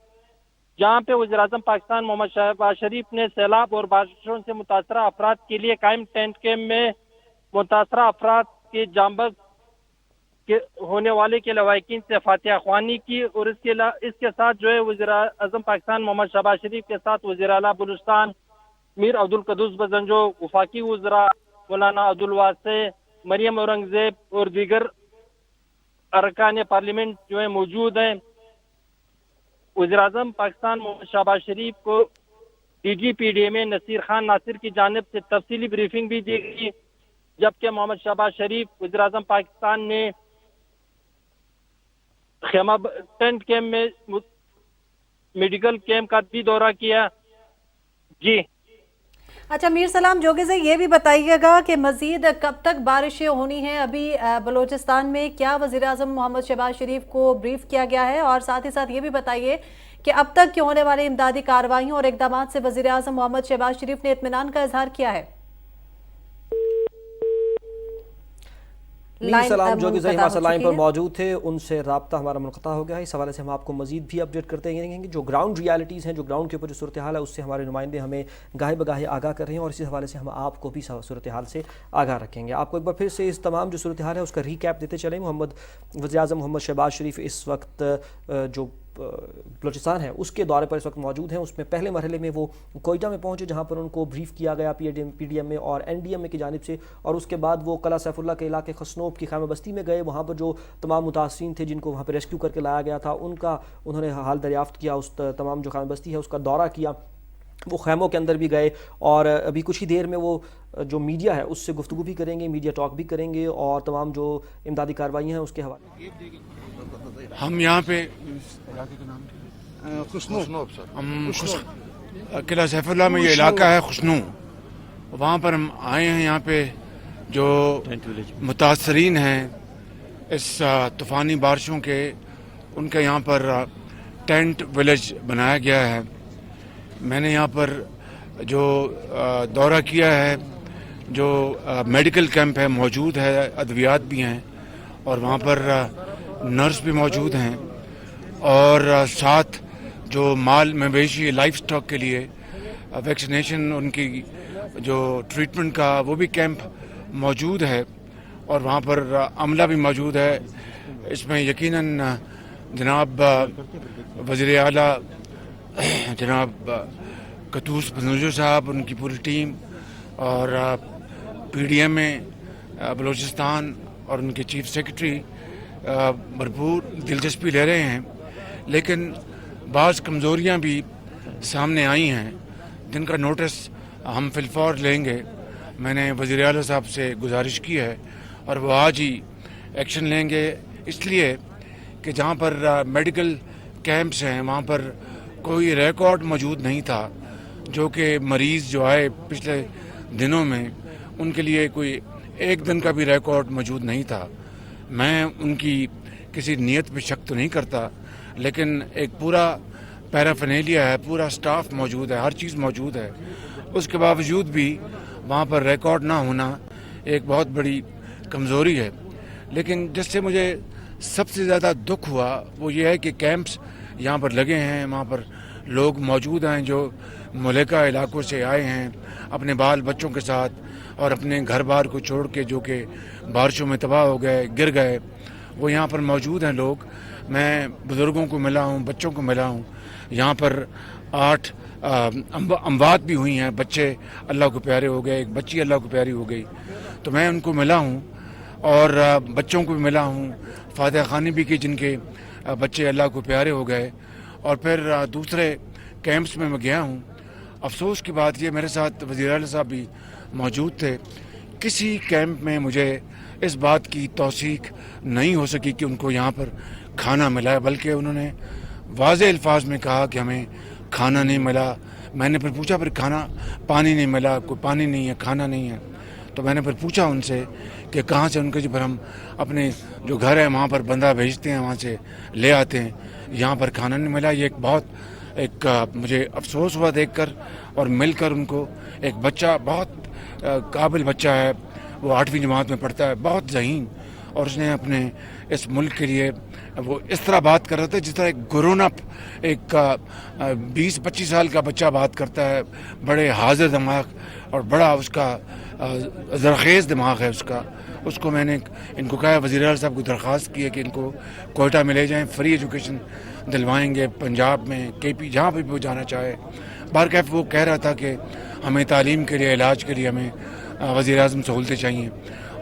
जहाँ पे वज़ीर-ए-आज़म पाकिस्तान मोहम्मद शहबाज शरीफ ने सैलाब और बारिशों से मुतासरा अफराद के लिए कायम टेंट कैम्प में मुतासरा अफराद के जांबज के होने वाले के लवाकिन से फातिहा ख्वानी की। और इसके साथ जो है वज़ीर-ए-आज़म पाकिस्तान मोहम्मद शहबाज शरीफ के साथ वज़ीर आला बलूचिस्तान मीर अब्दुल कद्दूस बजंजो, वफाकी वज़रा मौलाना अब्दुल वासे, मरियम औरंगजेब और दीगर अरकान पार्लियामेंट जो है मौजूद हैं। वज़ीर-ए-आज़म पाकिस्तान मोहम्मद शहबाज शरीफ को DG PDMA नसीर खान नासिर की जानिब से तफसीली ब्रीफिंग भी दी गई, जबकि मोहम्मद शहबाज शरीफ वज़ीर-ए-आज़म पाकिस्तान ने खेमा टेंट कैम्प में मेडिकल कैंप का भी दौरा किया। जी अच्छा मीर सलाम जोगिज़ई, ये भी बताइएगा कि मज़ीद कब तक बारिशें होनी हैं अभी बलूचिस्तान में, क्या वज़ीर-ए-आज़म मोहम्मद शहबाज शरीफ को ब्रीफ किया गया है? और साथ ही साथ ये भी बताइए कि अब तक के होने वाले इमदादी कार्रवाइयों और इक़दाम से वज़ीर-ए-आज़म मोहम्मद शहबाज शरीफ ने इत्मीनान का इजहार किया है। मीर सलाम जोगिज़ई हमारे साथ लाइन पर मौजूद थे, उनसे रब्ता हमारा मुनक़ता हो गया है। इस हवाले से हम आपको मज़ीद भी अपडेट करते रहेंगे। जो ग्राउंड रियलिटीज़ हैं, जो ग्राउंड के ऊपर जो सूरत हाल है, उससे हमारे नुमाइंदे हमें गाहे बगाहे आगाह कर रहे हैं और इसी हवाले से हम आपको भी सूरत हाल से आगाह रखेंगे। आपको एक बार फिर से इस तमाम जो सूरत हाल है उसका रीकैप देते चलें। वज़ीर-ए-आज़म मोहम्मद शहबाज शरीफ इस वक्त जो बलूचिस्तान है उसके दौरे पर इस वक्त मौजूद हैं। उसमें पहले मरहले में वो कोयटा में पहुंचे, जहां पर उनको ब्रीफ किया गया PDMA और NDMA की जानिब से। और उसके बाद वो क़लआ सैफुल्लाह के इलाके खसनोब की खैमा बस्ती में गए, वहाँ पर जो तमाम मुतासरीन थे जिनको वहाँ पर रेस्क्यू करके लाया गया था उनका उन्होंने हाल दरियाफ्त किया, उस तमाम जो खैमा बस्ती है उसका दौरा किया, वो खैमों के अंदर भी गए। और अभी कुछ ही देर में वो जो मीडिया है उससे गुफ्तगू भी करेंगे, मीडिया टॉक भी करेंगे और तमाम जो इमदादी कार्रवाई हैं उसके हवाले। हम यहाँ पे क़िला सैफुल्लाह में ये इलाका है खुशनू, वहाँ पर हम आए हैं। यहाँ पे जो मुतासरीन हैं इस तूफ़ानी बारिशों के, उनके यहाँ पर टेंट विलेज बनाया गया है। मैंने यहाँ पर जो दौरा किया है, जो मेडिकल कैंप है मौजूद है, अद्वियात भी हैं और वहाँ पर नर्स भी मौजूद हैं और साथ जो माल मवेशी लाइफ स्टॉक के लिए वैक्सीनेशन, उनकी जो ट्रीटमेंट का वो भी कैंप मौजूद है और वहाँ पर अमला भी मौजूद है। इसमें यकीनन जनाब वज़ीर आला जनाब कद्दूस बजंजो साहब, उनकी पूरी टीम और PDMA बलूचिस्तान और उनके चीफ सेक्रेटरी भरपूर दिलचस्पी ले रहे हैं, लेकिन बाज़ कमज़ोरियाँ भी सामने आई हैं जिनका नोटिस हम फिलफौर लेंगे। मैंने वज़ीर आला साहब से गुजारिश की है और वो आज ही एक्शन लेंगे, इसलिए कि जहाँ पर मेडिकल कैंप्स हैं वहाँ पर कोई रिकॉर्ड मौजूद नहीं था, जो कि मरीज़ जो आए पिछले दिनों में उनके लिए कोई एक दिन का भी रिकॉर्ड मौजूद नहीं था। मैं उनकी किसी नीयत पे शक तो नहीं करता, लेकिन एक पूरा पैराफिनेलिया है, पूरा स्टाफ मौजूद है, हर चीज़ मौजूद है, उसके बावजूद भी वहाँ पर रिकॉर्ड ना होना एक बहुत बड़ी कमज़ोरी है। लेकिन जिससे मुझे सबसे ज़्यादा दुख हुआ वो ये है कि कैंप्स यहाँ पर लगे हैं, वहाँ पर लोग मौजूद हैं जो मुल्का इलाकों से आए हैं अपने बाल बच्चों के साथ, और अपने घर बार को छोड़ के जो कि बारिशों में तबाह हो गए, गिर गए, वो यहाँ पर मौजूद हैं लोग। मैं बुज़ुर्गों को मिला हूँ, बच्चों को मिला हूँ। यहाँ पर 8 अमवात भी हुई हैं, बच्चे अल्लाह को प्यारे हो गए, एक बच्ची अल्लाह को प्यारी हो गई, तो मैं उनको मिला हूँ और बच्चों को भी मिला हूँ, फातिहा खानी भी की जिनके बच्चे अल्लाह को प्यारे हो गए। और फिर दूसरे कैंप्स में मैं गया हूँ। अफसोस की बात ये, मेरे साथ वज़ीर आला साहब भी मौजूद थे, किसी कैंप में मुझे इस बात की तौसीक नहीं हो सकी कि उनको यहाँ पर खाना मिला है, बल्कि उन्होंने वाज़े अल्फाज में कहा कि हमें खाना नहीं मिला। मैंने फिर पूछा, फिर खाना पानी नहीं मिला, कोई पानी नहीं है, खाना नहीं है। तो मैंने फिर पूछा उनसे कि कहाँ से, उनके जो पर हम अपने जो घर है वहाँ पर बंदा भेजते हैं, वहाँ से ले आते हैं, यहाँ पर खाना नहीं मिला। ये एक मुझे अफसोस हुआ देखकर और मिलकर उनको। एक बच्चा, बहुत काबिल बच्चा है, वो 8वीं जमात में पढ़ता है, बहुत ज़हीन, और उसने अपने इस मुल्क के लिए वो इस तरह बात कर रहा था जिस तरह एक ग्रोन अप, एक 20-25 साल का बच्चा बात करता है, बड़े हाजिर दिमाग और बड़ा उसका ज़रखेज़ दिमाग है उसका। उसको मैंने इनको कहा, वज़ीर आला साहब को दरख्वास्त की है कि इनको कोयटा में ले जाएं, फ्री एजुकेशन दिलवाएंगे, पंजाब में, KP, जहाँ पर भी वो जाना चाहे। बारकैफ वो कह रहा था कि हमें तालीम के लिए, इलाज के लिए हमें वज़ीर आज़म सहूलतें चाहिए,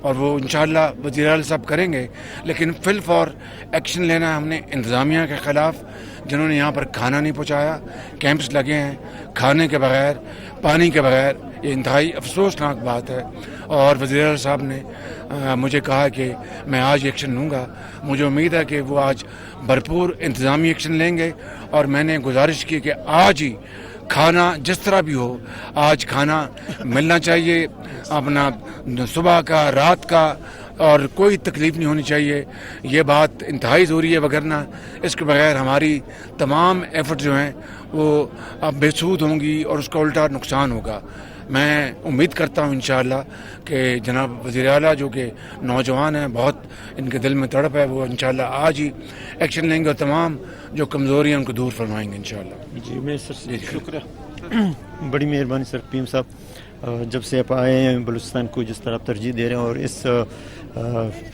और वो इंशाअल्लाह वज़ीर आला साहब करेंगे। लेकिन फिल फॉर एक्शन लेना है हमने इंतज़ामिया के ख़िलाफ़, जिन्होंने यहाँ पर खाना नहीं पहुँचाया, कैंप्स लगे हैं खाने के बगैर, पानी के बगैर। ये इंतहाई अफसोसनाक बात है, और वज़ीर आला साहब ने मुझे कहा कि मैं आज एक्शन लूँगा। मुझे उम्मीद है कि वो आज भरपूर इंतज़ामी एक्शन लेंगे, और मैंने गुजारिश की कि आज ही खाना जिस तरह भी हो, आज खाना मिलना चाहिए, अपना सुबह का, रात का, और कोई तकलीफ़ नहीं होनी चाहिए। ये बात इंतहाई ज़रूरी है, वगरना इसके बगैर हमारी तमाम एफर्ट जो हैं वो अब बेसूद होंगी और उसका उल्टा नुकसान होगा। मैं उम्मीद करता हूँ इंशाअल्लाह कि जनाब वज़ीर आला जो कि नौजवान हैं, बहुत इनके दिल में तड़प है, वो इंशाअल्लाह आज ही एक्शन लेंगे और तमाम जो कमज़ोरियाँ उनको दूर फरमाएंगे इंशाअल्लाह। जी, मैं सर शुक्रिया, बड़ी मेहरबानी सर पीएम साहब। जब से आप आए हैं बलूचिस्तान को जिस तरह आप तरजीह दे रहे हैं, और इस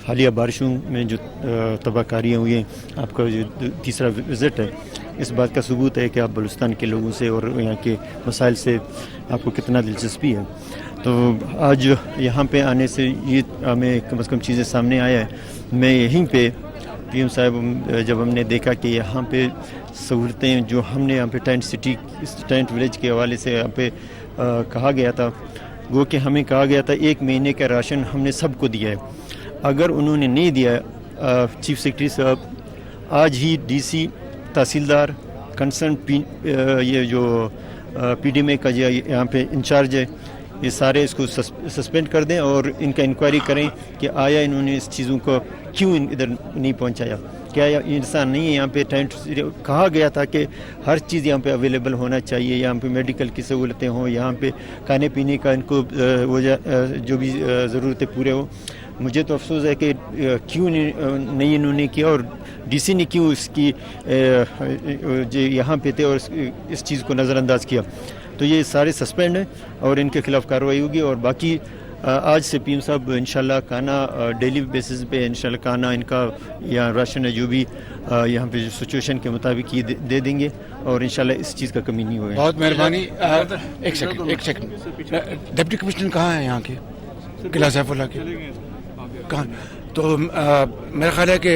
हालिया बारिशों में जो तबाहकारियाँ हुई हैं, आपका जो तीसरा विज़िट है, इस बात का सबूत है कि आप बलूचिस्तान के लोगों से और यहाँ के मसाइल से आपको कितना दिलचस्पी है। तो आज यहाँ पे आने से ये हमें कम से कम चीज़ें सामने आया है। मैं यहीं पे पीएम साहब, जब हमने देखा कि यहाँ पे सहूलतें जो हमने यहाँ पे टेंट सिटी, टेंट विलेज के हवाले से यहाँ पे कहा गया था, वो कि हमें कहा गया था 1 महीने का राशन हमने सबको दिया है। अगर उन्होंने नहीं दिया, चीफ सेक्रेटरी साहब आज ही DC, तहसीलदार, कंसर्न ये जो PDMA का जो यहाँ पे इंचार्ज है, ये सारे इसको सस्पेंड कर दें और इनका इंक्वायरी करें कि आया इन्होंने इस चीज़ों को क्यों इधर नहीं पहुँचाया। क्या इंसान नहीं है यहाँ पे? टेंट कहा गया था कि हर चीज़ यहाँ पे अवेलेबल होना चाहिए, यहाँ पे मेडिकल की सहूलतें हों, यहाँ पे खाने पीने का इनको वो जो भी ज़रूरतें पूरे हो। मुझे तो अफसोस है कि क्यों नहीं इन्होंने किया, और DC ने क्यों इसकी जो यहाँ पे थे और इस चीज़ को नज़रअंदाज किया। तो ये सारे सस्पेंड हैं और इनके खिलाफ़ कार्रवाई होगी। और बाकी आज से पीएम साहब इंशाल्लाह खाना डेली बेसिस पे इंशाल्लाह खाना इनका या राशन है जो भी यहाँ पे सिचुएशन के मुताबिक ये दे देंगे, और इंशाल्लाह इस चीज़ का कमी नहीं होगी। बहुत मेहरबानी। एक सेकंड, डिप्टी कमिश्नर कहाँ हैं यहाँ के? किला सैफुल्लाह के कहाँ? तो मेरा ख्याल है कि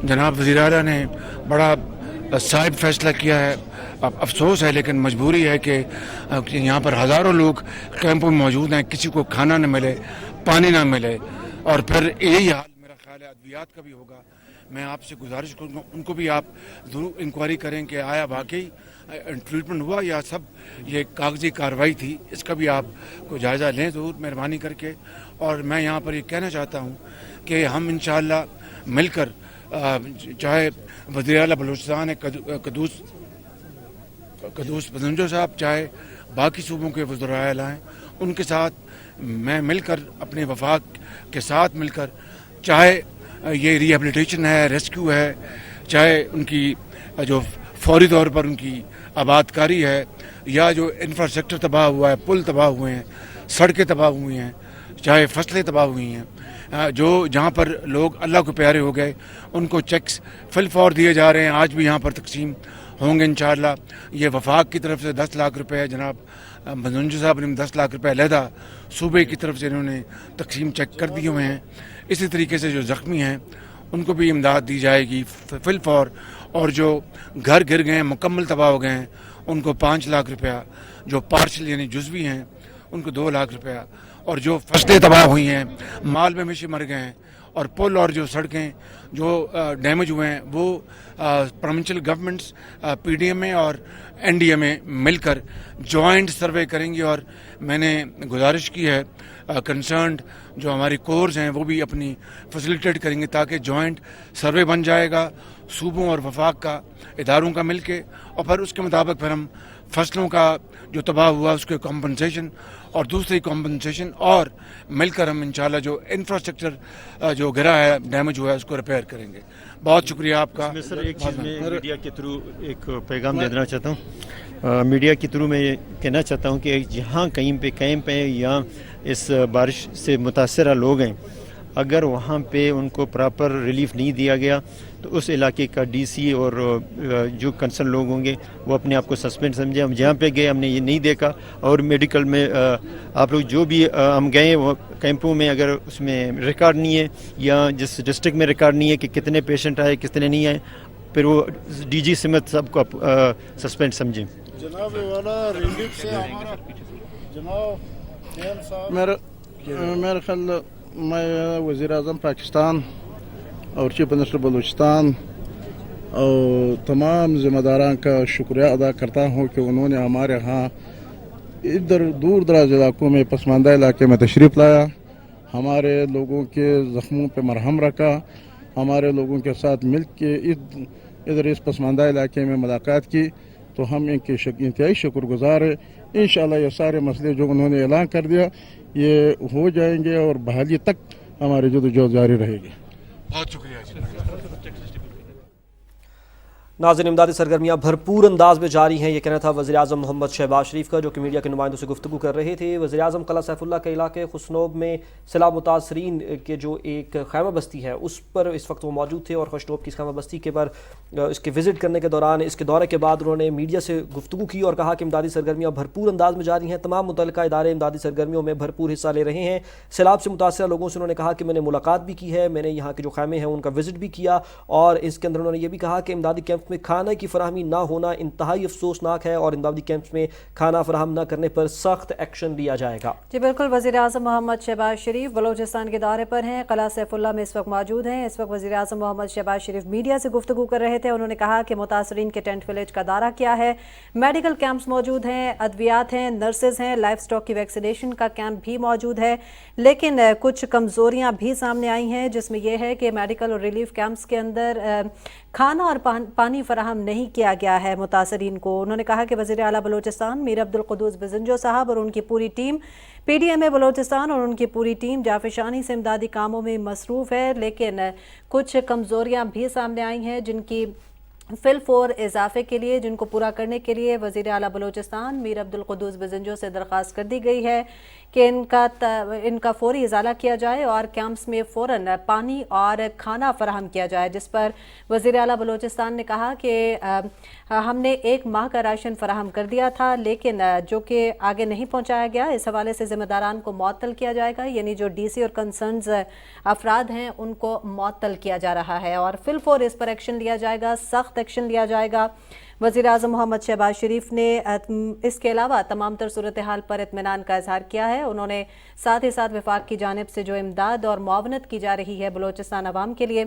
जनाब वज़ीर आला ने बड़ा साहिब फैसला किया है। अब अफसोस है लेकिन मजबूरी है कि यहाँ पर हज़ारों लोग कैंपों में मौजूद हैं, किसी को खाना न मिले, पानी ना मिले, और फिर यही हाल मेरा ख्याल है अद्वियात का भी होगा। मैं आपसे गुजारिश करूँगा उनको भी आप ज़रूर इंक्वायरी करें कि आया वाकई ट्रीटमेंट हुआ या सब ये कागजी कार्रवाई थी, इसका भी आप को जायज़ा लें ज़रूर मेहरबानी करके। और मैं यहाँ पर ये कहना चाहता हूँ कि हम इंशाअल्लाह मिलकर, चाहे वज़ीर आला बलूचिस्तान है, कदूस कदूस बजंजो साहब, चाहे बाकी सूबों के वज़राए आला हैं, उनके साथ मैं मिलकर अपने वफाक के साथ मिलकर, चाहे ये रिहेबिलिटेशन है, रेस्क्यू है, चाहे उनकी जो फौरी तौर पर उनकी आबादकारी है, या जो इंफ्रास्ट्रक्चर तबाह हुआ है, पुल तबाह हुए हैं, सड़कें तबाह हुई हैं, चाहे फसलें तबाह हुई हैं, जो जहाँ पर लोग अल्लाह को प्यारे हो गए उनको चेक्स फिल फॉर दिए जा रहे हैं, आज भी यहाँ पर तकसीम होंगे इंशाअल्लाह। ये वफाक की तरफ से 10 लाख रुपए है, जनाब बजंजो साहब ने 10 लाख रुपए अलहदा सूबे की तरफ से इन्होंने तकसीम चेक कर दिए हुए हैं। इसी तरीके से जो ज़ख्मी हैं उनको भी इमदाद दी जाएगी फिल फॉर, और जो घर गिर गए हैं, मुकम्मल तबाह हो गए हैं, उनको 5 लाख रुपया, जो पार्शल यानी जुज़वी हैं उनको 2 लाख रुपया, और जो फसलें तबाह हुई हैं, माल मवेशी मर गए हैं, और पुल और जो सड़कें जो डैमेज हुए हैं वो प्रोविंशियल गवर्नमेंट्स पीडीएमए और एनडीएमए मिलकर जॉइंट सर्वे करेंगी। और मैंने गुजारिश की है कंसर्न्ड जो हमारी कोर्स हैं वो भी अपनी फैसिलिटेट करेंगे ताकि जॉइंट सर्वे बन जाएगा सूबों और वफाक का, इदारों का मिलके, और फिर उसके मुताबिक फिर हम फसलों का जो तबाह हुआ उसके कॉम्पनसेशन और दूसरी कॉम्पनसेशन और मिलकर हम इंशाल्लाह जो इंफ्रास्ट्रक्चर जो गिरा है, डैमेज हुआ है, उसको रिपेयर करेंगे। बहुत शुक्रिया आपका। सर एक चीज़ मैं मीडिया के थ्रू एक पैगाम दे देना चाहता हूँ। मीडिया के थ्रू मैं कहना चाहता हूँ कि जहाँ कहीं पे कैंप है या इस बारिश से मुतासरा लोग हैं, अगर वहाँ पे उनको प्रॉपर रिलीफ नहीं दिया गया तो उस इलाके का डीसी और जो कंसर्न लोग होंगे वो अपने आप को सस्पेंड समझे। हम जहाँ पे गए हमने ये नहीं देखा, और मेडिकल में आप लोग जो भी हम गए वो कैंपों में अगर उसमें रिकॉर्ड नहीं है या जिस डिस्ट्रिक्ट में रिकॉर्ड नहीं है कि कितने पेशेंट आए कितने नहीं आए, फिर वो डीजी समेत सबको सस्पेंड समझें। जनाब वाला रिलीफ से हमारा जनाब मेरा ख्याल मैं वज़ीर आज़म पाकिस्तान और चीफ मिनिस्टर बलूचिस्तान और तमाम ज़िम्मेदारान का शुक्रिया अदा करता हूँ कि उन्होंने हमारे यहाँ इधर दूर दराज इलाकों में पसमानदा इलाके में तशरीफ़ लाया, हमारे लोगों के ज़ख्मों पे मरहम रखा, हमारे लोगों के साथ मिल के इधर इस पसमानदा इलाके में मुलाकात की, तो हम इनके इंतहाई शुक्रगुजार हैं। इंशाअल्लाह ये सारे मसले जो उन्होंने ऐलान कर दिया ये हो जाएंगे और बहाली तक हमारी जदोजहद जारी रहेगी। बहुत शुक्रिया। नाज़रीन, इमदादी सरगर्मियाँ भरपूर अंदाज में जारी हैं, ये कहना था वज़ीर आज़म मोहम्मद शहबाज शरीफ का, जो कि मीडिया के नुमाइंदों से गुफ्तगू कर रहे थे। वज़ीर आज़म कला सैफुल्लाह के इलाके खुशनोब में सैलाब मुतासरीन के जो एक खैमा बस्ती है उस पर इस वक्त वो मौजूद थे, और खुशनोब की खैमा बस्ती के पर इसके विज़िट करने के दौरान, इसके दौरे के बाद उन्होंने मीडिया से गुफ्तगू की और कहा कि इमदादी सरगर्मियाँ भरपूर अंदाज में जारी हैं, तमाम मुतल्लिका इदारे इमदादी सरगर्मियों में भरपूर हिस्सा ले रहे हैं। सैलाब से मुतासर लोगों से उन्होंने कहा कि मैंने मुलाकात भी की है, मैंने यहाँ के जो खैमे हैं उनका विज़िट भी किया, और इसके अंदर उन्होंने ये भी कहा कि इमदादी कैंप में खाना की ना होना इंतहाई अफसोसनाक है, और इमदादी कैंप्स में खाना फराहम न करने पर सख्त एक्शन लिया जाएगा। जी बिल्कुल, वज़ीर आज़म मोहम्मद शहबाज शरीफ बलोचिस्तान के दौरे पर हैं, कला सैफुल्लाह में इस वक्त मौजूद हैं। इस वक्त वज़ीर आज़म मोहम्मद शहबाज शरीफ मीडिया से गुफ्तगू कर रहे थे। उन्होंने कहा कि मुतासरीन के टेंट विलेज का दौरा किया है, मेडिकल कैंप्स मौजूद हैं, अद्वियात हैं, नर्सेज हैं, लाइफ स्टॉक की वैक्सीनेशन का कैंप भी मौजूद है, लेकिन कुछ कमज़ोरियाँ भी सामने आई हैं, जिसमें यह है कि मेडिकल और रिलीफ कैंप्स के अंदर खाना और पानी फराहम नहीं किया गया है मुतासरीन को। उन्होंने कहा कि वज़ीर आला बलोचिस्तान मीर अब्दुल कुद्दूस बजंजो साहब और उनकी पूरी टीम, पीडीएमए बलोचिस्तान और उनकी पूरी टीम जाफिशानी से इमदादी कामों में मसरूफ़ है, लेकिन कुछ कमज़ोरियाँ भी सामने आई हैं जिनकी फिल फोर इजाफे के लिए, जिनको पूरा करने के लिए वज़ीर आला बलोचिस्तान मीर अब्दुल कुद्दूस बजंजो से दरख्वास्त कर दी गई है कि इनका फौरी इजाला किया जाए और कैंप्स में फ़ौरन पानी और खाना फराहम किया जाए, जिस पर वज़ीर आला बलोचिस्तान ने कहा कि हमने 1 माह का राशन फराहम कर दिया था, लेकिन जो कि आगे नहीं पहुँचाया गया, इस हवाले से ज़िम्मेदारान को मुअत्तल किया जाएगा, यानी जो डीसी और कंसर्न्स अफराद हैं उनको मुअत्तल किया जा रहा है और फिल फोर इस पर एक्शन लिया जाएगा, सख्त एक्शन लिया जाएगा। वज़ीर आज़म मोहम्मद शहबाज शरीफ ने इसके अलावा तमाम तर सूरत हाल पर इत्मीनान का इजहार किया है। उन्होंने साथ ही साथ वफाक की जानिब से जो इमदाद और मुआवनत की जा रही है बलोचिस्तान अवाम के लिए,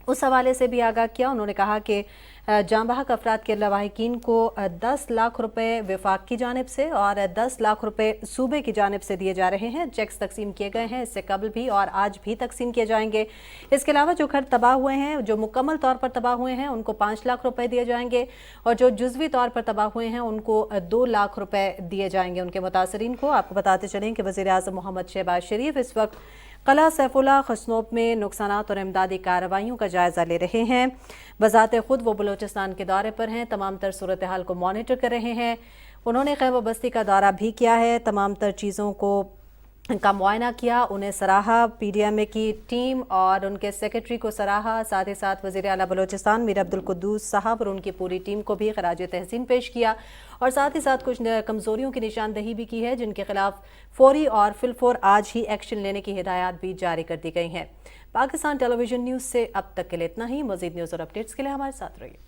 उस हवाले से भी आगाह किया। उन्होंने कहा कि जाँ बहक अफराद के लवाहिकीन को 10 लाख रुपए विफाक की जानिब से और 10 लाख रुपए सूबे की जानिब से दिए जा रहे हैं। चेक्स तकसीम किए गए हैं, इससे कबल भी और आज भी तकसीम किए जाएंगे। इसके अलावा जो घर तबाह हुए हैं, जो मुकम्मल तौर पर तबाह हुए हैं, उनको 5 लाख रुपए दिए जाएंगे और जो जुज़वी तौर पर तबाह हुए हैं उनको 2 लाख रुपए दिए जाएंगे उनके मुतासरीन को। आपको बताते चलें कि वज़ीर आज़म मोहम्मद शहबाज शरीफ इस वक्त कला सैफुल्ला खसनोब में नुकसानात और इमदादी कार्रवाइयों का जायज़ा ले रहे हैं। बज़ाते खुद वो बलूचिस्तान के दौरे पर हैं, तमाम तर सूरत हाल को मॉनिटर कर रहे हैं। उन्होंने खैबर बस्ती का दौरा भी किया है, तमाम तर चीज़ों का मुआयना किया, उन्हें सराहा, PDMA की टीम और उनके सेक्रेटरी को सराहा। साथ ही साथ वज़ीर आला बलूचिस्तान मीर अब्दुल कुद्दूस साहब और उनकी पूरी टीम को भी खराज तहसीन पेश किया और साथ ही साथ कुछ कमज़ोरियों की निशानदही भी की है, जिनके खिलाफ फौरी और फिलफौर आज ही एक्शन लेने की हिदायत भी जारी कर दी गई हैं। पाकिस्तान टेलीविज़न न्यूज़ से अब तक के लिए इतना ही। मज़ीद न्यूज़ और अपडेट्स के लिए हमारे साथ रहिए।